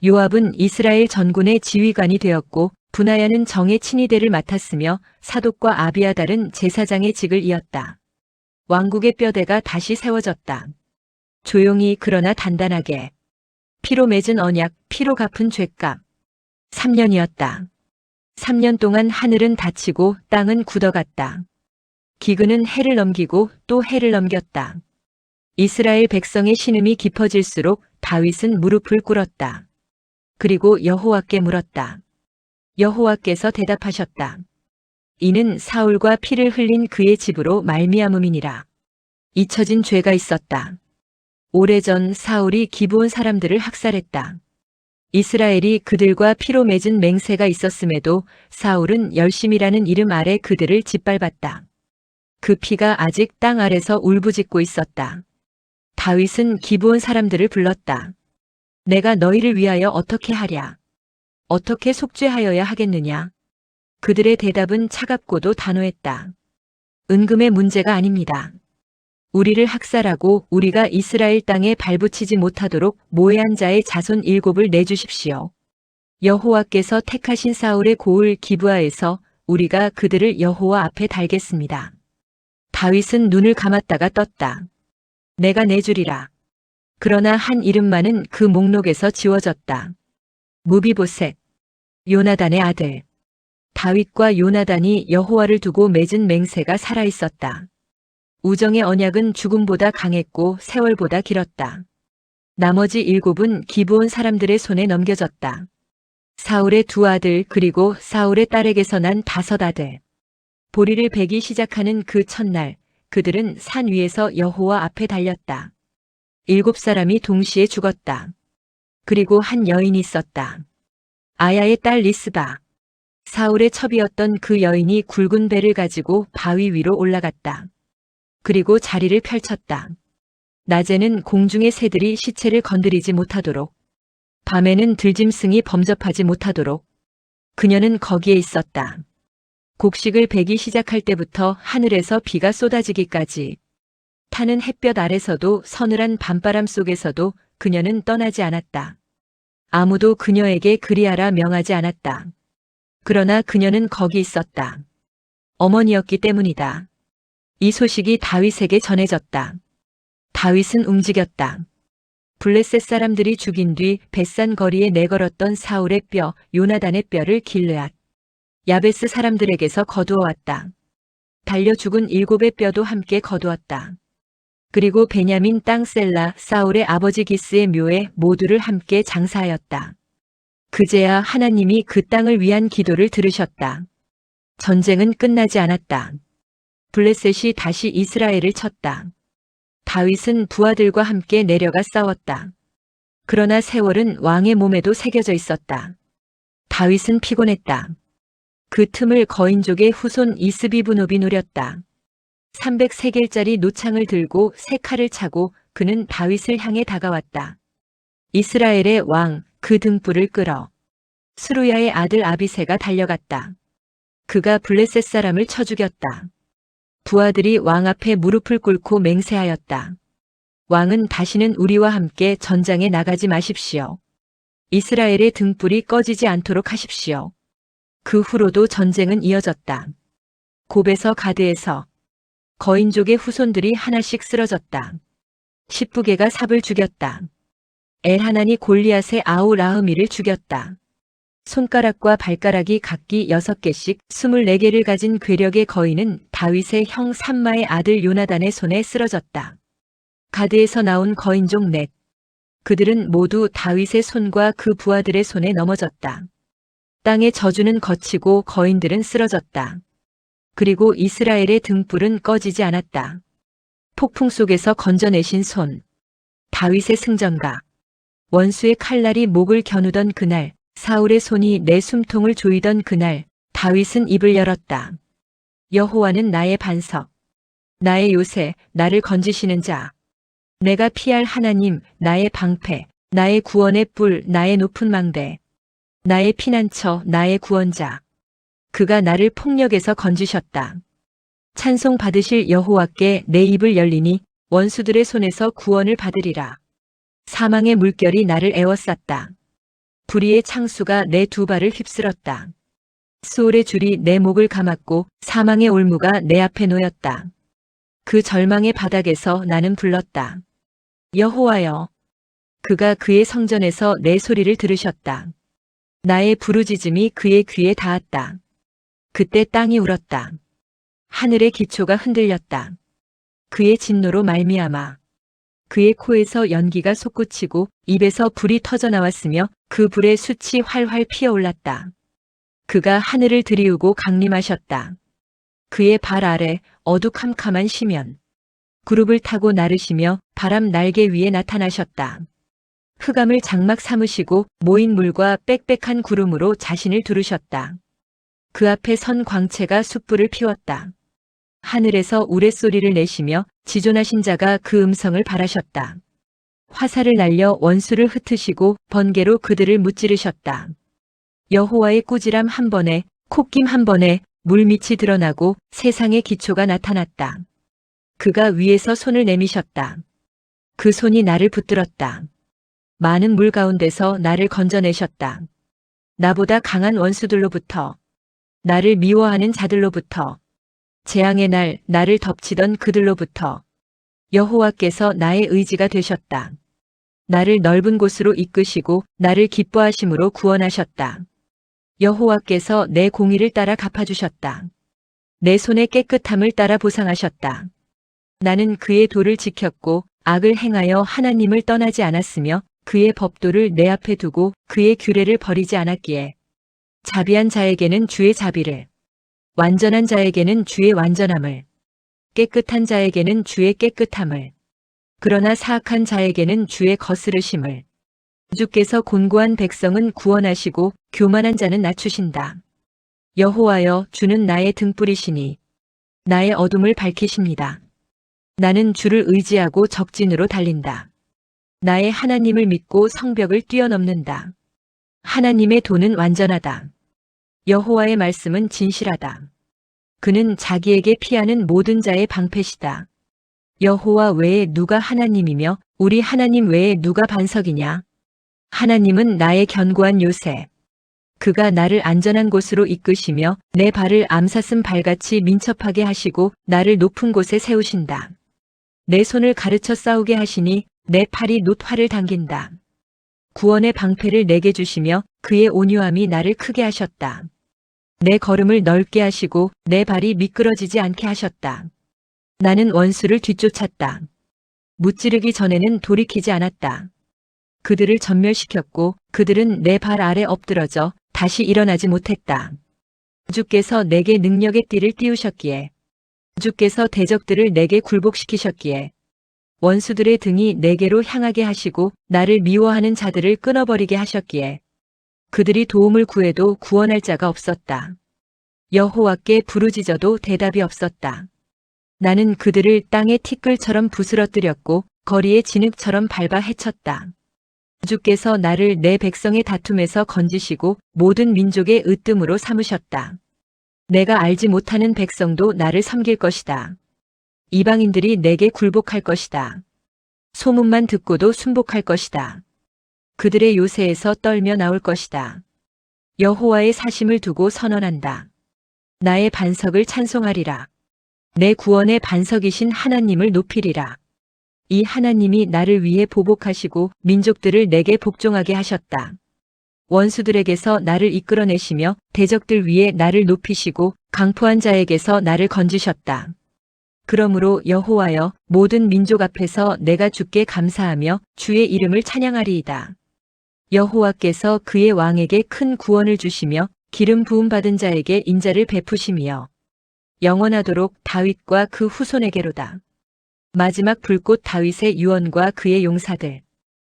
S1: 요압은 이스라엘 전군의 지휘관이 되었고 분하야는 정의 친위대를 맡았으며 사독과 아비아달은 제사장의 직을 이었다. 왕국의 뼈대가 다시 세워졌다. 조용히 그러나 단단하게. 피로 맺은 언약, 피로 갚은 죗값. 3년이었다. 3년 동안 하늘은 닫히고 땅은 굳어갔다. 기근은 해를 넘기고 또 해를 넘겼다. 이스라엘 백성의 신음이 깊어질수록 다윗은 무릎을 꿇었다. 그리고 여호와께 물었다. 여호와께서 대답하셨다. 이는 사울과 피를 흘린 그의 집으로 말미암음이니라. 잊혀진 죄가 있었다. 오래전 사울이 기브온 사람들을 학살했다. 이스라엘이 그들과 피로 맺은 맹세가 있었음에도 사울은 열심이라는 이름 아래 그들을 짓밟았다. 그 피가 아직 땅 아래서 울부짖고 있었다. 다윗은 기브온 사람들을 불렀다. 내가 너희를 위하여 어떻게 하랴? 어떻게 속죄하여야 하겠느냐? 그들의 대답은 차갑고도 단호했다. 은금의 문제가 아닙니다. 우리를 학살하고 우리가 이스라엘 땅에 발붙이지 못하도록 모해한 자의 자손 7을 내주십시오. 여호와께서 택하신 사울의 고을 기브아에서 우리가 그들을 여호와 앞에 달겠습니다. 다윗은 눈을 감았다가 떴다. 내가 내주리라. 그러나 한 이름만은 그 목록에서 지워졌다. 무비보셋, 요나단의 아들. 다윗과 요나단이 여호와를 두고 맺은 맹세가 살아있었다. 우정의 언약은 죽음보다 강했고 세월보다 길었다. 나머지 7은 기브온 사람들의 손에 넘겨졌다. 사울의 2 아들 그리고 사울의 딸에게서 난 5 아들. 보리를 베기 시작하는 그 첫날 그들은 산 위에서 여호와 앞에 달렸다. 7사람이 동시에 죽었다. 그리고 한 여인이 있었다. 아야의 딸 리스바. 사울의 첩이었던 그 여인이 굵은 배를 가지고 바위 위로 올라갔다. 그리고 자리를 펼쳤다. 낮에는 공중의 새들이 시체를 건드리지 못하도록, 밤에는 들짐승이 범접하지 못하도록 그녀는 거기에 있었다. 곡식을 베기 시작할 때부터 하늘에서 비가 쏟아지기까지, 타는 햇볕 아래서도 서늘한 밤바람 속에서도 그녀는 떠나지 않았다. 아무도 그녀에게 그리하라 명하지 않았다. 그러나 그녀는 거기 있었다. 어머니였기 때문이다. 이 소식이 다윗에게 전해졌다. 다윗은 움직였다. 블레셋 사람들이 죽인 뒤 벳산 거리에 내걸었던 사울의 뼈, 요나단의 뼈를 길르앗, 야베스 사람들에게서 거두어 왔다. 달려 죽은 7의 뼈도 함께 거두었다. 그리고 베냐민 땅 셀라, 사울의 아버지 기스의 묘에 모두를 함께 장사하였다. 그제야 하나님이 그 땅을 위한 기도를 들으셨다. 전쟁은 끝나지 않았다. 블레셋이 다시 이스라엘을 쳤다. 다윗은 부하들과 함께 내려가 싸웠다. 그러나 세월은 왕의 몸에도 새겨져 있었다. 다윗은 피곤했다. 그 틈을 거인족의 후손 이스비브노비 노렸다. 300세겔짜리 노창을 들고 새 칼을 차고 그는 다윗을 향해 다가왔다. 이스라엘의 왕, 그 등불을 끌어 스루야의 아들 아비새가 달려갔다. 그가 블레셋 사람을 쳐 죽였다. 부하들이 왕 앞에 무릎을 꿇고 맹세하였다. 왕은 다시는 우리와 함께 전장에 나가지 마십시오. 이스라엘의 등불이 꺼지지 않도록 하십시오. 그 후로도 전쟁은 이어졌다. 곱에서 가드에서 거인족의 후손들이 하나씩 쓰러졌다. 십부게가 삽을 죽였다. 엘하난이 골리앗의 아우 라흐미를 죽였다. 손가락과 발가락이 각기 6개씩 24개를 가진 괴력의 거인은 다윗의 형 삼마의 아들 요나단의 손에 쓰러졌다. 가드에서 나온 거인족 넷. 그들은 모두 다윗의 손과 그 부하들의 손에 넘어졌다. 땅의 저주는 거치고 거인들은 쓰러졌다. 그리고 이스라엘의 등불은 꺼지지 않았다. 폭풍 속에서 건져내신 손. 다윗의 승전가. 원수의 칼날이 목을 겨누던 그날, 사울의 손이 내 숨통을 조이던 그날, 다윗은 입을 열었다. 여호와는 나의 반석, 나의 요새, 나를 건지시는 자. 내가 피할 하나님, 나의 방패, 나의 구원의 뿔, 나의 높은 망대. 나의 피난처, 나의 구원자. 그가 나를 폭력에서 건지셨다. 찬송 받으실 여호와께 내 입을 열리니 원수들의 손에서 구원을 받으리라. 사망의 물결이 나를 에워쌌다. 불의의 창수가 내 두 발을 휩쓸었다. 수올의 줄이 내 목을 감았고 사망의 올무가 내 앞에 놓였다. 그 절망의 바닥에서 나는 불렀다. 여호와여. 그가 그의 성전에서 내 소리를 들으셨다. 나의 부르짖음이 그의 귀에 닿았다. 그때 땅이 울었다. 하늘의 기초가 흔들렸다. 그의 진노로 말미암아 그의 코에서 연기가 솟구치고 입에서 불이 터져나왔으며 그 불의 숯이 활활 피어올랐다. 그가 하늘을 들이우고 강림하셨다. 그의 발 아래 어두캄캄한 시면. 구룹을 타고 나르시며 바람 날개 위에 나타나셨다. 흑암을 장막 삼으시고 모인 물과 빽빽한 구름으로 자신을 두르셨다. 그 앞에 선 광채가 숯불을 피웠다. 하늘에서 우레소리를 내시며 지존하신 자가 그 음성을 발하셨다. 화살을 날려 원수를 흩으시고 번개로 그들을 무찌르셨다. 여호와의 꾸지람 한 번에, 콧김 한 번에 물밑이 드러나고 세상의 기초가 나타났다. 그가 위에서 손을 내미셨다. 그 손이 나를 붙들었다. 많은 물 가운데서 나를 건져내셨다. 나보다 강한 원수들로부터, 나를 미워하는 자들로부터, 재앙의 날 나를 덮치던 그들로부터 여호와께서 나의 의지가 되셨다. 나를 넓은 곳으로 이끄시고 나를 기뻐하심으로 구원하셨다. 여호와께서 내 공의를 따라 갚아주셨다. 내 손의 깨끗함을 따라 보상하셨다. 나는 그의 도를 지켰고 악을 행하여 하나님을 떠나지 않았으며 그의 법도를 내 앞에 두고 그의 규례를 버리지 않았기에 자비한 자에게는 주의 자비를, 완전한 자에게는 주의 완전함을, 깨끗한 자에게는 주의 깨끗함을, 그러나 사악한 자에게는 주의 거스르심을. 주께서 곤고한 백성은 구원하시고 교만한 자는 낮추신다. 여호와여, 주는 나의 등불이시니 나의 어둠을 밝히십니다. 나는 주를 의지하고 적진으로 달린다. 나의 하나님을 믿고 성벽을 뛰어넘는다. 하나님의 도는 완전하다. 여호와의 말씀은 진실하다. 그는 자기에게 피하는 모든 자의 방패시다. 여호와 외에 누가 하나님이며 우리 하나님 외에 누가 반석이냐? 하나님은 나의 견고한 요새. 그가 나를 안전한 곳으로 이끄시며 내 발을 암사슴 발같이 민첩하게 하시고 나를 높은 곳에 세우신다. 내 손을 가르쳐 싸우게 하시니 내 팔이 놋활을 당긴다. 구원의 방패를 내게 주시며 그의 온유함이 나를 크게 하셨다. 내 걸음을 넓게 하시고 내 발이 미끄러지지 않게 하셨다. 나는 원수를 뒤쫓았다. 무찌르기 전에는 돌이키지 않았다. 그들을 전멸시켰고 그들은 내 발 아래 엎드러져 다시 일어나지 못했다. 주께서 내게 능력의 띠를 띄우셨기에, 주께서 대적들을 내게 굴복시키셨기에, 원수들의 등이 내게로 향하게 하시고 나를 미워하는 자들을 끊어버리게 하셨기에, 그들이 도움을 구해도 구원할 자가 없었다. 여호와께 부르짖어도 대답이 없었다. 나는 그들을 땅의 티끌처럼 부스러뜨렸고 거리의 진흙처럼 밟아 헤쳤다. 주께서 나를 내 백성의 다툼에서 건지시고 모든 민족의 으뜸으로 삼으셨다. 내가 알지 못하는 백성도 나를 섬길 것이다. 이방인들이 내게 굴복할 것이다. 소문만 듣고도 순복할 것이다. 그들의 요새에서 떨며 나올 것이다. 여호와의 사심을 두고 선언한다. 나의 반석을 찬송하리라. 내 구원의 반석이신 하나님을 높이리라. 이 하나님이 나를 위해 보복하시고 민족들을 내게 복종하게 하셨다. 원수들에게서 나를 이끌어내시며 대적들 위에 나를 높이시고 강포한 자에게서 나를 건지셨다. 그러므로 여호와여, 모든 민족 앞에서 내가 주께 감사하며 주의 이름을 찬양하리이다. 여호와께서 그의 왕에게 큰 구원을 주시며 기름 부음 받은 자에게 인자를 베푸시며 영원하도록 다윗과 그 후손에게로다. 마지막 불꽃 다윗의 유언과 그의 용사들.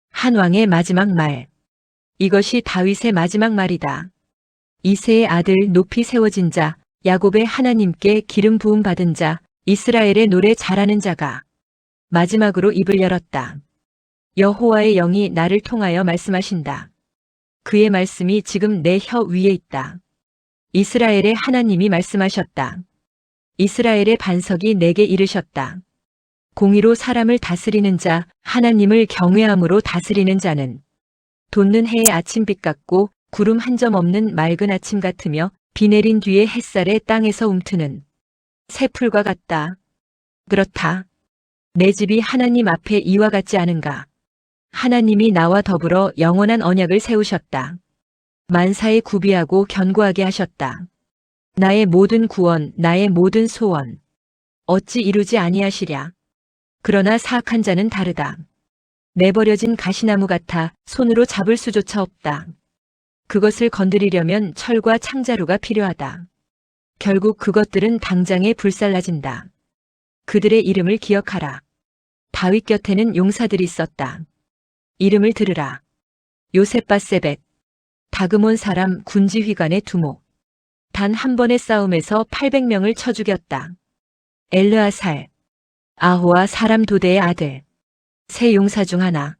S1: 한 왕의 마지막 말. 이것이 다윗의 마지막 말이다. 이새의 아들 높이 세워진 자, 야곱의 하나님께 기름 부음 받은 자, 이스라엘의 노래 잘하는 자가 마지막으로 입을 열었다. 여호와의 영이 나를 통하여 말씀하신다. 그의 말씀이 지금 내 혀 위에 있다. 이스라엘의 하나님이 말씀하셨다. 이스라엘의 반석이 내게 이르셨다. 공의로 사람을 다스리는 자, 하나님을 경외함으로 다스리는 자는 돋는 해의 아침빛 같고 구름 한 점 없는 맑은 아침 같으며 비 내린 뒤에 햇살에 땅에서 움트는 새풀과 같다. 그렇다. 내 집이 하나님 앞에 이와 같지 않은가. 하나님이 나와 더불어 영원한 언약을 세우셨다. 만사에 구비하고 견고하게 하셨다. 나의 모든 구원, 나의 모든 소원. 어찌 이루지 아니하시랴. 그러나 사악한 자는 다르다. 내버려진 가시나무 같아 손으로 잡을 수조차 없다. 그것을 건드리려면 철과 창자루가 필요하다. 결국 그것들은 당장에 불살라진다. 그들의 이름을 기억하라. 다윗 곁에는 용사들이 있었다. 이름을 들으라. 요셋바세벳, 다그몬 사람 군지휘관의 두목. 단 한 번의 싸움에서 800명을 쳐 죽였다. 엘르아살, 아호와 사람 도대의 아들. 세 용사 중 하나.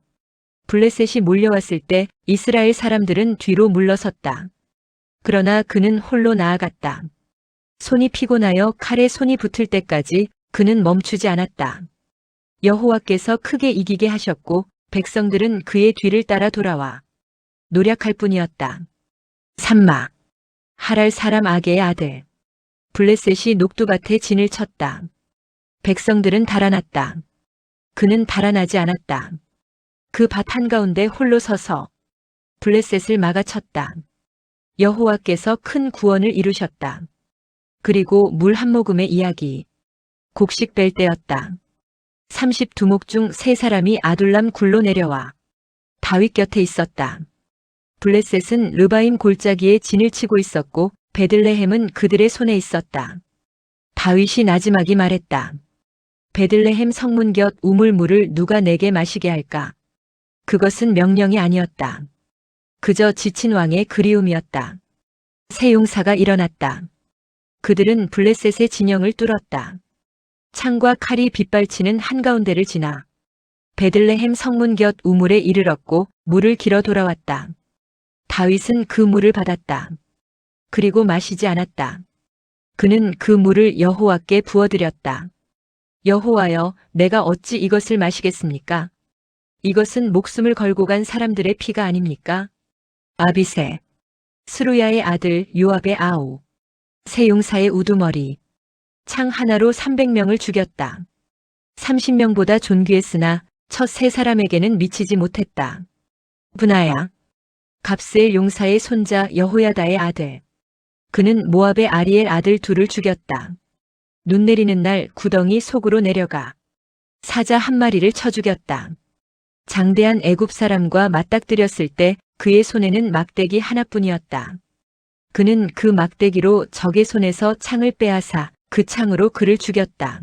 S1: 블레셋이 몰려왔을 때 이스라엘 사람들은 뒤로 물러섰다. 그러나 그는 홀로 나아갔다. 손이 피곤하여 칼에 손이 붙을 때까지 그는 멈추지 않았다. 여호와께서 크게 이기게 하셨고 백성들은 그의 뒤를 따라 돌아와 노력할 뿐이었다. 삼마, 하랄 사람 아게의 아들. 블레셋이 녹두밭에 진을 쳤다. 백성들은 달아났다. 그는 달아나지 않았다. 그 밭 한가운데 홀로 서서 블레셋을 막아쳤다. 여호와께서 큰 구원을 이루셨다. 그리고 물 한 모금의 이야기. 곡식 뺄 때였다. 30두목 중 3사람이 아둘람 굴로 내려와 다윗 곁에 있었다. 블레셋은 르바임 골짜기에 진을 치고 있었고 베들레헴은 그들의 손에 있었다. 다윗이 나지막이 말했다. 베들레헴 성문 곁 우물물을 누가 내게 마시게 할까? 그것은 명령이 아니었다. 그저 지친 왕의 그리움이었다. 세 용사가 일어났다. 그들은 블레셋의 진영을 뚫었다. 창과 칼이 빗발치는 한가운데를 지나 베들레헴 성문 곁 우물에 이르렀고 물을 길어 돌아왔다. 다윗은 그 물을 받았다. 그리고 마시지 않았다. 그는 그 물을 여호와께 부어드렸다. 여호와여, 내가 어찌 이것을 마시겠습니까? 이것은 목숨을 걸고 간 사람들의 피가 아닙니까? 아비새, 스루야의 아들 요압의 아우, 세 용사의 우두머리, 창 하나로 300명을 죽였다. 30명보다 존귀했으나 첫 세 사람에게는 미치지 못했다. 분하야, 갑스엘 용사의 손자 여호야다의 아들. 그는 모압의 아리엘 아들 둘을 죽였다. 눈 내리는 날 구덩이 속으로 내려가 사자 한 마리를 쳐 죽였다. 장대한 애굽 사람과 맞닥뜨렸을 때 그의 손에는 막대기 하나뿐이었다. 그는 그 막대기로 적의 손에서 창을 빼앗아 그 창으로 그를 죽였다.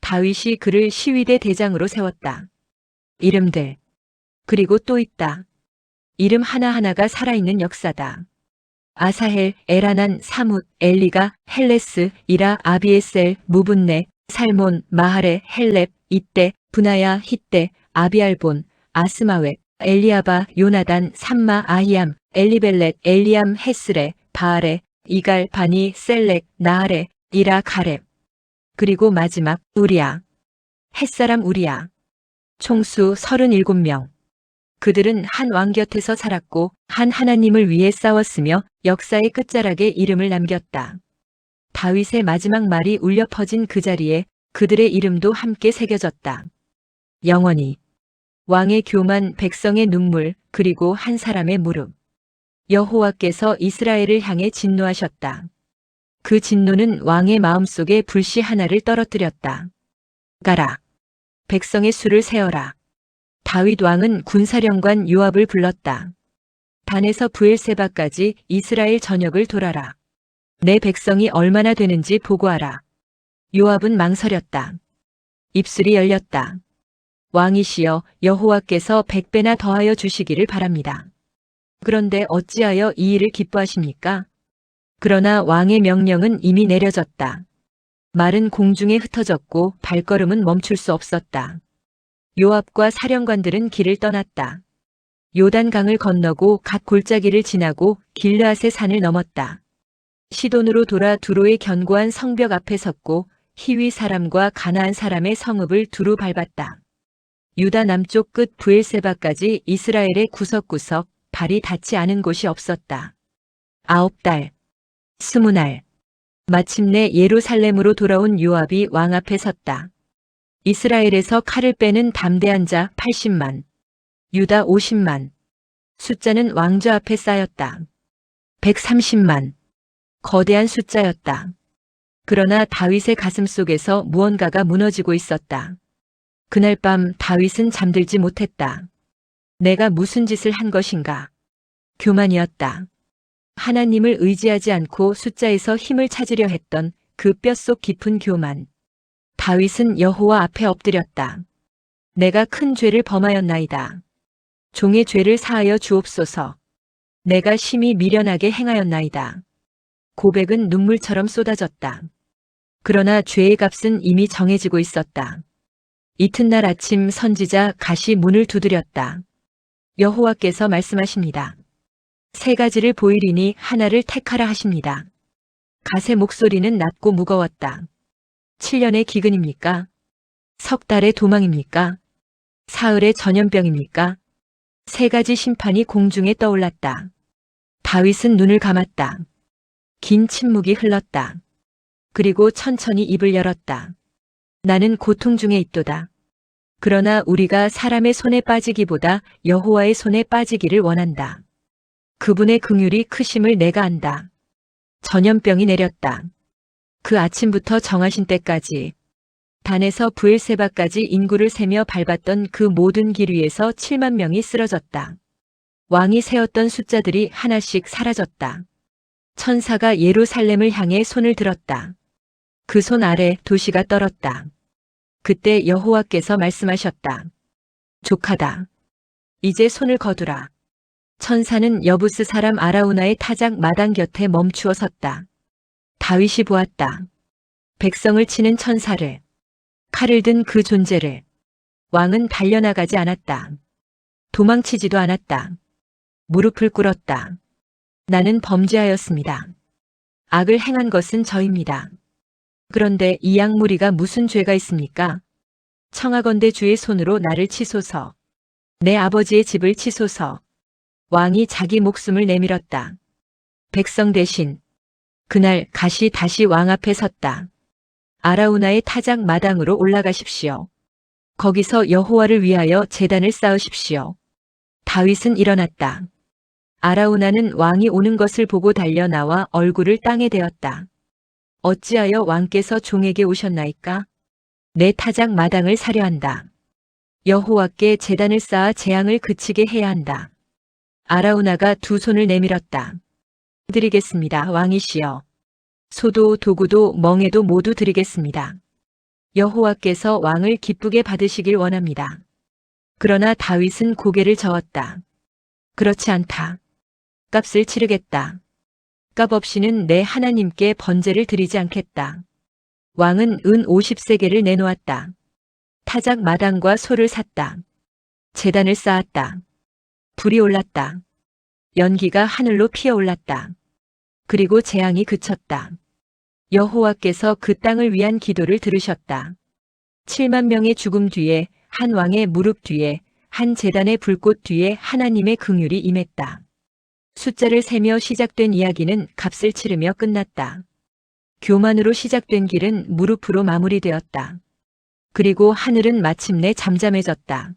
S1: 다윗이 그를 시위대 대장으로 세웠다. 이름들. 그리고 또 있다. 이름 하나하나가 살아있는 역사다. 아사헬, 에라난, 사뭇, 엘리가, 헬레스, 이라, 아비에셀, 무분네, 살몬, 마하레, 헬렙, 이떼, 분하야, 히떼, 아비알본, 아스마웻, 엘리아바, 요나단, 삼마, 아히암, 엘리벨렛, 엘리암, 헤스레, 바알레, 이갈, 바니, 셀렉, 나하레, 이라, 가렙. 그리고 마지막 우리야. 햇사람 우리야. 총수 37명. 그들은 한 왕 곁에서 살았고 한 하나님을 위해 싸웠으며 역사의 끝자락에 이름을 남겼다. 다윗의 마지막 말이 울려 퍼진 그 자리에 그들의 이름도 함께 새겨졌다. 영원히. 왕의 교만, 백성의 눈물, 그리고 한 사람의 무릎. 여호와께서 이스라엘을 향해 진노하셨다. 그 진노는 왕의 마음속에 불씨 하나를 떨어뜨렸다. 가라. 백성의 수를 세어라. 다윗 왕은 군사령관 요압을 불렀다. 단에서 브엘세바까지 이스라엘 전역을 돌아라. 내 백성이 얼마나 되는지 보고하라. 요압은 망설였다. 입술이 열렸다. 왕이시여, 여호와께서 100배나 더하여 주시기를 바랍니다. 그런데 어찌하여 이 일을 기뻐하십니까? 그러나 왕의 명령은 이미 내려졌다. 말은 공중에 흩어졌고 발걸음은 멈출 수 없었다. 요압과 사령관들은 길을 떠났다. 요단강을 건너고 갓 골짜기를 지나고 길르앗의 산을 넘었다. 시돈으로 돌아 두로의 견고한 성벽 앞에 섰고 히위 사람과 가나안 사람의 성읍을 두루 밟았다. 유다 남쪽 끝 브엘세바까지 이스라엘의 구석구석 발이 닿지 않은 곳이 없었다. 9달, 20날. 마침내 예루살렘으로 돌아온 요압이 왕 앞에 섰다. 이스라엘에서 칼을 빼는 담대한 자 80만, 유다 50만, 숫자는 왕좌 앞에 쌓였다. 130만, 거대한 숫자였다. 그러나 다윗의 가슴 속에서 무언가가 무너지고 있었다. 그날 밤 다윗은 잠들지 못했다. 내가 무슨 짓을 한 것인가? 교만이었다. 하나님을 의지하지 않고 숫자에서 힘을 찾으려 했던 그 뼛속 깊은 교만. 다윗은 여호와 앞에 엎드렸다. 내가 큰 죄를 범하였나이다. 종의 죄를 사하여 주옵소서. 내가 심히 미련하게 행하였나이다. 고백은 눈물처럼 쏟아졌다. 그러나 죄의 값은 이미 정해지고 있었다. 이튿날 아침 선지자 갓이 문을 두드렸다. 여호와께서 말씀하십니다. 세 가지를 보이리니 하나를 택하라 하십니다. 갓의 목소리는 낮고 무거웠다. 7년의 기근입니까? 석 달의 도망입니까? 사흘의 전염병입니까? 세 가지 심판이 공중에 떠올랐다. 다윗은 눈을 감았다. 긴 침묵이 흘렀다. 그리고 천천히 입을 열었다. 나는 고통 중에 있도다. 그러나 우리가 사람의 손에 빠지기보다 여호와의 손에 빠지기를 원한다. 그분의 긍휼이 크심을 내가 안다. 전염병이 내렸다. 그 아침부터 정하신 때까지 단에서 브엘세바까지 인구를 세며 밟았던 그 모든 길 위에서 7만 명이 쓰러졌다. 왕이 세었던 숫자들이 하나씩 사라졌다. 천사가 예루살렘을 향해 손을 들었다. 그 손 아래 도시가 떨었다. 그때 여호와께서 말씀하셨다. 족하다. 이제 손을 거두라. 천사는 여부스 사람 아라우나의 타작 마당 곁에 멈추어 섰다. 다윗이 보았다. 백성을 치는 천사를, 칼을 든 그 존재를. 왕은 달려나가지 않았다. 도망치지도 않았다. 무릎을 꿇었다. 나는 범죄하였습니다. 악을 행한 것은 저입니다. 그런데 이 양무리가 무슨 죄가 있습니까? 청하건대 주의 손으로 나를 치소서. 내 아버지의 집을 치소서. 왕이 자기 목숨을 내밀었다. 백성 대신 그날 갓이 다시 왕 앞에 섰다. 아라우나의 타작 마당으로 올라가십시오. 거기서 여호와를 위하여 제단을 쌓으십시오. 다윗은 일어났다. 아라우나는 왕이 오는 것을 보고 달려 나와 얼굴을 땅에 대었다. 어찌하여 왕께서 종에게 오셨나이까? 내 타작 마당을 사려 한다. 여호와께 제단을 쌓아 재앙을 그치게 해야 한다. 아라우나가 두 손을 내밀었다. 드리겠습니다, 왕이시여. 소도 도구도 멍에도 모두 드리겠습니다. 여호와께서 왕을 기쁘게 받으시길 원합니다. 그러나 다윗은 고개를 저었다. 그렇지 않다. 값을 치르겠다. 값 없이는 내 하나님께 번제를 드리지 않겠다. 왕은 은 50세겔을 내놓았다. 타작 마당과 소를 샀다. 제단을 쌓았다. 불이 올랐다. 연기가 하늘로 피어올랐다. 그리고 재앙이 그쳤다. 여호와께서 그 땅을 위한 기도를 들으셨다. 7만 명의 죽음 뒤에, 한 왕의 무릎 뒤에, 한 제단의 불꽃 뒤에 하나님의 긍휼이 임했다. 숫자를 세며 시작된 이야기는 값을 치르며 끝났다. 교만으로 시작된 길은 무릎으로 마무리되었다. 그리고 하늘은 마침내 잠잠해졌다.